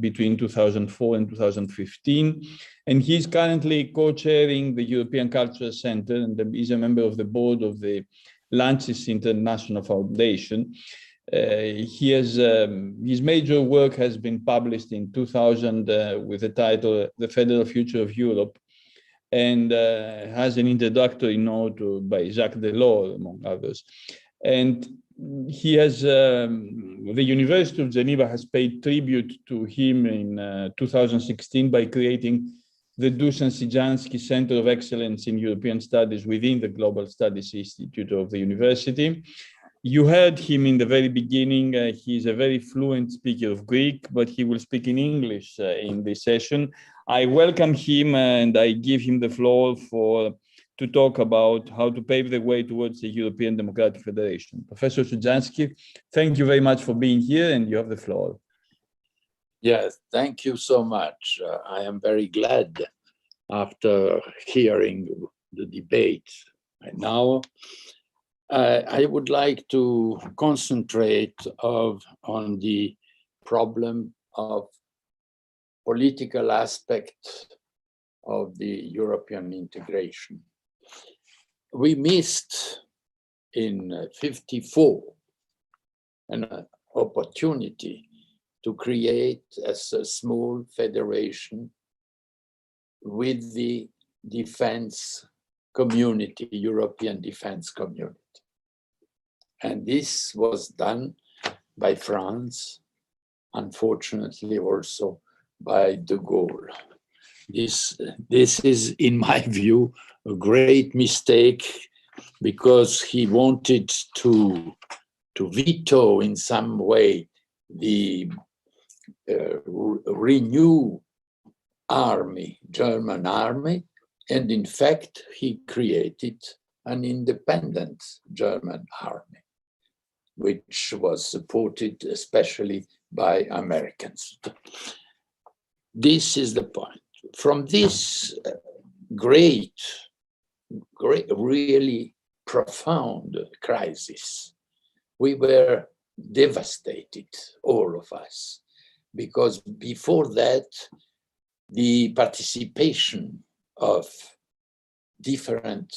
between 2004 and 2015. And he's currently co-chairing the European Cultural Center and is a member of the board of the Lancis International Foundation. He has, his major work has been published in 2000 with the title The Federal Future of Europe, and has an introductory note by Jacques Delors, among others. And he has, the University of Geneva has paid tribute to him in 2016 by creating the Dusan Sidzansky Center of Excellence in European Studies within the Global Studies Institute of the university. You heard him in the very beginning. He's a very fluent speaker of Greek, but he will speak in English in this session. I welcome him and I give him the floor to talk about how to pave the way towards the European Democratic Federation. Professor Sidzansky, thank you very much for being here, and you have the floor. Yes, thank you so much. I am very glad after hearing the debate. And now I would like to concentrate on the problem of political aspect of the European integration. We missed in '54 an opportunity to create as a small federation with the defense community, European defense community. And this was done by France, unfortunately also by de Gaulle. This is, in my view, a great mistake, because he wanted to veto in some way the renew army, German army, and in fact he created an independent German army, which was supported especially by Americans. This is the point. From this great, really profound crisis, we were devastated, all of us, because before that, the participation of different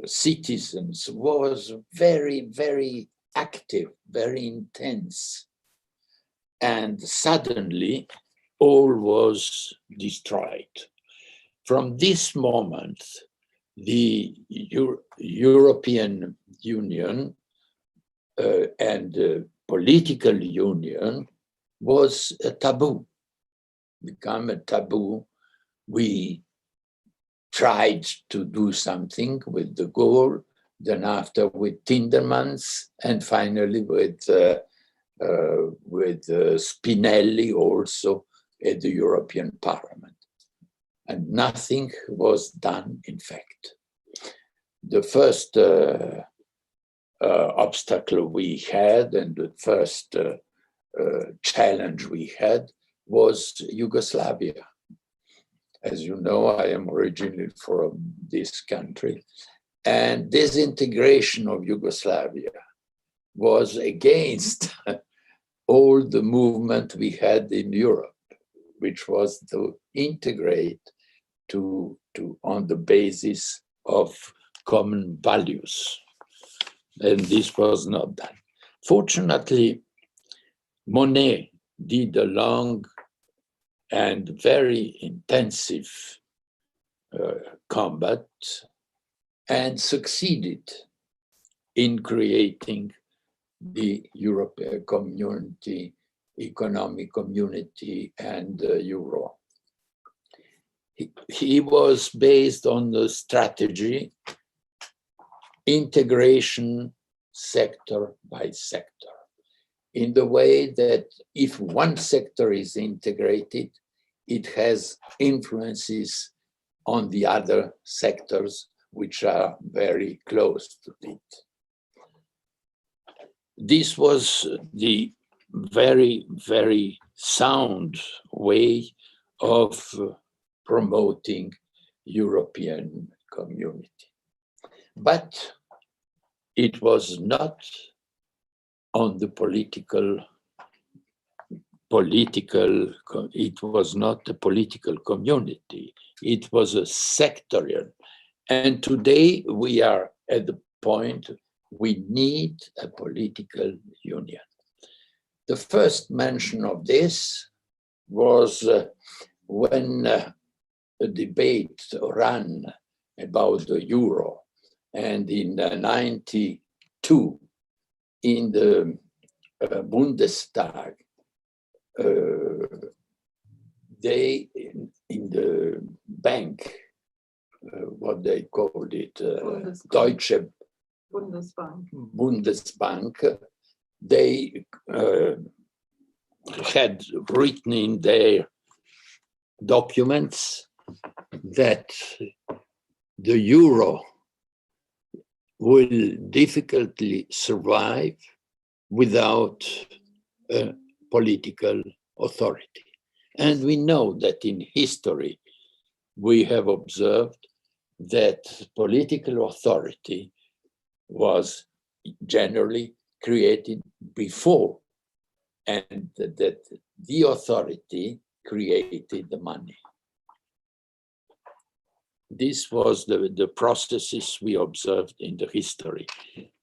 citizens was very, very active, very intense. And suddenly, all was destroyed. From this moment, the European Union and political union was a taboo, become a taboo. We tried to do something with de Gaulle, then after with Tindemans, and finally with Spinelli also at the European Parliament. And nothing was done, in fact. The first obstacle we had and the first challenge we had was Yugoslavia. As you know, I am originally from this country, and disintegration of Yugoslavia was against all the movement we had in Europe, which was to integrate on the basis of common values. And this was not done. Fortunately, Monnet did a long and very intensive combat and succeeded in creating the European community, economic community, and Euro. He was based on the strategy, integration sector by sector, in the way that if one sector is integrated, it has influences on the other sectors which are very close to it. This was the very, very sound way of promoting European community. But it was not on the political, it was not a political community, it was a sectorial. And today we are at the point we need a political union. The first mention of this was when a debate ran about the euro, and in 92 in the Bundestag, they in the bank, what they called it, Deutsche Bundesbank, they had written in their documents that the euro will difficultly survive without political authority. And we know that in history, we have observed that political authority was generally created before, and that the authority created the money. This was the processes we observed in the history.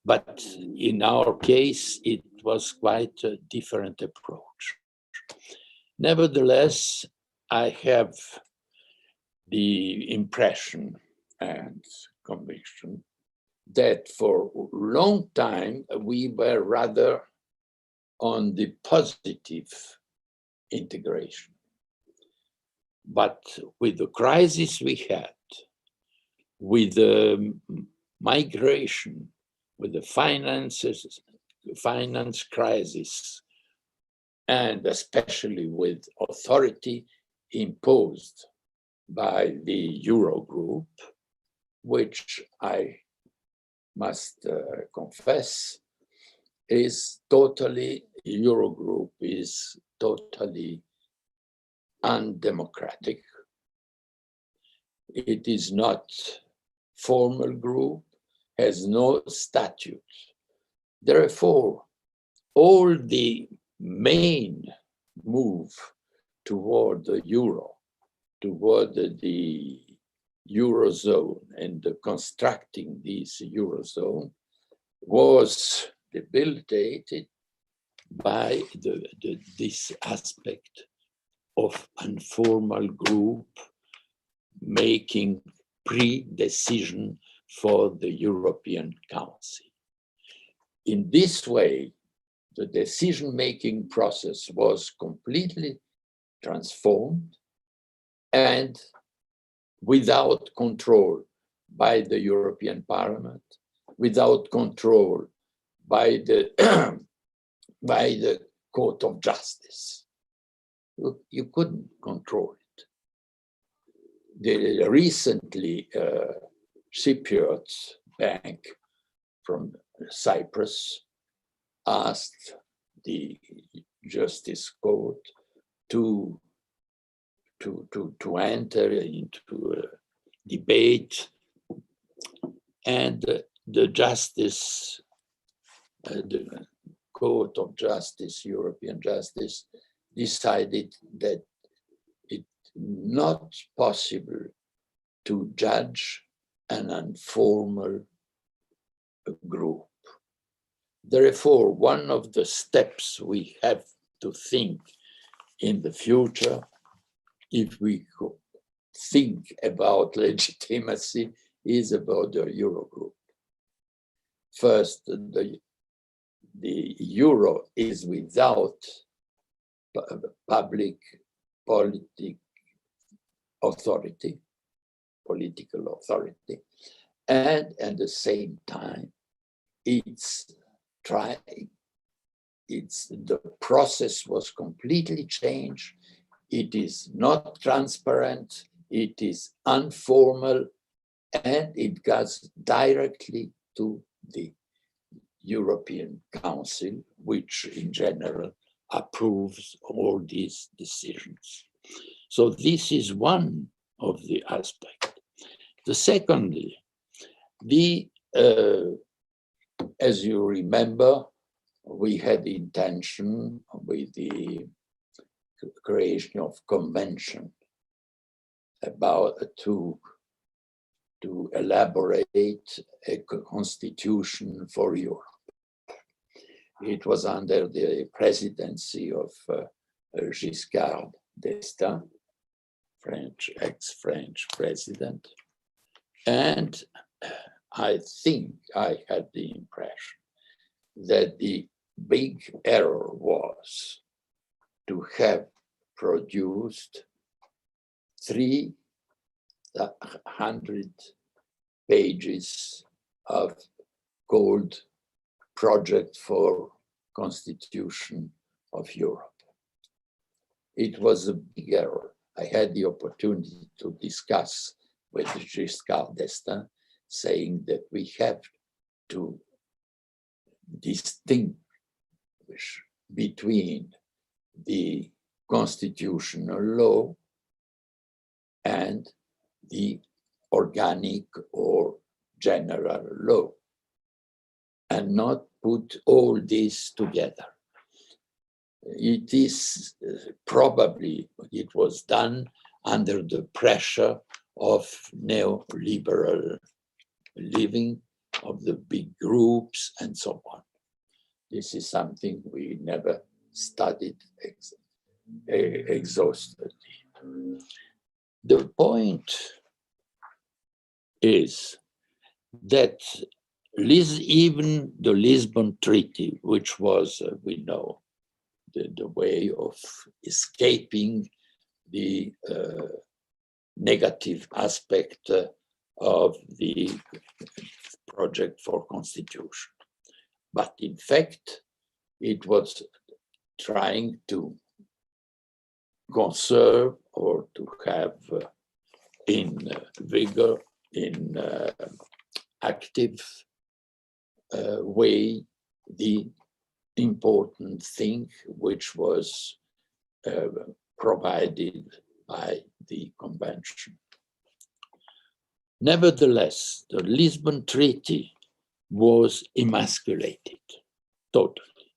But in our case, it was quite a different approach. Nevertheless, I have the impression and conviction that for a long time, we were rather on the positive integration. But with the crisis we had, with the migration, with the finance crisis, and especially with authority imposed by the Eurogroup, which I must confess is totally, Eurogroup is totally undemocratic. It is not formal group, has no statute. Therefore, all the main move toward the euro, toward the Eurozone and the constructing this Eurozone was debilitated by this aspect of informal group making pre-decision for the European Council. In this way, the decision-making process was completely transformed and without control by the European Parliament, without control by the, by the Court of Justice. You couldn't control it. The recently Cypriot bank from Cyprus asked the Justice Court to enter into a debate, and the Justice, the Court of Justice, European Justice, decided that it's not possible to judge an informal group. Therefore, one of the steps we have to think in the future, if we think about legitimacy, is about the Eurogroup. First, the Euro is without public political authority, and at the same time, the process was completely changed. It is not transparent, it is informal, and it goes directly to the European Council, which in general approves all these decisions. So this is one of the aspects. The secondly, as you remember, we had the intention with the creation of convention about to elaborate a constitution for Europe. It was under the presidency of Giscard d'Estaing, ex-French president. And I think I had the impression that the big error was to have produced 300 pages of called Project for Constitution of Europe. It was a big error. I had the opportunity to discuss with Giscard d'Estaing, saying that we have to distinguish between the constitutional law and the organic or general law, and not put all this together. It is probably, it was done under the pressure of neoliberal living, of the big groups and so on. This is something we never studied exhaustively. The point is that even the Lisbon Treaty, which was, we know, the way of escaping the negative aspect of the project for constitution. But in fact, it was trying to conserve or to have in vigor, in active way, the important thing which was provided by the convention. Nevertheless, the Lisbon Treaty was emasculated totally.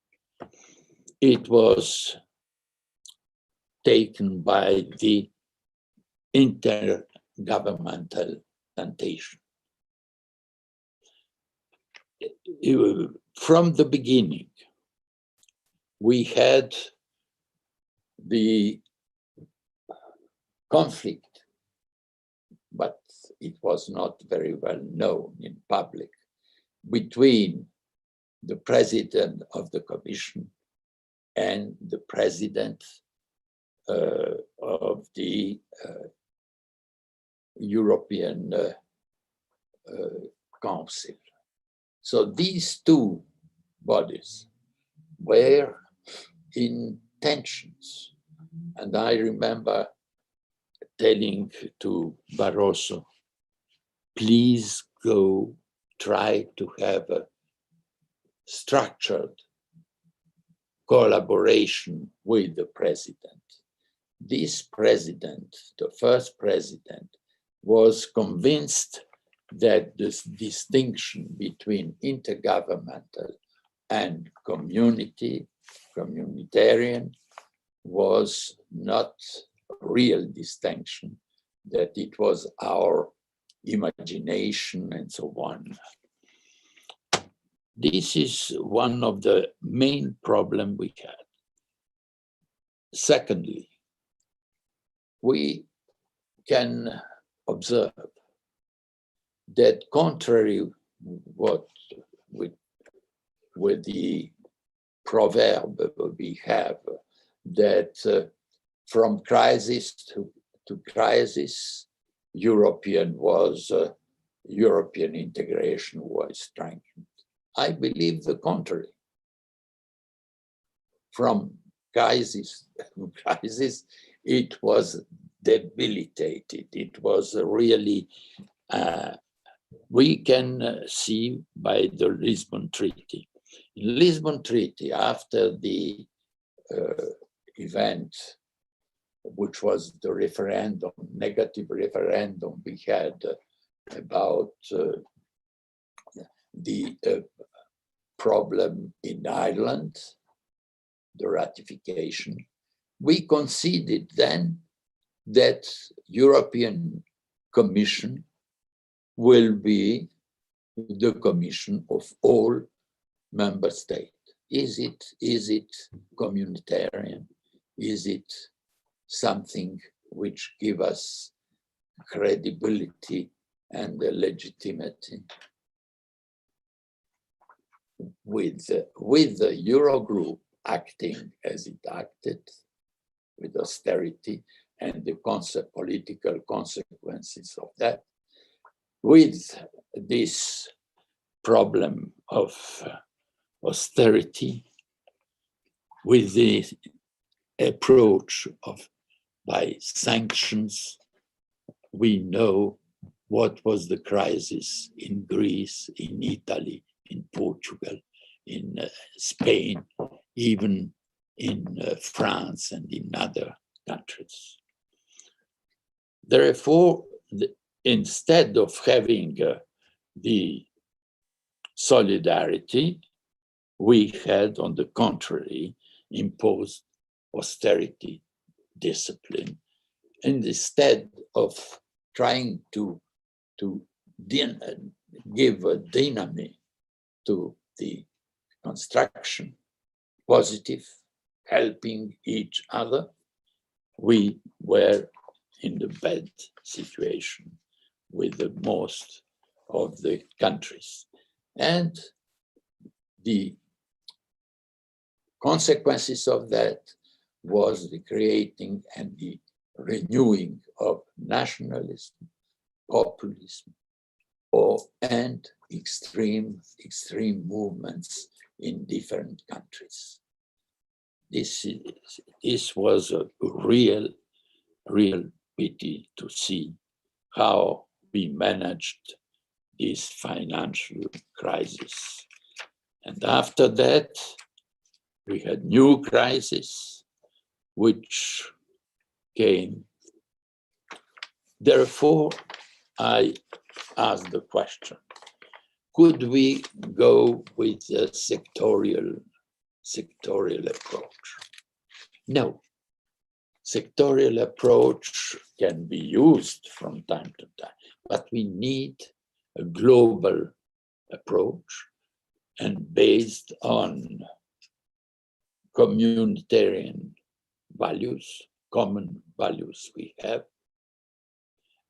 It was taken by the intergovernmental tentation. From the beginning, we had the conflict, but it was not very well known in public, between the president of the Commission and the president of the European Council. So these two bodies were in tensions. And I remember telling to Barroso, please go try to have a structured collaboration with the president. This president, the first president, was convinced that this distinction between intergovernmental and communitarian was not a real distinction, that it was our imagination and so on. This is one of the main problems we had. Secondly, we can observe that contrary what with the proverb we have, that from crisis to crisis, European integration was strengthened. I believe the contrary. From crisis to crisis, it was debilitated. It was really, we can see by the Lisbon Treaty. In Lisbon Treaty, after the event, which was the referendum, negative referendum we had about the problem in Ireland, the ratification, we conceded then that European Commission will be the Commission of all member states. Is it communitarian? Is it something which gives us credibility and legitimacy? With the Eurogroup acting as it acted, with austerity and the political consequences of that, with this problem of austerity, with the approach by sanctions, we know what was the crisis in Greece, in Italy, in Portugal, in Spain, even in France and in other countries. Therefore, instead of having the solidarity, we had, on the contrary, imposed austerity, discipline, and instead of trying to give a dynamic to the construction, positive, helping each other, we were in the bad situation with the most of the countries. And the consequences of that was the creating and the renewing of nationalism, populism, and extreme movements in different countries. This was a real pity to see how we managed this financial crisis. And after that, we had new crisis, which came. Therefore, I asked the question, could we go with a sectorial approach? No. Sectorial approach can be used from time to time, but we need a global approach and based on communitarian values, common values we have,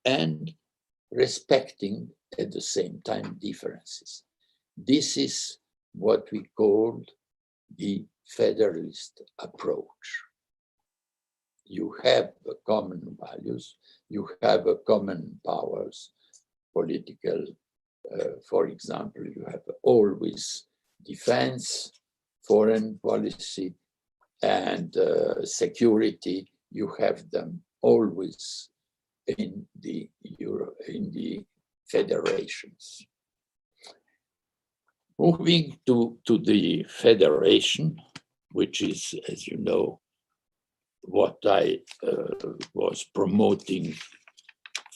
and respecting at the same time differences. This is what we called the federalist approach. You have common values, you have common powers, political, for example, you have always defense, foreign policy, and security, you have them always in the federations. Moving to the federation, which is, as you know, what I was promoting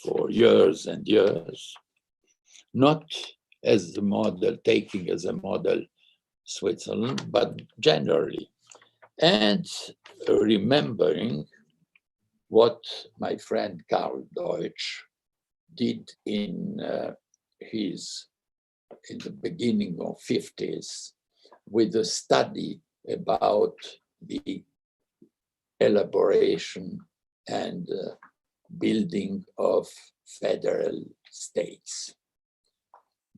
for years and years, not as the model, taking as a model Switzerland, but generally. And remembering what my friend Karl Deutsch did in the beginning of 50s with a study about the elaboration and building of federal states.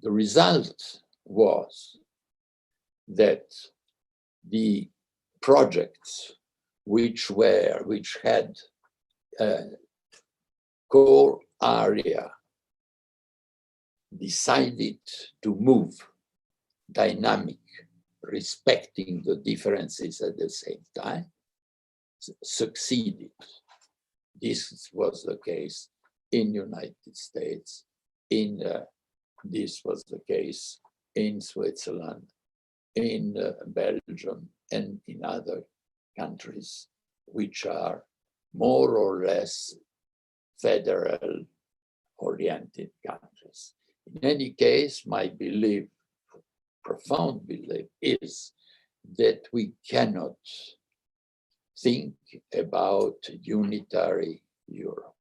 The result was that the projects which had a core area decided to move dynamic, respecting the differences at the same time, succeeded. This was the case in United States, this was the case in Switzerland, in Belgium, and in other countries which are more or less federal-oriented countries. In any case, my belief, profound belief, is that we cannot think about unitary Europe.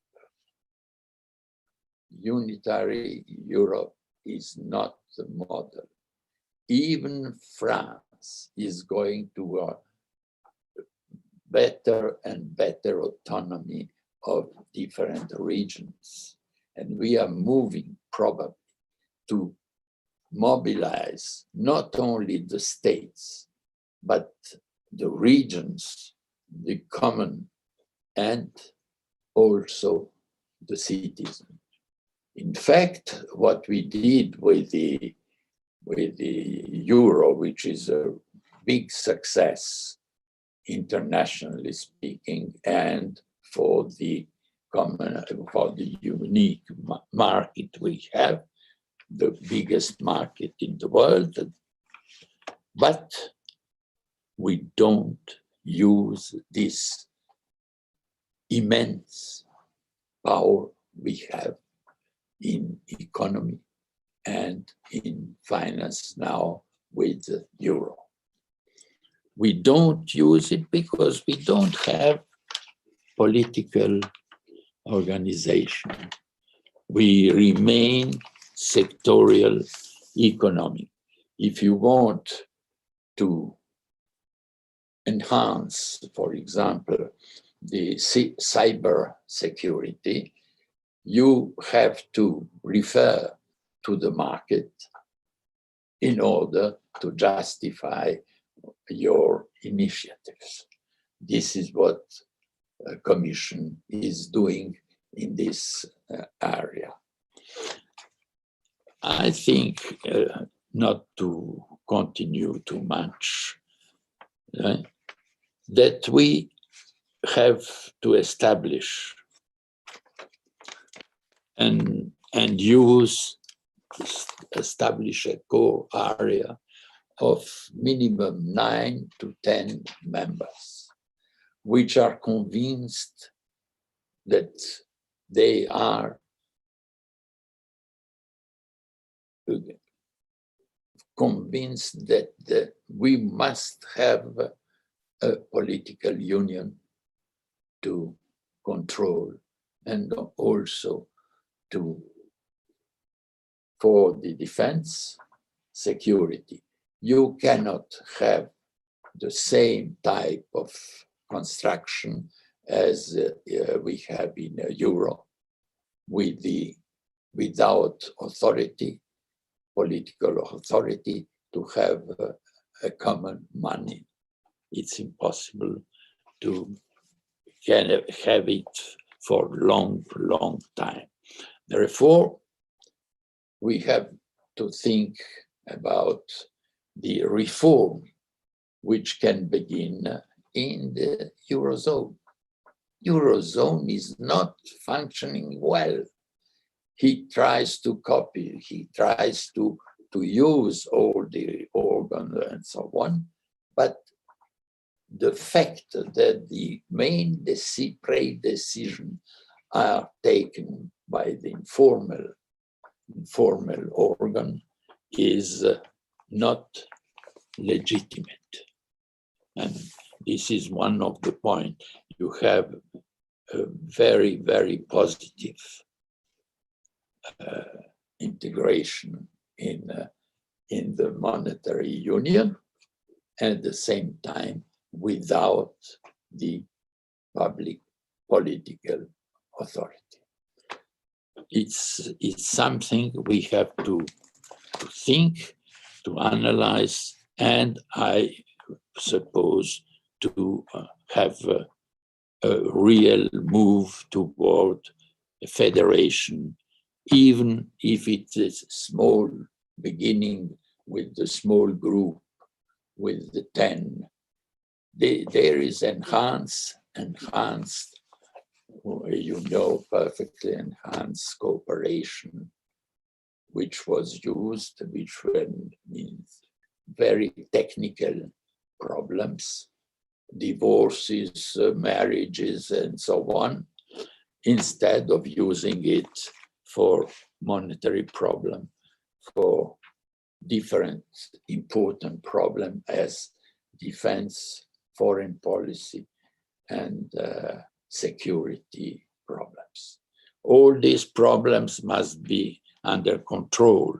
Unitary Europe is not the model. Even France is going to a better and better autonomy of different regions. And we are moving probably to mobilize not only the states, but the regions, the common, and also the citizens. In fact, what we did with the euro, which is a big success internationally speaking, and for the unique market we have, the biggest market in the world, but we don't use this immense power we have in economy and in finance now with the euro. We don't use it because we don't have political organization. We remain sectorial economy. If you want to enhance, for example, the cyber security, you have to refer to the market in order to justify your initiatives. This is what the Commission is doing in this area. I think, not to continue too much, that we have to establish and establish a core area of minimum 9 to 10 members, which are convinced that they are convinced that we must have a political union to control and also for the defense, security. You cannot have the same type of construction as we have in euro, without authority, political authority, to have a common money. It's impossible to have it for long time. Therefore, we have to think about the reform which can begin in the Eurozone. Eurozone is not functioning well. He tries to copy, he tries to use all the organs and so on, but the fact that the main pre-decisions are taken by the informal organ is not legitimate. And this is one of the points. You have a very, very positive integration in the monetary union, and at the same time without the public political authority. It's something we have to think, to analyze, and I suppose to have a real move toward a federation, even if it is small, beginning with the small group, with the 10. There is enhanced, you know, perfectly enhanced cooperation, which was used, which means very technical problems, divorces, marriages, and so on, instead of using it for monetary problem, for different important problem as defense, foreign policy, and security problems. All these problems must be under control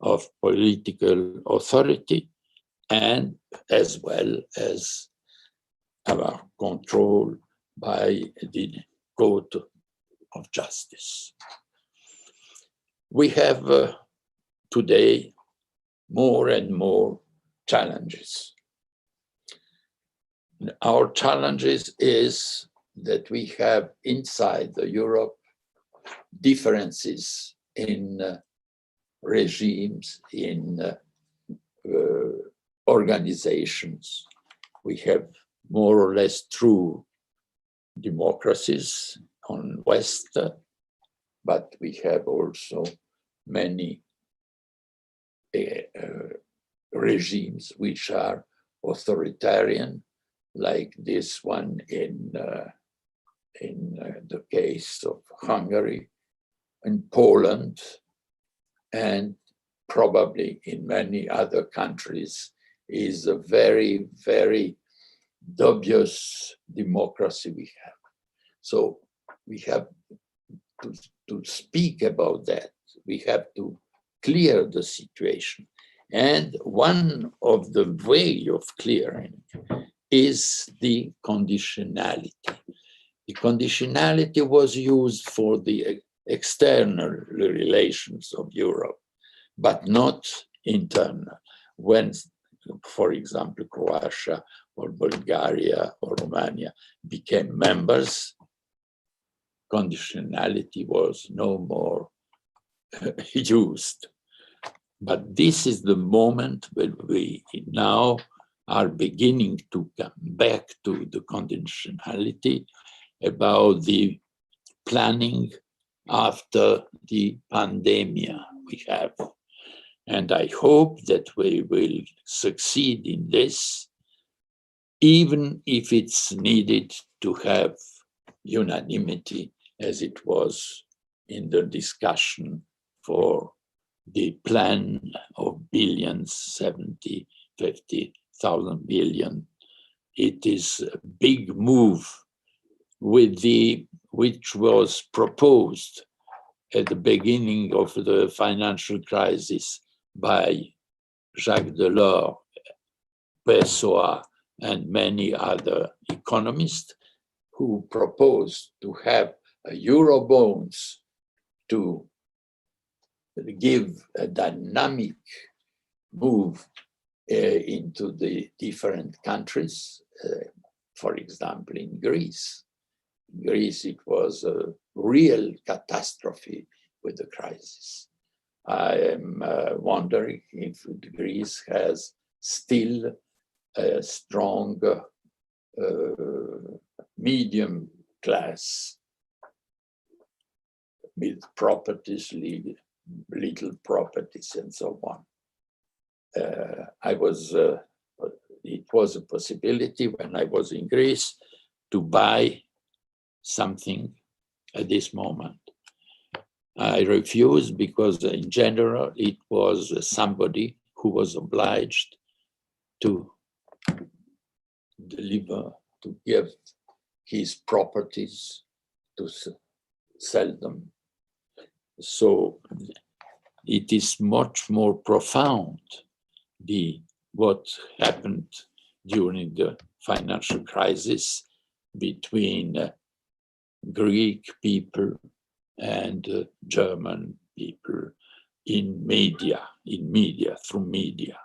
of political authority, and as well as our control by the Court of Justice. We have today more and more challenges. Our challenges is that we have inside the Europe differences in regimes, in organizations. We have more or less true democracies on West, but we have also many regimes which are authoritarian, like this one in the case of Hungary, in Poland, and probably in many other countries, is a very, very dubious democracy we have. So we have to speak about that. We have to clear the situation. And one of the way of clearing is the conditionality. The conditionality was used for the external relations of Europe, but not internal. When, for example, Croatia or Bulgaria or Romania became members, conditionality was no more used. But this is the moment when we now are beginning to come back to the conditionality about the planning after the pandemic we have. And I hope that we will succeed in this, even if it's needed to have unanimity, as it was in the discussion for the plan of billions, 70, 50,000 billion. It is a big move which was proposed at the beginning of the financial crisis by Jacques Delors, Pessoa, and many other economists who proposed to have Eurobonds to give a dynamic move into the different countries. For example, in Greece. In Greece, it was a real catastrophe with the crisis. I am wondering if Greece has still a strong medium class with properties, little properties, and so on. It was a possibility when I was in Greece to buy something at this moment. I refused because in general, it was somebody who was obliged to deliver, to give his properties, to sell them. So it is much more profound, what happened during the financial crisis between Greek people and German people in media, through media.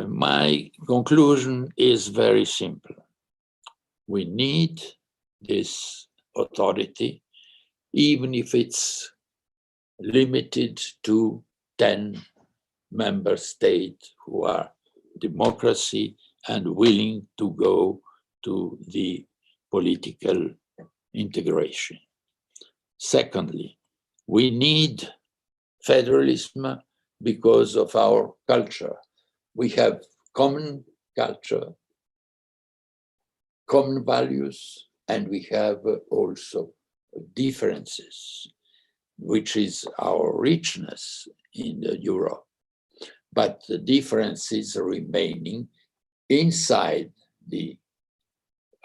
My conclusion is very simple. We need this authority, even if it's limited to 10 member states who are democracy and willing to go to the political integration. Secondly, we need federalism because of our culture. We have common culture, common values, and we have also differences, which is our richness in Europe. But the differences remaining inside the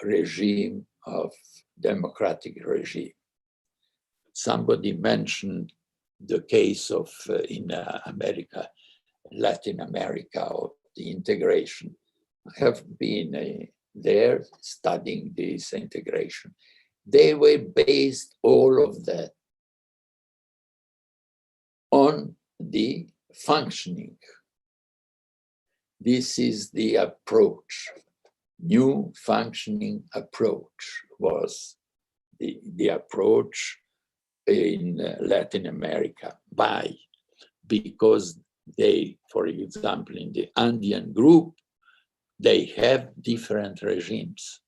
regime of democratic regime. Somebody mentioned the case of in America, Latin America, of the integration. I have been there studying this integration. They were based, all of that, on the functioning. This is the approach. New functioning approach was the approach in Latin America because they, for example, in the Andean group, they have different regimes.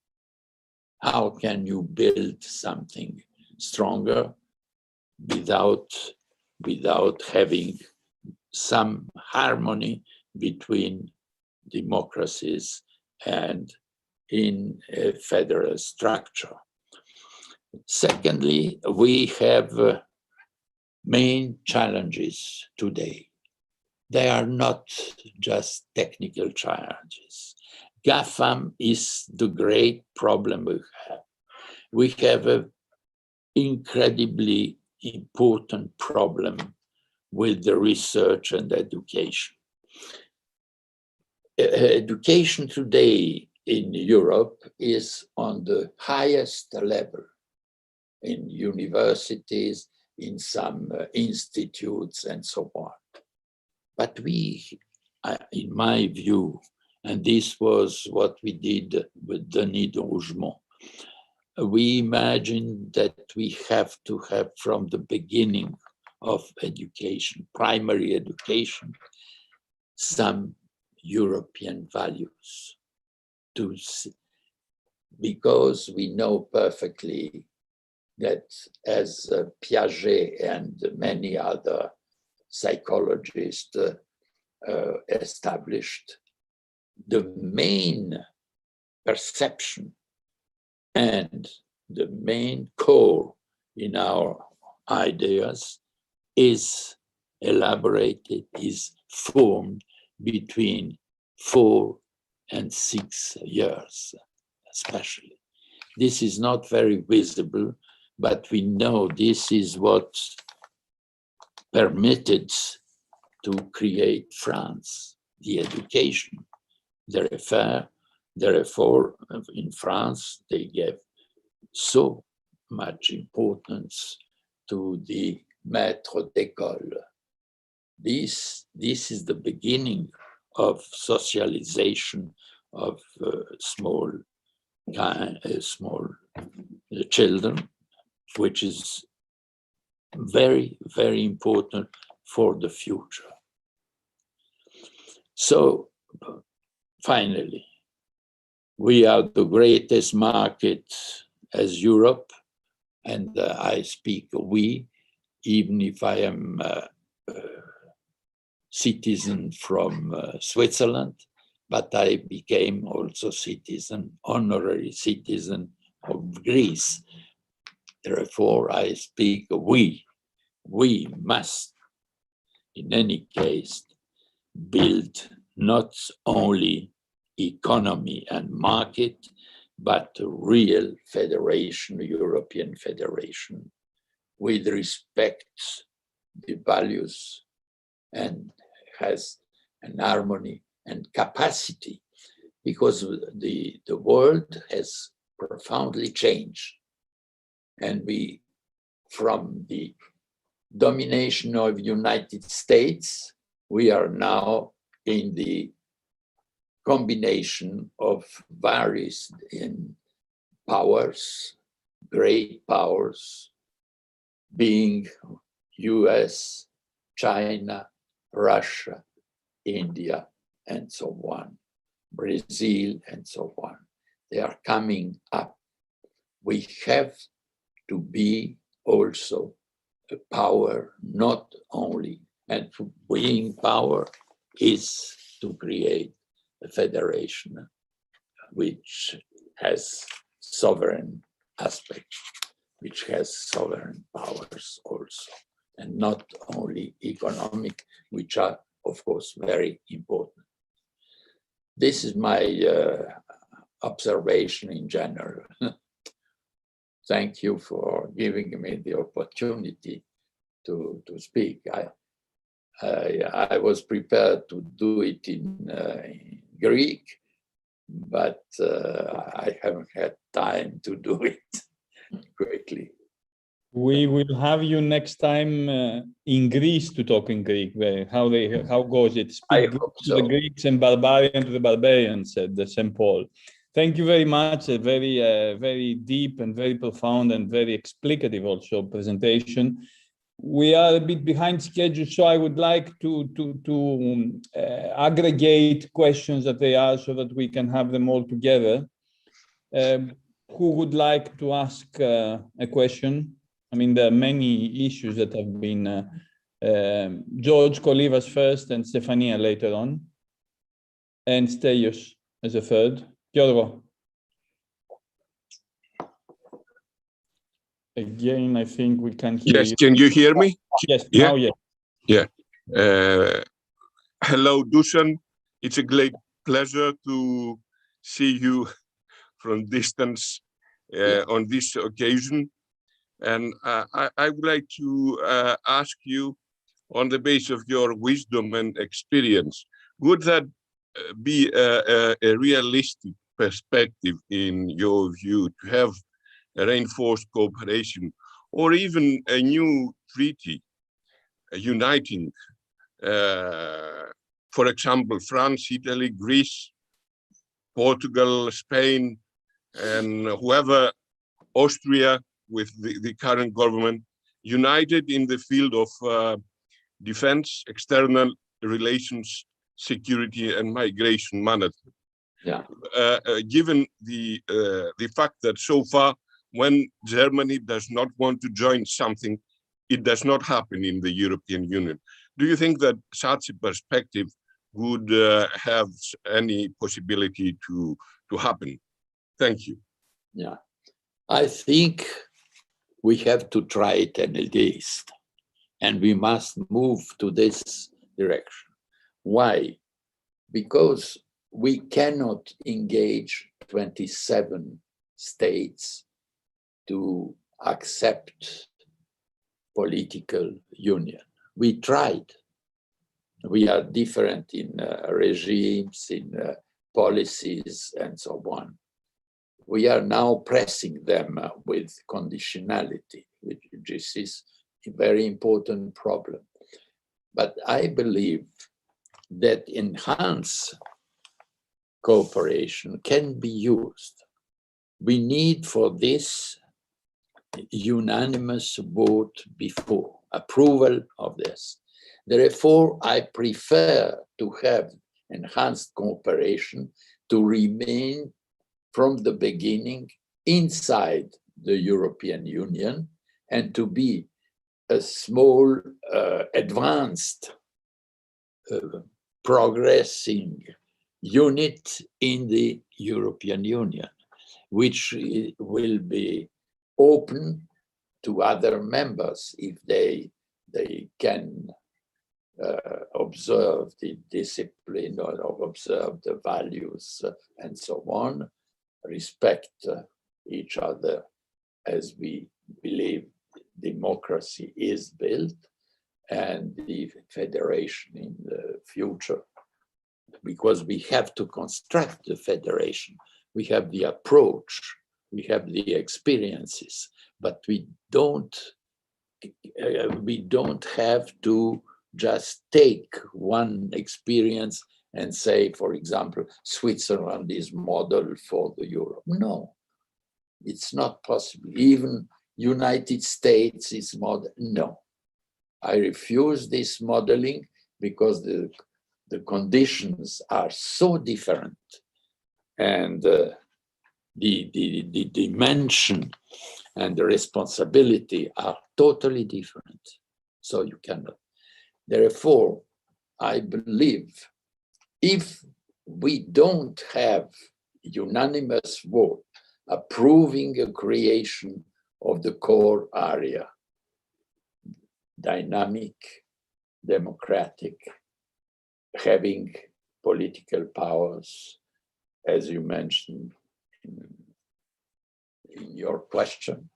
How can you build something stronger without having some harmony between democracies and in a federal structure? Secondly, we have main challenges today. They are not just technical challenges. GAFAM is the great problem we have. We have an incredibly important problem with the research and education. Education today in Europe is on the highest level in universities, in some institutes, and so on. But we, in my view, and this was what we did with Denis de Rougemont, we imagined that we have to have from the beginning of education, primary education, some European values, because we know perfectly that, as Piaget and many other psychologists established, the main perception and the main core in our ideas is elaborated, is formed between 4 and 6 years, especially. This is not very visible, but we know this is what permitted to create France, the education. Therefore, in France, they gave so much importance to the maître d'école. This is the beginning of socialization of small children, which is very, very important for the future. So, finally, we are the greatest market as Europe, and I speak we, even if I am a citizen from Switzerland, but I became also honorary citizen of Greece. Therefore, I speak we. We must, in any case, build not only economy and market, but a real federation, European federation, with respect the values and has an harmony and capacity, because the world has profoundly changed. And we, from the domination of United States, we are now in the combination of various powers, great powers, being US, China, Russia, India, and so on, Brazil, and so on. They are coming up. We have to be also a power, not only, and to being power is to create a federation which has sovereign aspects, which has sovereign powers also, and not only economic, which are, of course, very important. This is my observation in general. Thank you for giving me the opportunity to speak. I was prepared to do it in Greek, but I haven't had time to do it quickly. We will have you next time in Greece to talk in Greek. How goes it? Speak Greek to the Greeks and barbarian to the barbarians, said St. Paul. Thank you very much. A very, very deep and very profound and very explicative also presentation. We are a bit behind schedule, so I would like to aggregate questions that they are so that we can have them all together. Who would like to ask a question? I mean, there are many issues that have been, George Kolivas first and Stefania later on, and Stelios as a third. Giorgo. Again, I think we can hear you. Yes, can you hear me? Yes, yeah? now yes. Yeah. Hello, Dusan. It's a great pleasure to see you from distance on this occasion. And I would like to ask you, on the basis of your wisdom and experience, would that be a realistic perspective in your view to have a reinforced cooperation, or even a new treaty uniting, for example, France, Italy, Greece, Portugal, Spain, and whoever, Austria, with the current government, united in the field of defense, external relations, security, and migration management. Yeah. Given the fact that so far, when Germany does not want to join something, it does not happen in the European Union. Do you think that such a perspective would have any possibility to happen? Thank you. Yeah, I think we have to try it at least, and we must move to this direction. Why? Because we cannot engage 27 states to accept political union. We tried. We are different in regimes, in policies, and so on. We are now pressing them with conditionality, which is a very important problem. But I believe that enhanced cooperation can be used. We need for this unanimous vote before approval of this. Therefore, I prefer to have enhanced cooperation to remain from the beginning inside the European Union and to be a small, advanced, progressing unit in the European Union, which will be open to other members if they can observe the discipline or observe the values and so on, respect each other as we believe democracy is built, and the federation in the future. Because we have to construct the federation. We have the approach, we have the experiences, but we don't have to just take one experience and say, for example, Switzerland is model for the Europe. No, it's not possible. Even United States is model. No, I refuse this modeling because the conditions are so different, and the dimension and the responsibility are totally different. So you cannot. Therefore, I believe if we don't have unanimous vote approving a creation of the core area, dynamic, democratic, having political powers, as you mentioned in your question.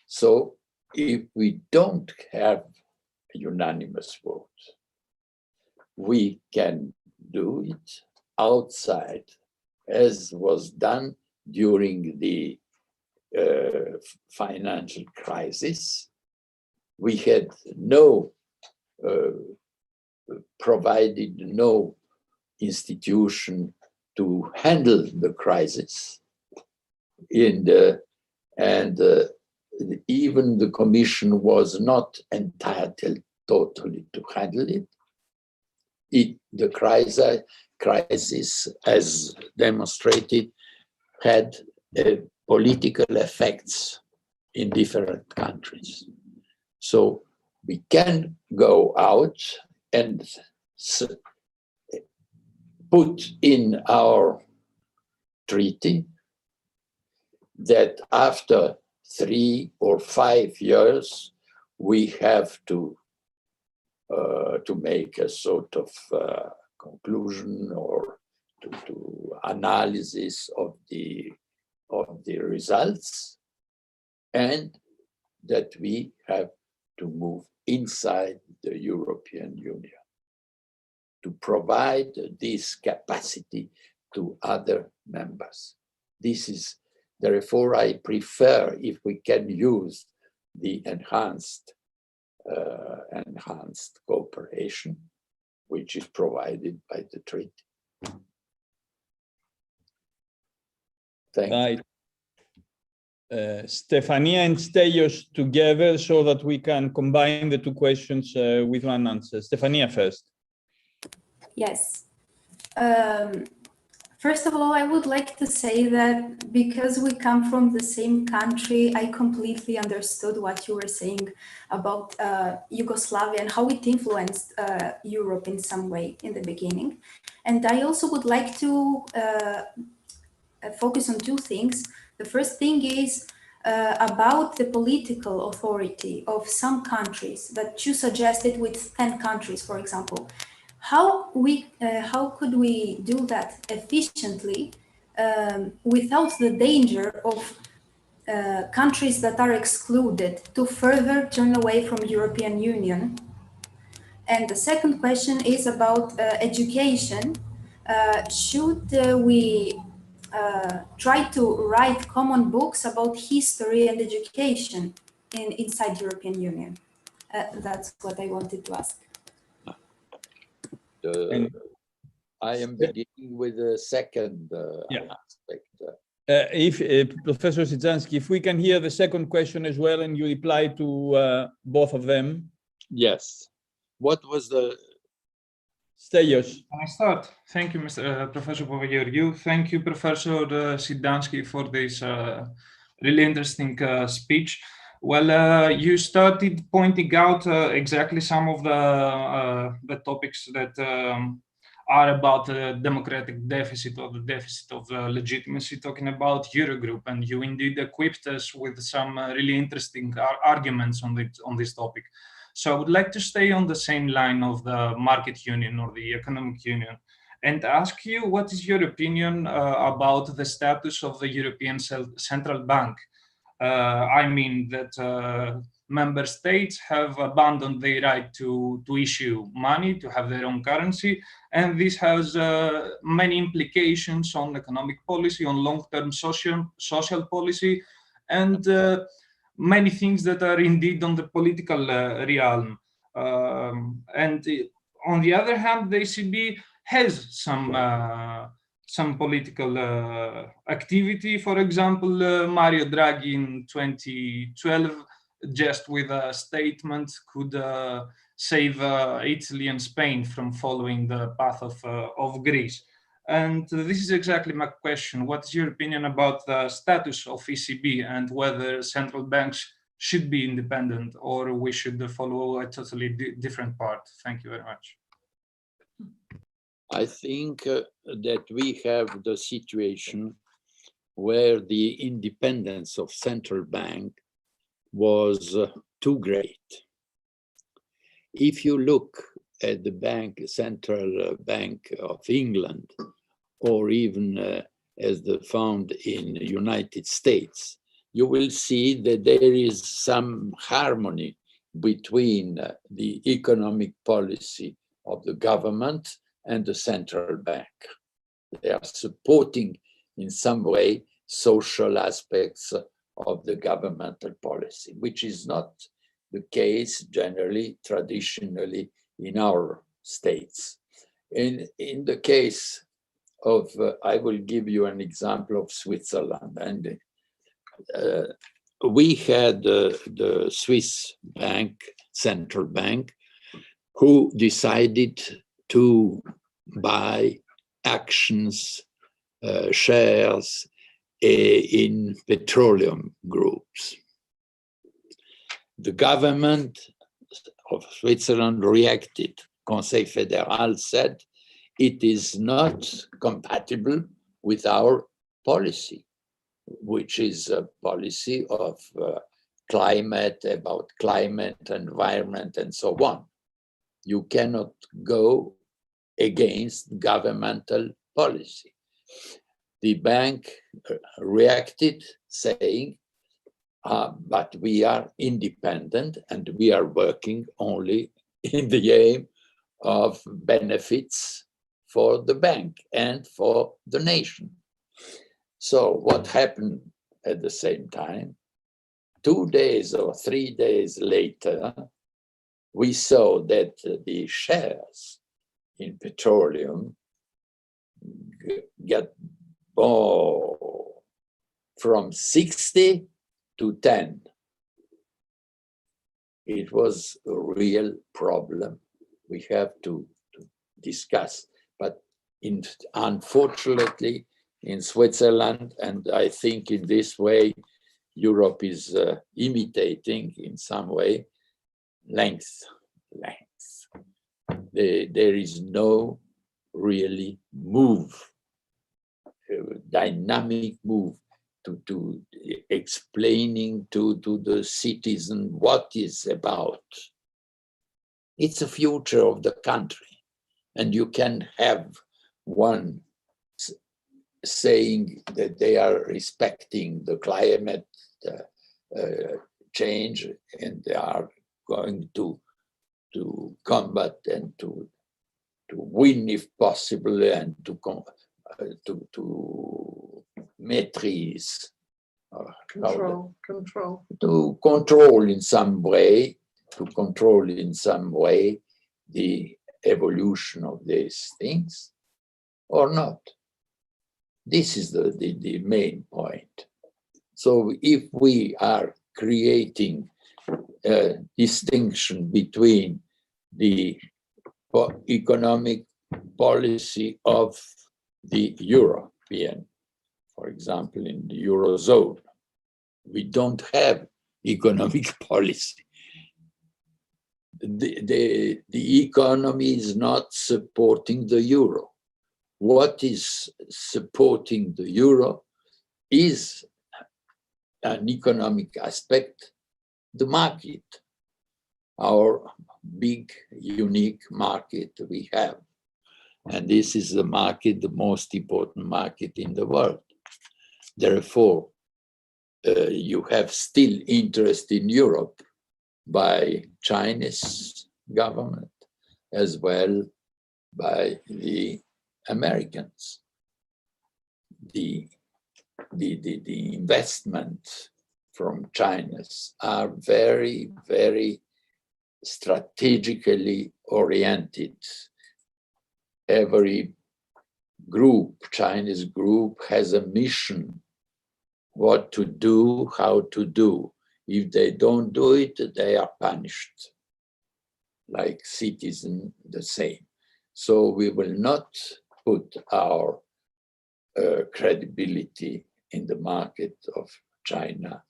So if we don't have a unanimous vote, we can do it outside, as was done during the financial crisis. We had provided no institution to handle the crisis, and even the Commission was not entitled totally to handle it. The crisis, as demonstrated, had political effects in different countries. So we can go out and put in our treaty that after 3 or 5 years, we have to make a sort of conclusion or to analysis of the results, and that we have to move inside the European Union to provide this capacity to other members. This is, therefore, I prefer if we can use the enhanced cooperation, which is provided by the treaty. Thank you. Stefania and Stelios together so that we can combine the two questions with one answer. Stefania first. Yes. First of all, I would like to say that because we come from the same country, I completely understood what you were saying about Yugoslavia and how it influenced Europe in some way in the beginning. And I also would like to focus on two things. The first thing is about the political authority of some countries that you suggested with 10 countries, for example. How could we do that efficiently without the danger of countries that are excluded to further turn away from European Union? And the second question is about education. Should we try to write common books about history and education inside European Union? That's what I wanted to ask. I am beginning with the second aspect. If Professor Sidzansky, if we can hear the second question as well, and you reply to both of them. Yes. What was the... Stelios. Can I start? Thank you, Mr. Professor Papageorgiou. Thank you, Professor Sidzansky, for this really interesting speech. Well, you started pointing out exactly some of the topics that are about the democratic deficit or the deficit of legitimacy, talking about Eurogroup, and you indeed equipped us with some really interesting arguments on this topic. So I would like to stay on the same line of the market union or the economic union and ask you, what is your opinion about the status of the European Central Bank? I mean that member states have abandoned their right to issue money, to have their own currency, and this has many implications on economic policy, on long-term social policy, and many things that are indeed on the political realm. And on the other hand, the ECB has some political activity. For example, Mario Draghi in 2012, just with a statement, could save Italy and Spain from following the path of Greece. And this is exactly my question. What's your opinion about the status of ECB and whether central banks should be independent or we should follow a totally different path? Thank you very much. I think that we have the situation where the independence of central bank was too great. If you look at the Central Bank of England, or even as found in the United States, you will see that there is some harmony between the economic policy of the government and the central bank. They are supporting in some way social aspects of the governmental policy, which is not the case generally, traditionally in our states. In the case of, I will give you an example of Switzerland. And we had the Swiss bank, central bank, who decided to buy actions, shares in petroleum groups. The government of Switzerland reacted. Conseil Fédéral said, it is not compatible with our policy, which is a policy of climate, about climate, environment, and so on. You cannot go against governmental policy. The bank reacted saying, but we are independent and we are working only in the aim of benefits for the bank and for the nation. So what happened at the same time? 2 days or 3 days later, we saw that the shares in petroleum got from 60 to 10. It was a real problem we have to discuss. But unfortunately, in Switzerland, and I think in this way, Europe is imitating in some way, length. There is no really move, dynamic move to explaining to the citizen what is about. It's the future of the country. And you can have one saying that they are respecting the climate change and they are going to combat and to win if possible and to maîtrise, to control in some way, the evolution of these things or not. This is the main point. So if we are creating a distinction between the economic policy of the European, for example, in the Eurozone, we don't have economic policy. The economy is not supporting the euro. What is supporting the euro is an economic aspect, the market. our big, unique market we have. And this is the market, the most important market in the world. Therefore, you have still interest in Europe by Chinese government as well by the Americans. The investment from China are very, very strategically oriented. Every group, Chinese group, has a mission, what to do, how to do. If they don't do it, they are punished, like citizens the same. So we will not put our credibility in the market of China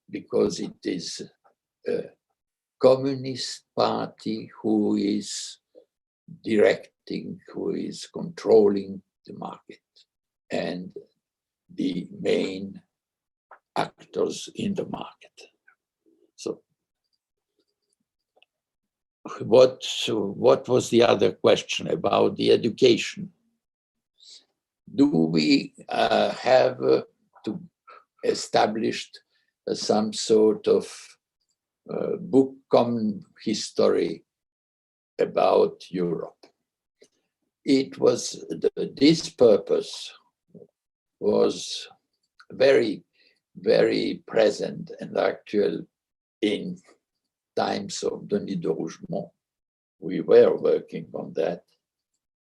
because it is a communist party who is directing, who is controlling the market and the main actors in the market. So what was the other question about the education? Do we have to establish some sort of book common history about Europe? It was, this purpose was very, very present and actual in times of Denis de Rougemont. We were working on that,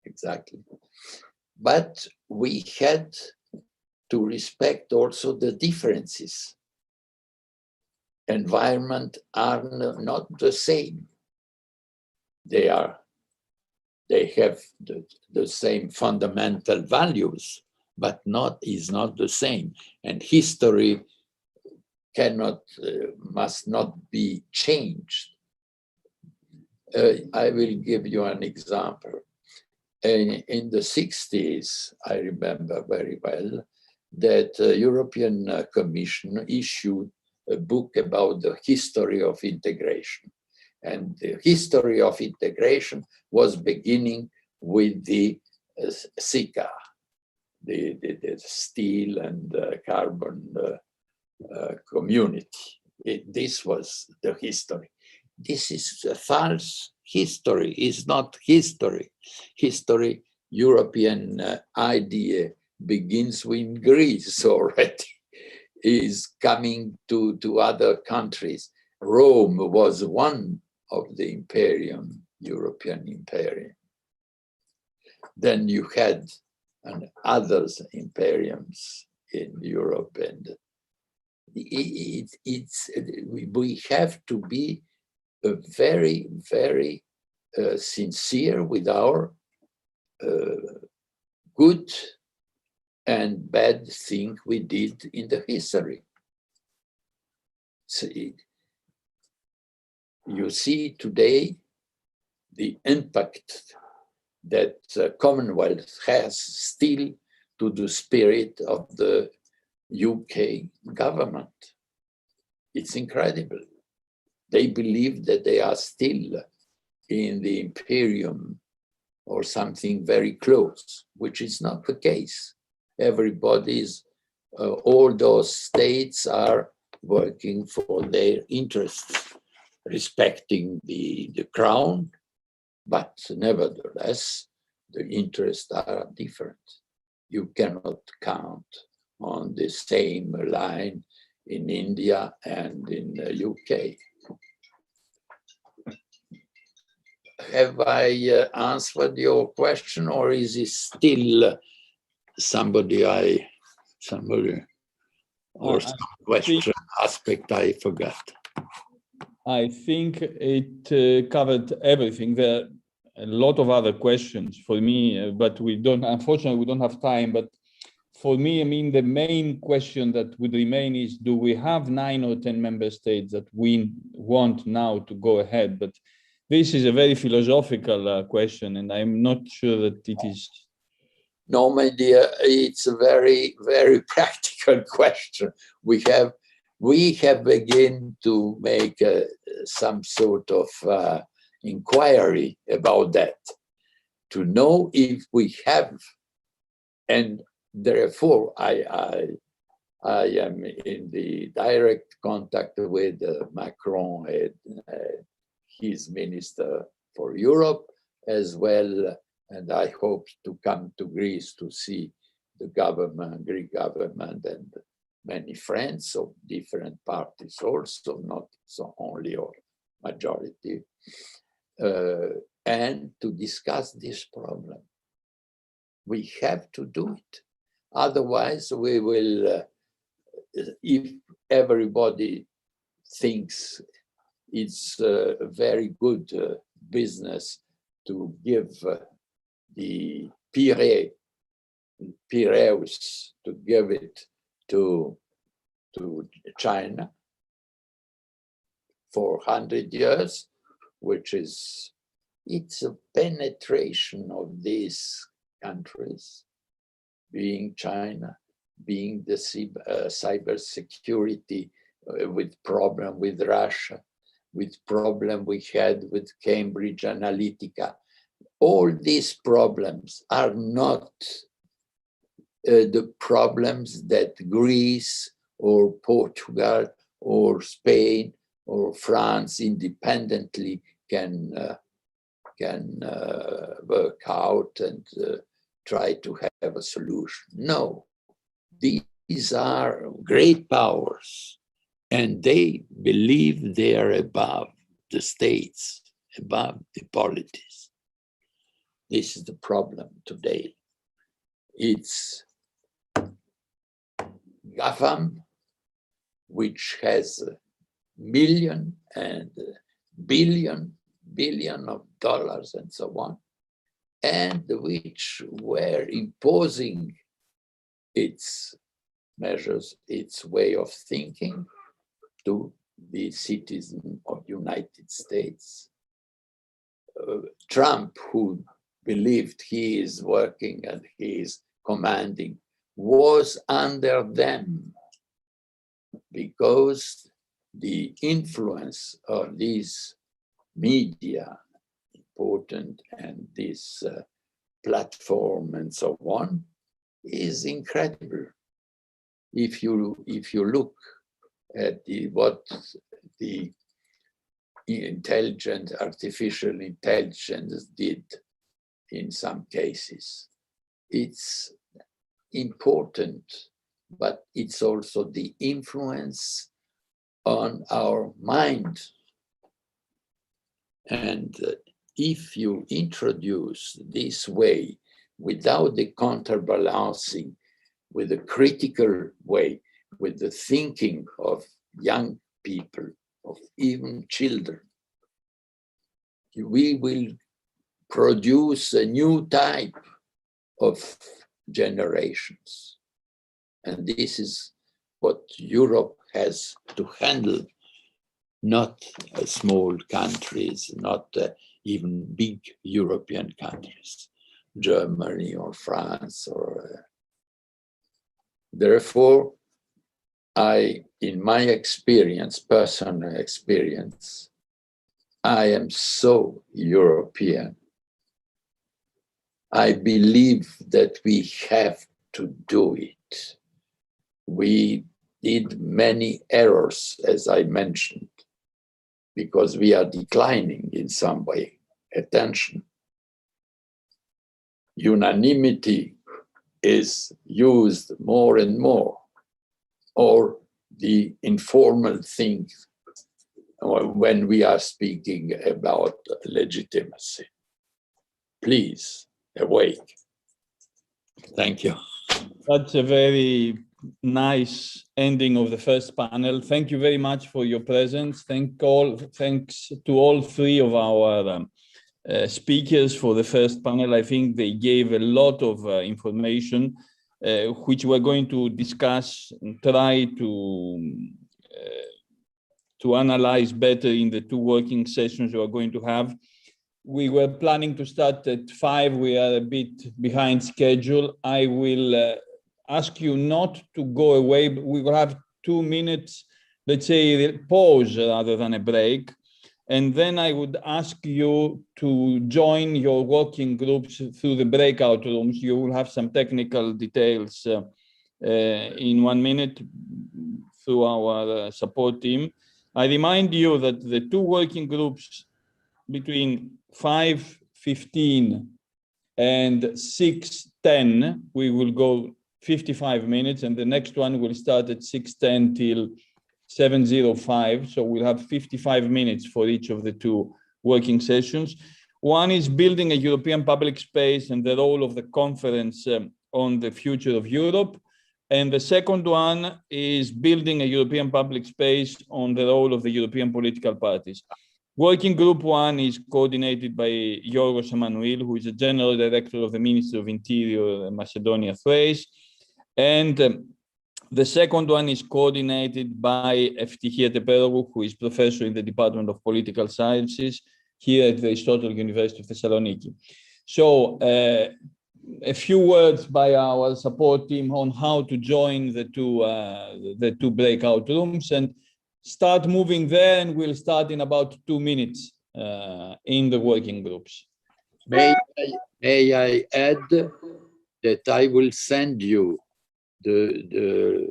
exactly. But we had to respect also the differences. Environment are not the same. They have the same fundamental values, but is not the same. And history must not be changed. I will give you an example. In the 60s, I remember very well that the European Commission issued a book about the history of integration. And the history of integration was beginning with the SICA, the steel and carbon community. This was the history. This is a false history. It's not history. History, European idea begins with Greece already, is coming to other countries. Rome was one of the imperium, European imperium. Then you had others imperiums in Europe, and we have to be very, very sincere with our good and bad thing we did in the history. So you see today the impact that the Commonwealth has still to the spirit of the UK government. It's incredible. They believe that they are still in the imperium or something very close, which is not the case. Everybody's, all those states are working for their interests, respecting the crown, but nevertheless, the interests are different. You cannot count on the same line in India and in the UK. Have I answered your question, or is it still somebody or some question aspect I forgot? I think it covered everything. There are a lot of other questions for me, but unfortunately, we don't have time. But for me, I mean, the main question that would remain is, do we have 9 or 10 member states that we want now to go ahead? But this is a very philosophical question, and I'm not sure that it is. No, my dear, it's a very, very practical question. We have we have begun to make some sort of inquiry about that, to know if we have, and therefore I am in the direct contact with Macron and his Minister for Europe as well, and I hope to come to Greece to see the government, Greek government, and many friends of different parties also, not so only or majority, and to discuss this problem. We have to do it. Otherwise, we will, if everybody thinks it's a very good business to give the Piraeus, to give it to China for 100 years, which is, it's a penetration of these countries, being China, being the cyber security, with problem with Russia, with problem we had with Cambridge Analytica. All these problems are not the problems that Greece or Portugal or Spain or France independently can work out and try to have a solution. No, these are great powers, and they believe they are above the states, above the polities. This is the problem today. It's GAFAM, which has million and billion of dollars and so on, and which were imposing its measures, its way of thinking to the citizen of the United States. Trump, who believed he is working and he is commanding, was under them, because the influence of these media, important, and this platform and so on, is incredible. If you look at what the artificial intelligence did in some cases, it's important, but it's also the influence on our mind. And if you introduce this way without the counterbalancing, with a critical way, with the thinking of young people, of even children, we will produce a new type of generations. And this is what Europe has to handle, not small countries, not even big European countries, Germany or France. Or therefore, in my experience, personal experience, I am so European. I believe that we have to do it. We did many errors, as I mentioned, because we are declining in some way. Attention. Unanimity is used more and more, or the informal thing when we are speaking about legitimacy. Please, awake. Thank you. That's a very nice ending of the first panel. Thank you very much for your presence. Thanks to all three of our speakers for the first panel. I think they gave a lot of information, which we're going to discuss and try to analyze better in the two working sessions we are going to have. We were planning to start at 5. We are a bit behind schedule. I will ask you not to go away, but we will have 2 minutes let's say, pause rather than a break. And then I would ask you to join your working groups through the breakout rooms. You will have some technical details in 1 minute through our support team. I remind you that the two working groups between 5:15 and 6:10, we will go 55 minutes, and the next one will start at 6:10 till 7:05. So we'll have 55 minutes for each of the two working sessions. One is building a European public space and the role of the conference on the future of Europe. And the second one is building a European public space on the role of the European political parties. Working Group 1 is coordinated by Yorgos Emanuel, who is the General Director of the Ministry of Interior, Macedonia, Thrace. And the second one is coordinated by Eftichia Teperoglu, who is Professor in the Department of Political Sciences here at the Aristotle University of Thessaloniki. So a few words by our support team on how to join the two breakout rooms, and start moving there, and we'll start in about 2 minutes in the working groups. May I add that I will send you the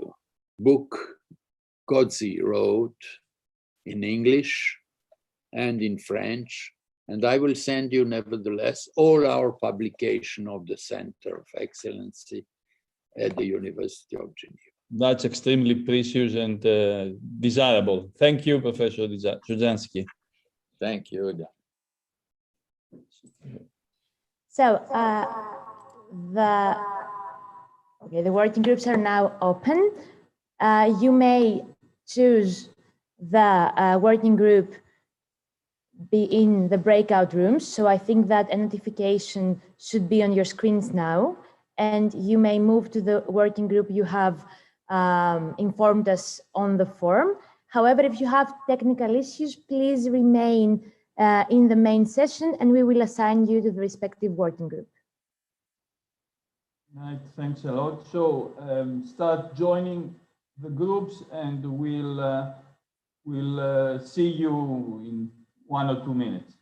book Gozzi wrote in English and in French, and I will send you nevertheless all our publication of the Center of Excellency at the University of Geneva. That's extremely precious and desirable. Thank you, Professor Brzezinski. Thank you. So the working groups are now open. You may choose the working group be in the breakout rooms. So I think that a notification should be on your screens now, and you may move to the working group you have informed us on the form. However, if you have technical issues, please remain in the main session and we will assign you to the respective working group. Right, thanks a lot. So start joining the groups and we'll see you in 1 or 2 minutes.